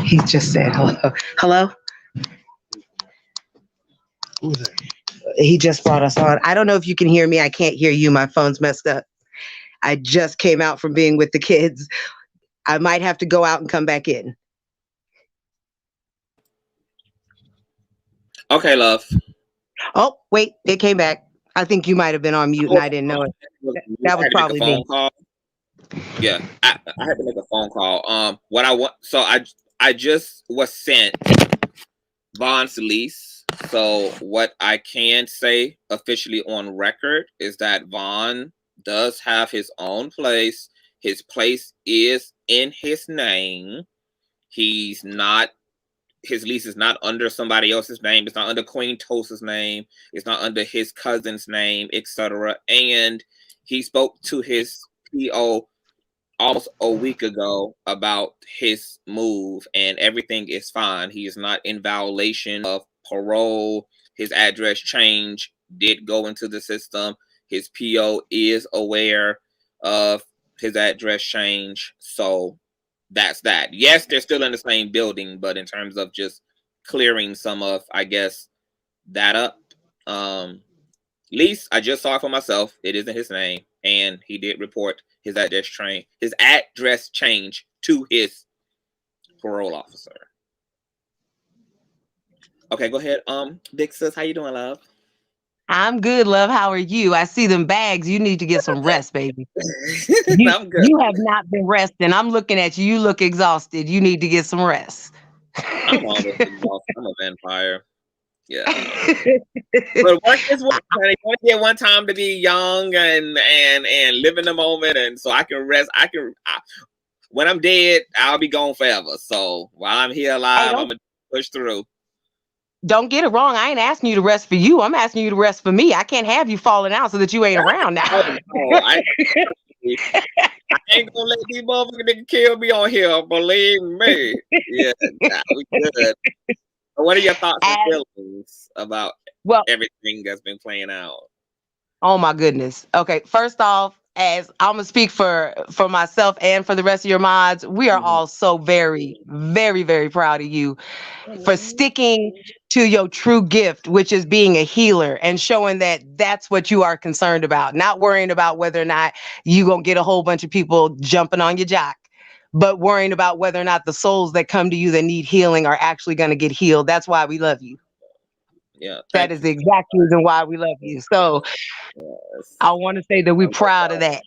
He just said hello. Hello? He just brought us on. I don't know if you can hear me. I can't hear you. My phone's messed up. I just came out from being with the kids. I might have to go out and come back in. Okay, love. Oh, wait, it came back. I think you might have been on mute and I didn't know it. That I was had to make a probably phone me. call. Yeah, I had to make a phone call. What I want. So I just was sent Vaughn's lease. So what I can say officially on record is that Vaughn does have his own place. His place is in his name. He's not. His lease is not under somebody else's name. It's not under Queen Toast's name. It's not under his cousin's name, etc. And he spoke to his PO almost a week ago about his move, and everything is fine. He is not in violation of parole. His address change did go into the system. His PO is aware of his address change. So that's that. Yes, they're still in the same building, but in terms of just clearing some of, I guess, that up. Lease, I just saw it for myself. It isn't his name, and he did report his address change to his parole officer. Okay, go ahead. Big sis, how you doing, love? I'm good, love. How are you? I see them bags. You need to get some rest, baby. I'm good. You have not been resting. I'm looking at you. You look exhausted. You need to get some rest. I'm always exhausted. I'm a vampire. Yeah. But work is work, honey. You only get one time to be young and live in the moment, and so I can rest. When I'm dead, I'll be gone forever. So while I'm here alive, I'm gonna push through. Don't get it wrong. I ain't asking you to rest for you. I'm asking you to rest for me. I can't have you falling out so that you ain't around now. I ain't gonna let these motherfuckers kill me on here. Believe me. Yeah, we good. What are your thoughts and feelings about everything that's been playing out? Oh my goodness. Okay, first off, as I'm gonna speak for myself and for the rest of your mods, we are all so very, very, very proud of you for sticking to your true gift, which is being a healer, and showing that that's what you are concerned about, not worrying about whether or not you gonna get a whole bunch of people jumping on your jock, but worrying about whether or not the souls that come to you that need healing are actually going to get healed. That's why we love you. Yeah, that is the exact reason why we love you. So I want to say that we're proud of that.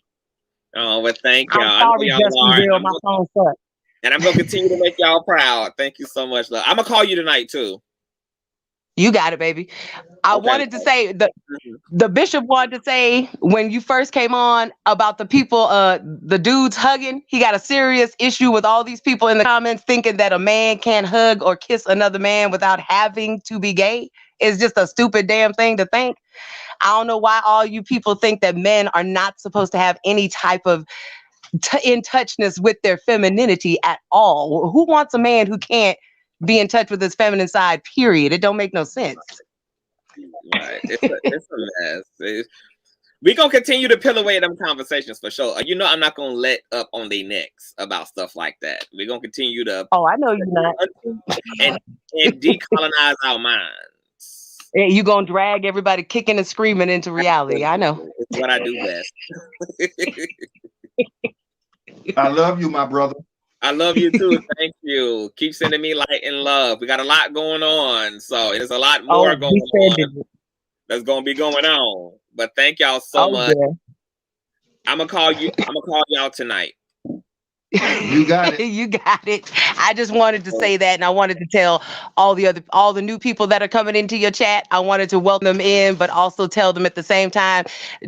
Oh, well, thank y'all. I'm sorry, Justin Bill, my phone sucks. And I'm gonna continue to make y'all proud. Thank you so much, love. I'm gonna call you tonight too. You got it, baby. I wanted to say the bishop wanted to say when you first came on about the people, the dudes hugging. He got a serious issue with all these people in the comments thinking that a man can't hug or kiss another man without having to be gay. It's just a stupid damn thing to think. I don't know why all you people think that men are not supposed to have any type of in touchness with their femininity at all. Who wants a man who can't be in touch with his feminine side, period? It don't make no sense. Right. It's a mess. We're going to continue to peel away them conversations for sure. You know, I'm not going to let up on their necks about stuff like that. We're going to continue to... Oh, I know you're not. And decolonize our minds. You're going to drag everybody kicking and screaming into reality. I know. It's what I do best. I love you, my brother. I love you too. Thank you. Keep sending me light and love. We got a lot going on. So there's a lot more going on that's going to be going on. But thank y'all so much. Yeah. I'm going to call you. I'm going to call y'all tonight. You got it. You got it. I just wanted to say that, and I wanted to tell all the new people that are coming into your chat. I wanted to welcome them in, but also tell them at the same time,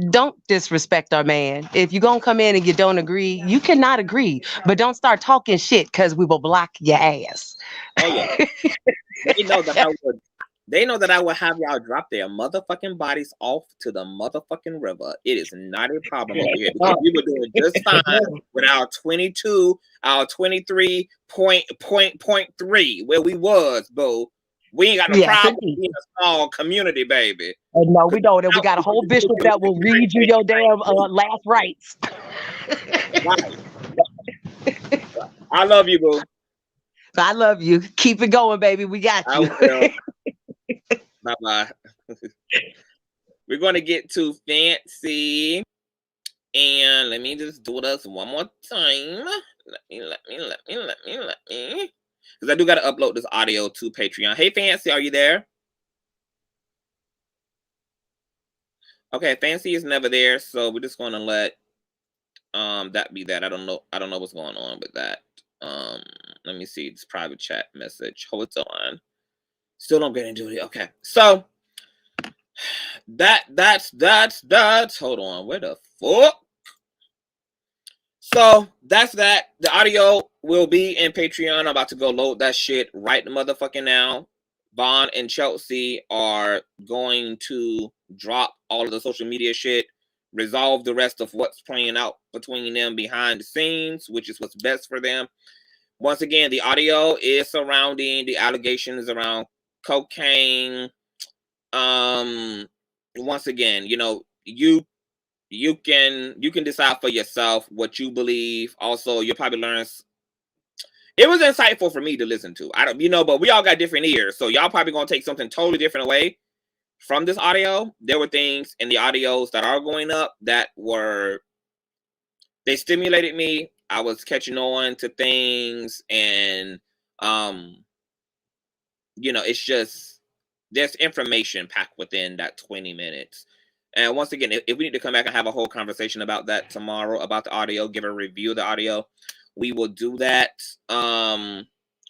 don't disrespect our man. If you're gonna come in and you don't agree, you cannot agree, but don't start talking shit because we will block your ass. Oh yeah. They know that I would have y'all drop their motherfucking bodies off to the motherfucking river. It is not a problem over here because we were doing just fine with our 23.3 where we was, boo. We ain't got no problem being a small community, baby. No, we don't. And we got a whole bishop that will read you your damn last rites. Right. I love you, boo. I love you. Keep it going, baby. We got you. I will. Bye-bye. We're going to get to Fancy. And let me just do this one more time. Let me. Because I do got to upload this audio to Patreon. Hey, Fancy, are you there? Okay, Fancy is never there. So we're just going to let that be that. I don't know what's going on with that. Let me see this private chat message. Hold on. Still don't get into it. Okay, so that's hold on. Where the fuck? So that's that. The audio will be in Patreon. I'm about to go load that shit right the motherfucking now. Vaughn and Chelsea are going to drop all of the social media shit, resolve the rest of what's playing out between them behind the scenes, which is what's best for them. Once again, the audio is surrounding the allegations around cocaine. Once again, you know, you can decide for yourself what you believe. Also, you'll probably learn it was insightful for me to listen to. I don't, you know, but we all got different ears, so y'all probably gonna take something totally different away from this audio. There were things in the audios that are going up that were, they stimulated me. I was catching on to things, and you know, it's just, there's information packed within that 20 minutes. And once again, if we need to come back and have a whole conversation about that tomorrow, about the audio, give a review of the audio, we will do that.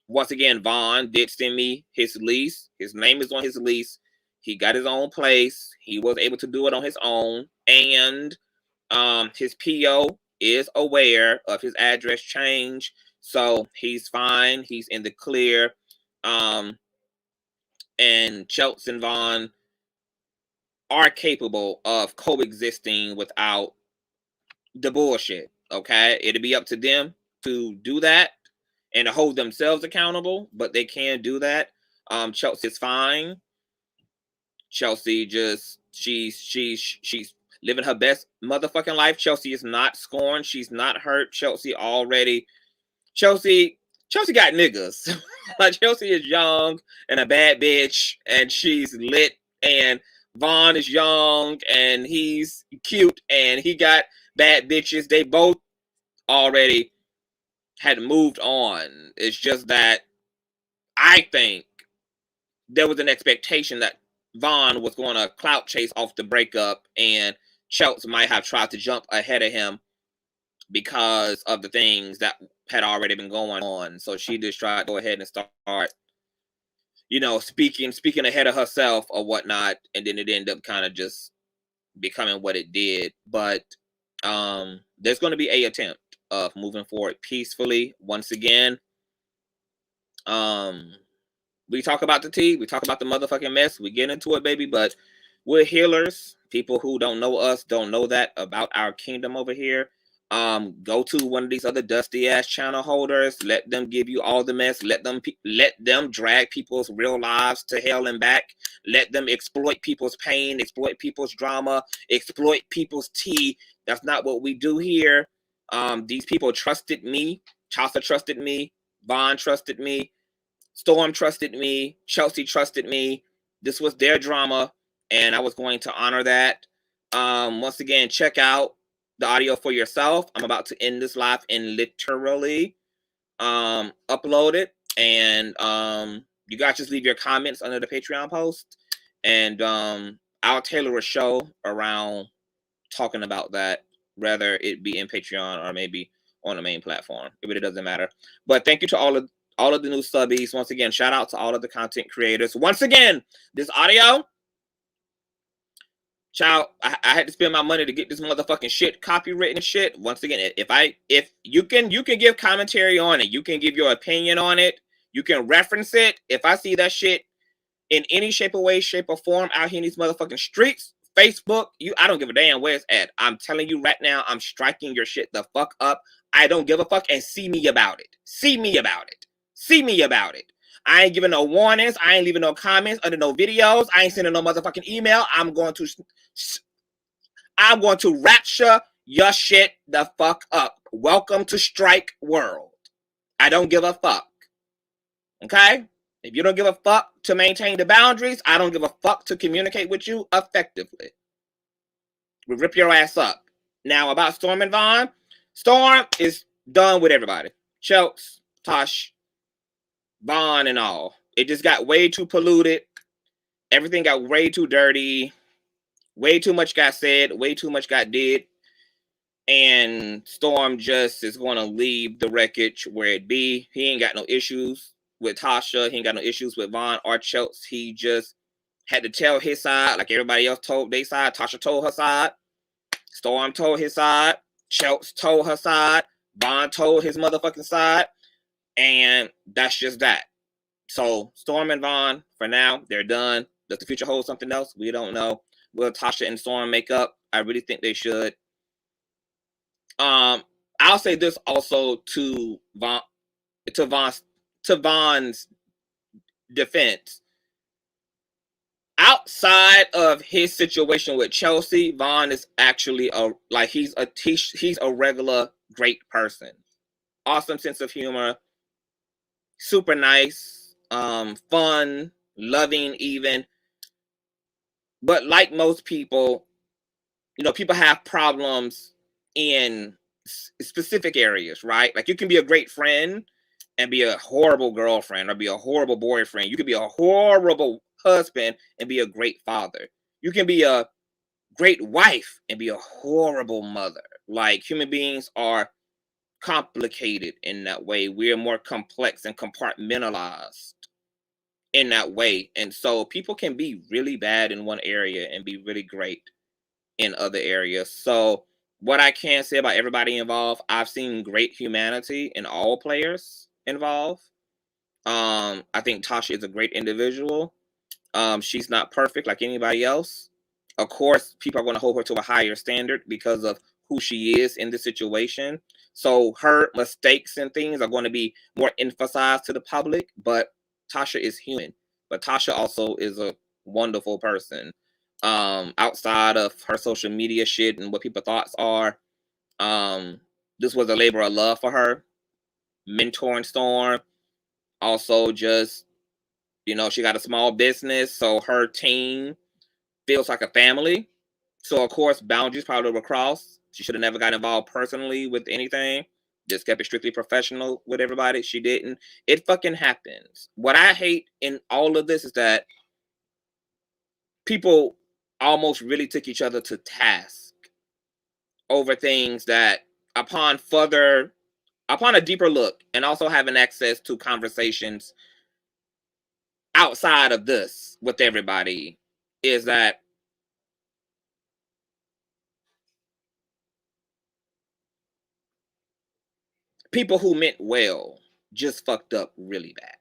Once again, Vaughn did send me his lease. His name is on his lease. He got his own place. He was able to do it on his own. And his PO is aware of his address change. So he's fine. He's in the clear. And Chelsea and Vaughn are capable of coexisting without the bullshit. Okay, it'll be up to them to do that and to hold themselves accountable, but they can do that. Chelsea's fine. Chelsea just, she's living her best motherfucking life. Chelsea is not scorned. She's not hurt. Chelsea got niggas. Like, Chelsea is young and a bad bitch, and she's lit. And Vaughn is young and he's cute and he got bad bitches. They both already had moved on. It's just that I think there was an expectation that Vaughn was going to clout chase off the breakup, and Chelsea might have tried to jump ahead of him because of the things that had already been going on. So she just tried to go ahead and start, you know, speaking ahead of herself or whatnot, and then it ended up kind of just becoming what it did. But there's going to be an attempt of moving forward peacefully. Once again, we talk about the tea, we talk about the motherfucking mess, we get into it, baby, but we're healers. People who don't know us don't know that about our kingdom over here. Go to one of these other dusty ass channel holders, let them give you all the mess, let them drag people's real lives to hell and back, let them exploit people's pain, exploit people's drama, exploit people's tea. That's not what we do here. These people trusted me. Tasha trusted me. Vaughn trusted me. Storm trusted me. Chelsea trusted me. This was their drama, and I was going to honor that. Once again, check out the audio for yourself. I'm about to end this live and literally upload it. And you guys just leave your comments under the Patreon post, and I'll tailor a show around talking about that, whether it be in Patreon or maybe on the main platform. It really doesn't matter. But thank you to all of the new subbies. Once again, shout out to all of the content creators. Once again, this audio, child, I had to spend my money to get this motherfucking shit copywritten and shit. Once again, if you can give commentary on it, you can give your opinion on it, you can reference it. If I see that shit in any shape or way, shape or form out here in these motherfucking streets, Facebook, I don't give a damn where it's at. I'm telling you right now, I'm striking your shit the fuck up. I don't give a fuck, and see me about it. See me about it. See me about it. I ain't giving no warnings. I ain't leaving no comments under no videos. I ain't sending no motherfucking email. I'm going to rapture your shit the fuck up. Welcome to Strike World. I don't give a fuck. Okay? If you don't give a fuck to maintain the boundaries, I don't give a fuck to communicate with you effectively. We rip your ass up. Now, about Storm and Vaughn. Storm is done with everybody. Chokes, Tosh, Vaughn, and all. It just got way too polluted. Everything got way too dirty. Way too much got said. Way too much got did. And Storm just is going to leave the wreckage where it be. He ain't got no issues with Tasha. He ain't got no issues with Vaughn or Chelsea. He just had to tell his side like everybody else told their side. Tasha told her side. Storm told his side. Chelsea told her side. Vaughn told his motherfucking side. And that's just that. So Storm and Vaughn, for now, they're done. Does the future hold something else? We don't know. Will Tasha and Storm make up? I really think they should. I'll say this also to Vaughn's defense. Outside of his situation with Chelsea, Vaughn is actually he's a regular great person. Awesome sense of humor. super nice, fun, loving even. But like most people, you know, people have problems in specific areas, right? Like you can be a great friend and be a horrible girlfriend, or be a horrible boyfriend. You can be a horrible husband and be a great father. You can be a great wife and be a horrible mother. Like human beings are complicated in that way. We are more complex and compartmentalized in that way. And so people can be really bad in one area and be really great in other areas. So what I can say about everybody involved, I've seen great humanity in all players involved. I think Tasha is a great individual. She's not perfect like anybody else. Of course, people are going to hold her to a higher standard because of who she is in this situation. So her mistakes and things are going to be more emphasized to the public, but Tasha is human. But Tasha also is a wonderful person. Outside of her social media shit and what people's thoughts are, this was a labor of love for her. Mentoring Storm. Also just, you know, she got a small business, so her team feels like a family. So of course, boundaries probably were crossed. She should have never got involved personally with anything. Just kept it strictly professional with everybody. She didn't. It fucking happens. What I hate in all of this is that people almost really took each other to task over things that upon a deeper look, and also having access to conversations outside of this with everybody, is that people who meant well just fucked up really bad.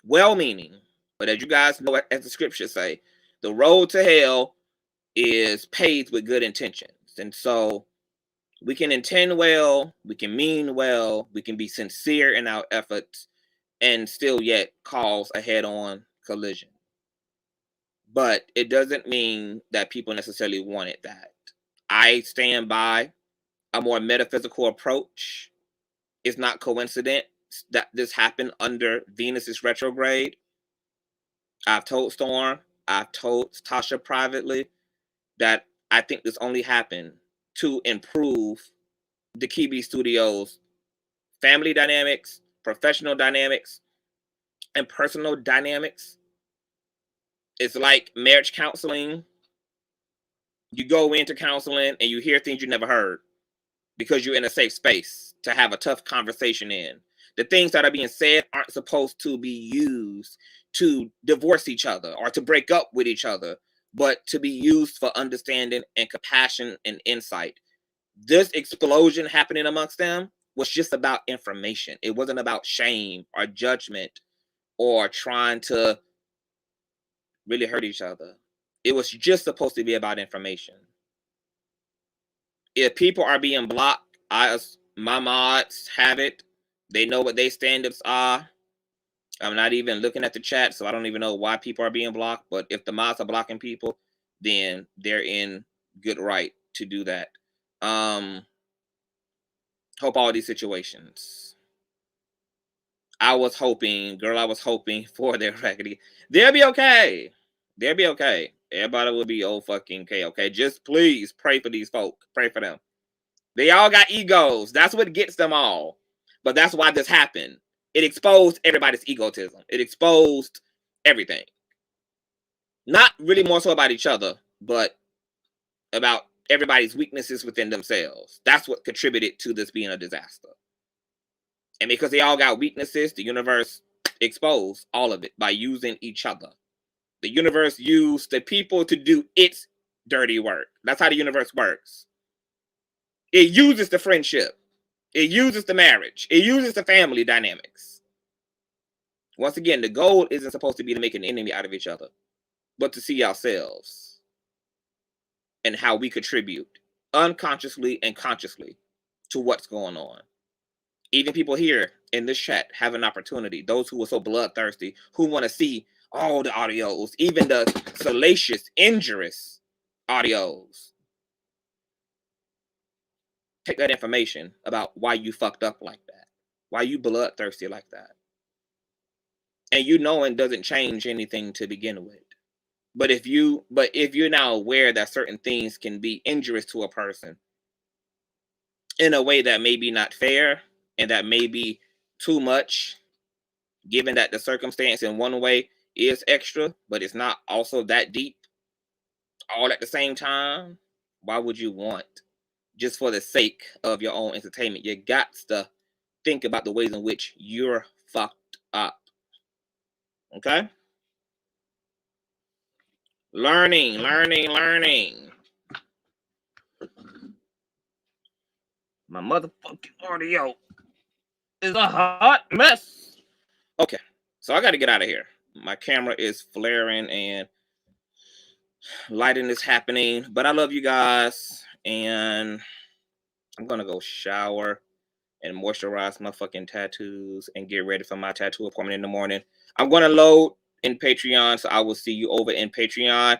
Well-meaning, but as you guys know, as the scriptures say, the road to hell is paved with good intentions. And so we can intend well, we can mean well, we can be sincere in our efforts, and still yet cause a head-on collision. But it doesn't mean that people necessarily wanted that. I stand by a more metaphysical approach. It's not coincidence that this happened under Venus's retrograde. I've told Storm, I've told Tasha privately that I think this only happened to improve the Kebe Studios family dynamics, professional dynamics, and personal dynamics. It's like marriage counseling. You go into counseling and you hear things you never heard because you're in a safe space to have a tough conversation in. The things that are being said aren't supposed to be used to divorce each other or to break up with each other, but to be used for understanding and compassion and insight. This explosion happening amongst them was just about information. It wasn't about shame or judgment or trying to really hurt each other. It was just supposed to be about information. If people are being blocked, my mods have it. They know what their stand-ups are. I'm not even looking at the chat, so I don't even know why people are being blocked. But if the mods are blocking people, then they're in good right to do that. Hope all these situations. I was hoping for their raggedy. They'll be okay. They'll be okay. Everybody will be old fucking okay. Just please pray for these folk. Pray for them. They all got egos. That's what gets them all. But that's why this happened. It exposed everybody's egotism. It exposed everything. Not really more so about each other, but about everybody's weaknesses within themselves. That's what contributed to this being a disaster. And because they all got weaknesses, the universe exposed all of it by using each other. The universe used the people to do its dirty work. That's how the universe works. It uses the friendship. It uses the marriage. It uses the family dynamics. Once again, the goal isn't supposed to be to make an enemy out of each other, but to see ourselves and how we contribute unconsciously and consciously to what's going on. Even people here in this chat have an opportunity. Those who are so bloodthirsty, who want to see all the audios, even the salacious, injurious audios. take that information about why you fucked up like that, why you bloodthirsty like that. And you knowing doesn't change anything to begin with. But if you're now aware that certain things can be injurious to a person in a way that may be not fair and that may be too much, given that the circumstance in one way is extra, but it's not also that deep, all at the same time, why would you want, just for the sake of your own entertainment? You got to think about the ways in which you're fucked up. Okay? Learning. My motherfucking audio is a hot mess. Okay, so I got to get out of here. My camera is flaring and lighting is happening, but I love you guys, and I'm gonna go shower and moisturize my fucking tattoos and get ready for my tattoo appointment in the morning. I'm gonna load in Patreon, so I will see you over in Patreon.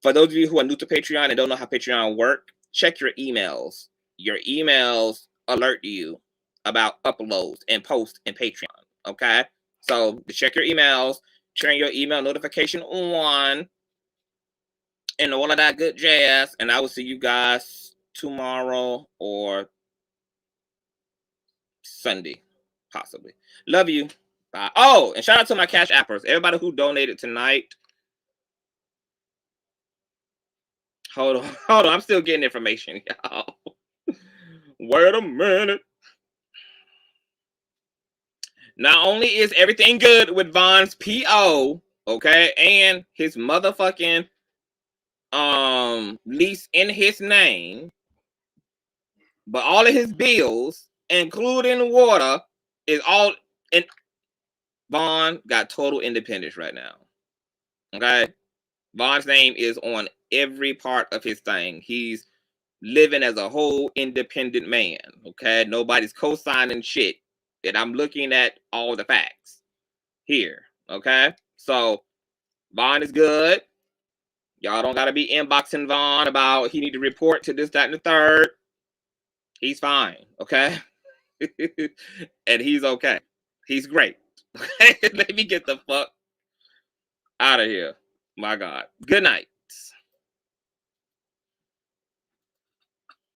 For those of you who are new to Patreon and don't know how Patreon works, check your emails. Your emails alert you about uploads and posts in Patreon. Okay, so to check your emails, turn your email notification on, and all of that good jazz. And I will see you guys tomorrow or Sunday, possibly. Love you. Bye. Oh, and shout out to my Cash Appers. Everybody who donated tonight. Hold on. I'm still getting information, y'all. Wait a minute. Not only is everything good with Von's PO, okay, and his motherfucking lease in his name, but all of his bills, including water, is all in. Von got total independence right now. Okay? Von's name is on every part of his thing. He's living as a whole independent man. Okay? Nobody's co-signing shit. And I'm looking at all the facts here. Okay? So Von is good. Y'all don't gotta be inboxing Von about he need to report to this, that, and the third. He's fine. Okay? And he's okay. He's great. Let me get the fuck out of here. My God. Good night.